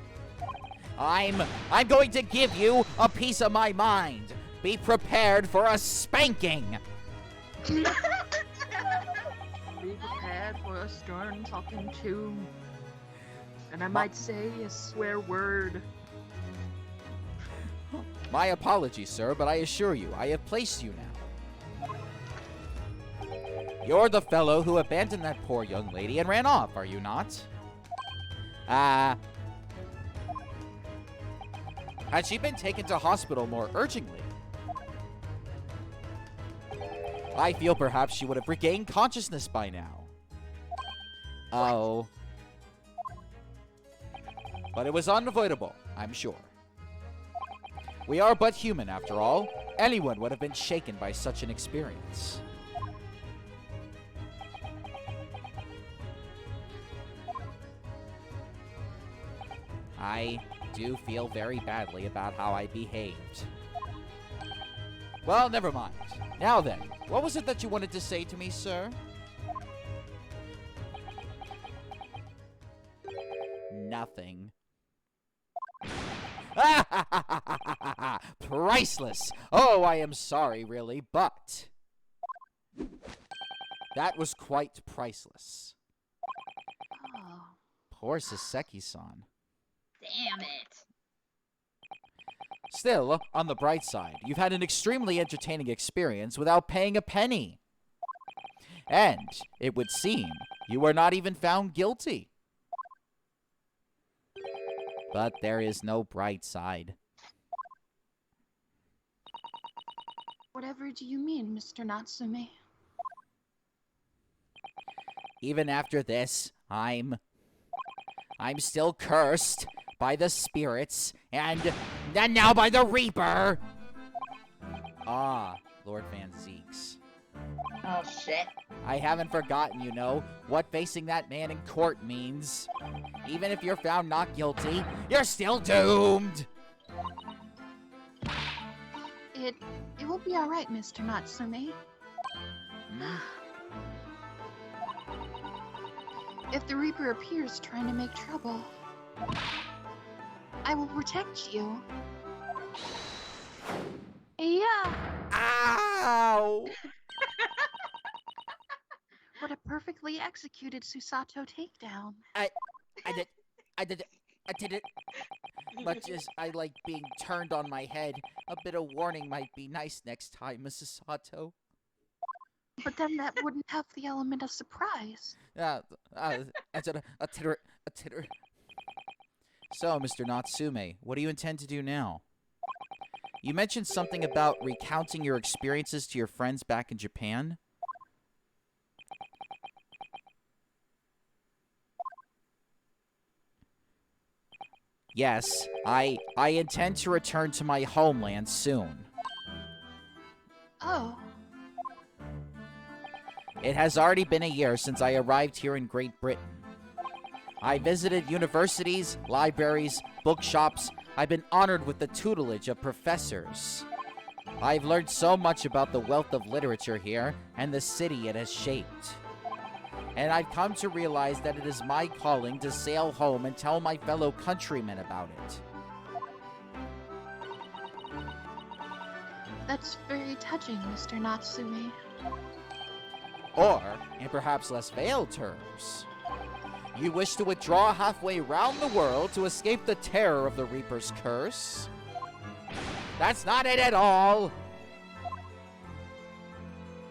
I'm going to give you a piece of my mind. Be prepared for a spanking. Be prepared for a stern talking to. And I might say a swear word. My apologies, sir, but I assure you, I have placed you now. You're the fellow who abandoned that poor young lady and ran off, are you not? Had she been taken to hospital more urgently, I feel perhaps she would have regained consciousness by now. Oh. But it was unavoidable, I'm sure. We are but human, after all. Anyone would have been shaken by such an experience. I do feel very badly about how I behaved. Well, never mind. Now then, what was it that you wanted to say to me, sir? Nothing. Priceless! Oh, I am sorry, really, but that was quite priceless. Oh. Poor Saseki-san. Damn it. Still, on the bright side, you've had an extremely entertaining experience without paying a penny. And, it would seem, you were not even found guilty. But there is no bright side. Whatever do you mean, Mr. Natsume? Even after this, I'm still cursed by the spirits and now by the Reaper. Ah, Lord Van Zeeks. Oh shit. I haven't forgotten, you know, what facing that man in court means. Even if you're found not guilty, you're still doomed! It will be alright, Mr. Natsume. If the Reaper appears trying to make trouble, I will protect you. Yeah! Ow! What a perfectly executed Susato takedown. I did it. Much as I like being turned on my head, a bit of warning might be nice next time, Mrs. Sato. But then that wouldn't have the element of surprise. A titter. So, Mr. Natsume, what do you intend to do now? You mentioned something about recounting your experiences to your friends back in Japan. Yes, I intend to return to my homeland soon. Oh. It has already been a year since I arrived here in Great Britain. I visited universities, libraries, bookshops. I've been honored with the tutelage of professors. I've learned so much about the wealth of literature here and the city it has shaped. And I've come to realize that it is my calling to sail home and tell my fellow countrymen about it. That's very touching, Mr. Natsume. Or, in perhaps less veiled terms, you wish to withdraw halfway round the world to escape the terror of the Reaper's curse? That's not it at all!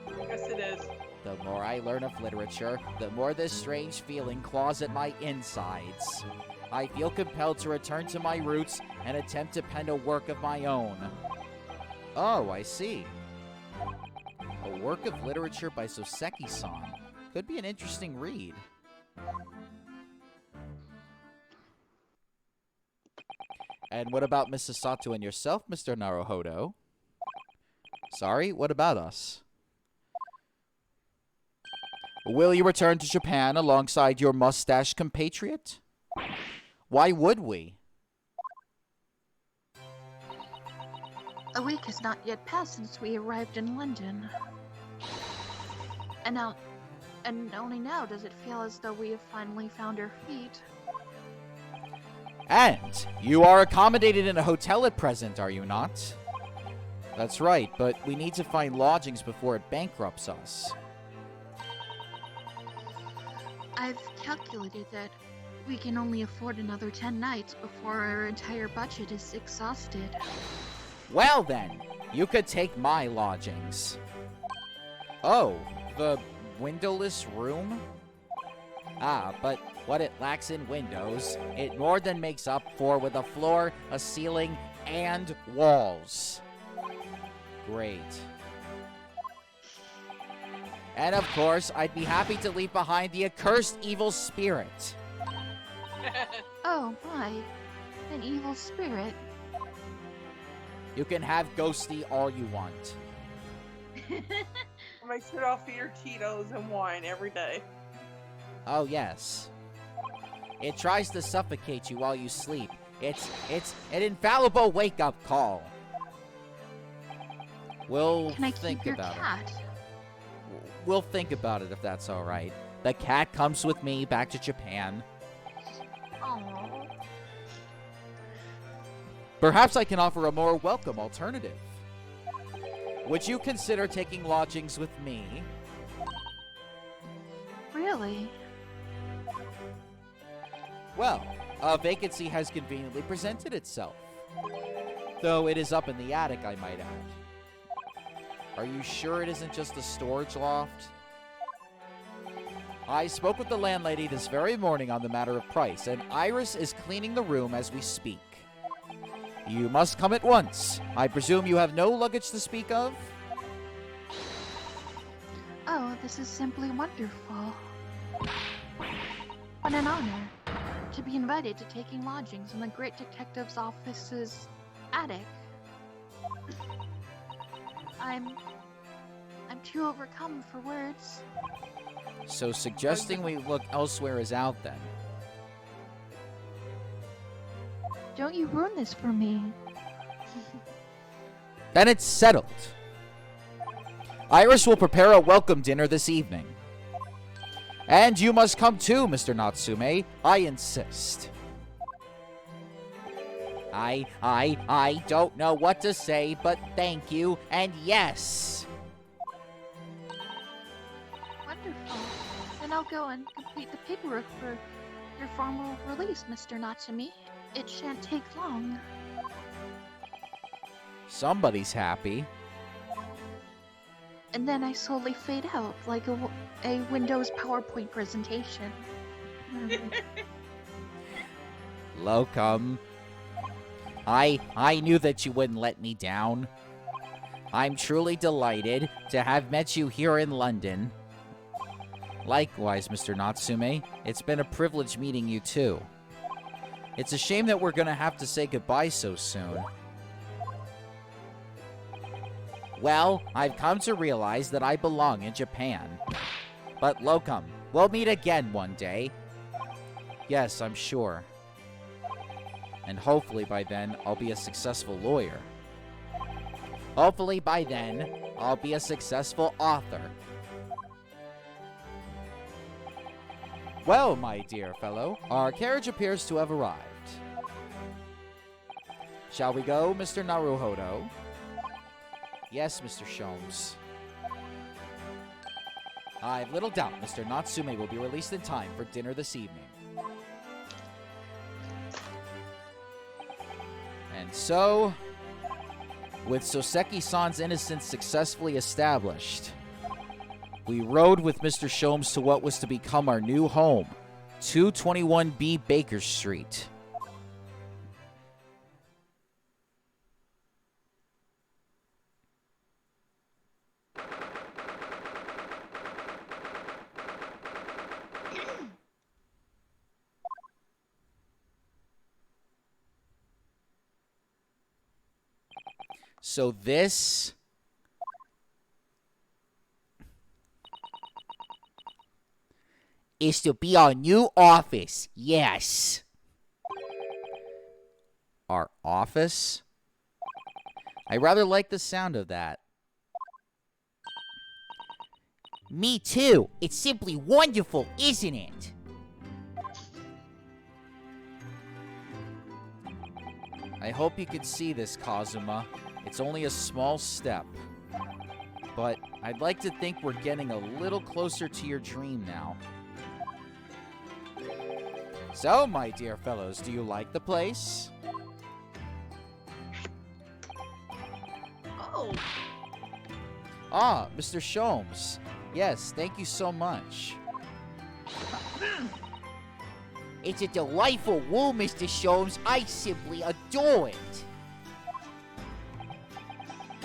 Yes, it is. The more I learn of literature, the more this strange feeling claws at my insides. I feel compelled to return to my roots and attempt to pen a work of my own. Oh, I see. A work of literature by Soseki-san. Could be an interesting read. And what about Mrs. Sato and yourself, Mr. Naruhodo? Sorry, what about us? Will you return to Japan alongside your mustache compatriot? Why would we? A week has not yet passed since we arrived in London. And only now does it feel as though we have finally found our feet. And you are accommodated in a hotel at present, are you not? That's right, but we need to find lodgings before it bankrupts us. I've calculated that we can only afford another 10 nights before our entire budget is exhausted. Well then, you could take my lodgings. Oh, the windowless room? Ah, but what it lacks in windows, it more than makes up for with a floor, a ceiling, and walls. Great. And of course, I'd be happy to leave behind the accursed evil spirit. Oh my, an evil spirit. You can have Ghosty all you want. Make sure I'll feed your Tito's and wine every day. Oh yes. It tries to suffocate you while you sleep. It's an infallible wake-up call. We'll Can I think keep your about it. cat? We'll think about it if that's all right. The cat comes with me back to Japan. Oh. Perhaps I can offer a more welcome alternative. Would you consider taking lodgings with me? Really? Well, a vacancy has conveniently presented itself. Though it is up in the attic, I might add. Are you sure it isn't just a storage loft? I spoke with the landlady this very morning on the matter of price, and Iris is cleaning the room as we speak. You must come at once. I presume you have no luggage to speak of? Oh, this is simply wonderful. What an honor to be invited to taking lodgings in the great detective's office's attic. I'm too overcome for words. So suggesting we look elsewhere is out then. Don't you ruin this for me. Then it's settled. Iris will prepare a welcome dinner this evening. And you must come too, Mr. Natsume. I insist. I don't know what to say, but thank you, and yes. Wonderful. Then I'll go and complete the paperwork for your formal release, Mr. Natsume. It shan't take long. Somebody's happy. And then I slowly fade out like a Windows PowerPoint presentation. Locum. I knew that you wouldn't let me down. I'm truly delighted to have met you here in London. Likewise, Mr. Natsume. It's been a privilege meeting you too. It's a shame that we're gonna have to say goodbye so soon. Well, I've come to realize that I belong in Japan. But Locum, we'll meet again one day. Yes, I'm sure. And hopefully by then, I'll be a successful lawyer. Hopefully by then, I'll be a successful author. Well, my dear fellow, our carriage appears to have arrived. Shall we go, Mr. Naruhodo? Yes, Mr. Sholmes. I've little doubt Mr. Natsume will be released in time for dinner this evening. And so, with Soseki-san's innocence successfully established, we rode with Mr. Sholmes to what was to become our new home, 221B Baker Street. So this Is to be our new office, yes. our office? I rather like the sound of that. Me too. It's simply wonderful, isn't it? I hope you can see this, Kazuma. It's only a small step. But I'd like to think we're getting a little closer to your dream now. So, my dear fellows, do you like the place? Oh, Ah, Mr. Sholmes. Yes, thank you so much. It's a delightful room, Mr. Sholmes. I simply adore it.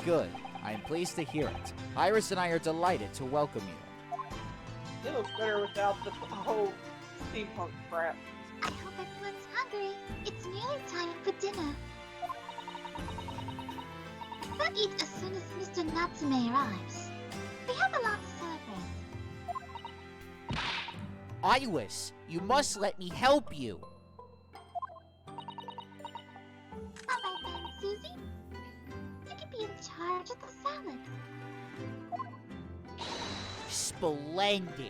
Good. I am pleased to hear it. Iris and I are delighted to welcome you. it looks better without the whole steampunk crap. I hope everyone's hungry. It's nearly time for dinner. We'll eat as soon as Mr. Natsume arrives. We have a lot to celebrate. Iris, you must let me help you. Alright then, Susie. You can be in charge of the salad. Splendid.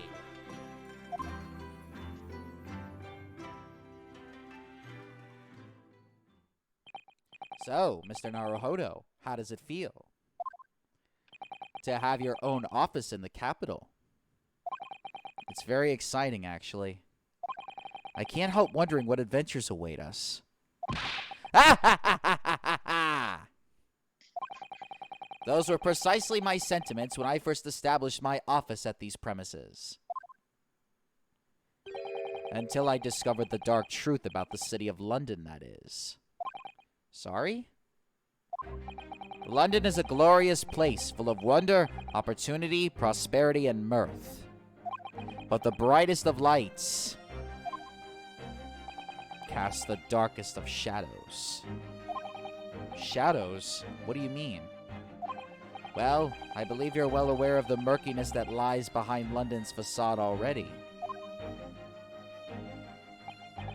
So, Mr. Naruhodo, how does it feel to have your own office in the capital? It's very exciting, actually. I can't help wondering what adventures await us. Those were precisely my sentiments when I first established my office at these premises. Until I discovered the dark truth about the city of London, that is. Sorry? London is a glorious place full of wonder, opportunity, prosperity, and mirth. But the brightest of lights casts the darkest of shadows. Shadows? What do you mean? Well, I believe you're well aware of the murkiness that lies behind London's facade already.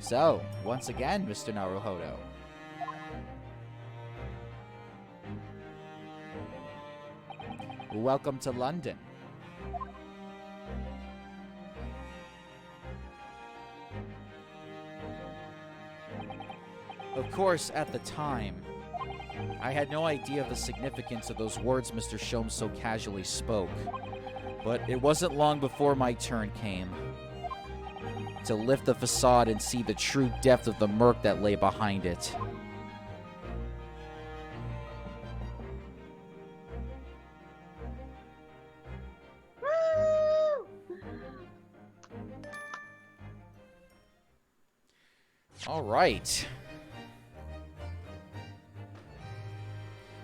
So, once again, Mr. Naruhodo. Welcome to London. Of course, at the time, I had no idea of the significance of those words Mr. Sholmes so casually spoke. But it wasn't long before my turn came to lift the facade and see the true depth of the murk that lay behind it. All right.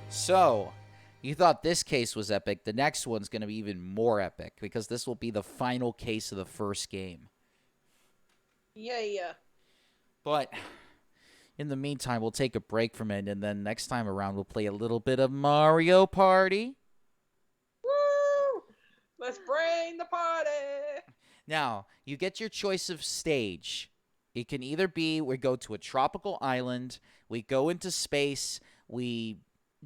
So, you thought this case was epic. The next one's going to be even more epic because this will be the final case of the first game. Yeah. But in the meantime, we'll take a break from it, and then next time around, we'll play a little bit of Mario Party. Woo! Let's bring the party! Now, you get your choice of stage. It can either be we go to a tropical island, we go into space, we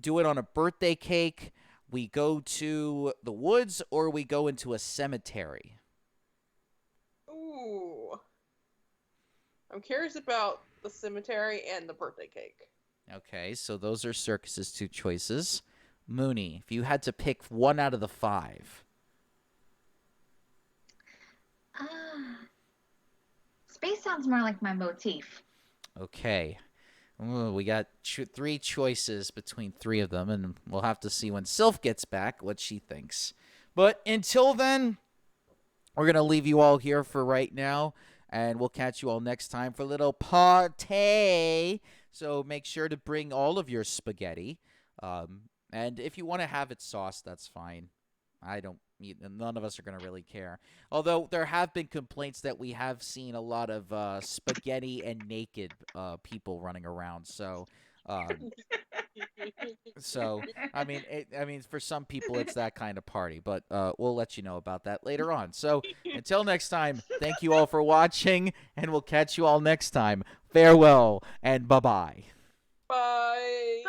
do it on a birthday cake, we go to the woods, or we go into a cemetery. Ooh. I'm curious about the cemetery and the birthday cake. Okay, so those are Circus's two choices. Mooney, if you had to pick one out of the 5. Space sounds more like my motif. Okay. Ooh, we got 3 choices between 3 of them, and we'll have to see when Sylph gets back what she thinks. But until then, we're going to leave you all here for right now, and we'll catch you all next time for a little party. So make sure to bring all of your spaghetti. And if you want to have it sauced, that's fine. None of us are going to really care. Although there have been complaints that we have seen a lot of spaghetti and naked people running around. So, I mean, for some people it's that kind of party. But we'll let you know about that later on. So until next time, thank you all for watching, and we'll catch you all next time. Farewell and bye-bye. Bye.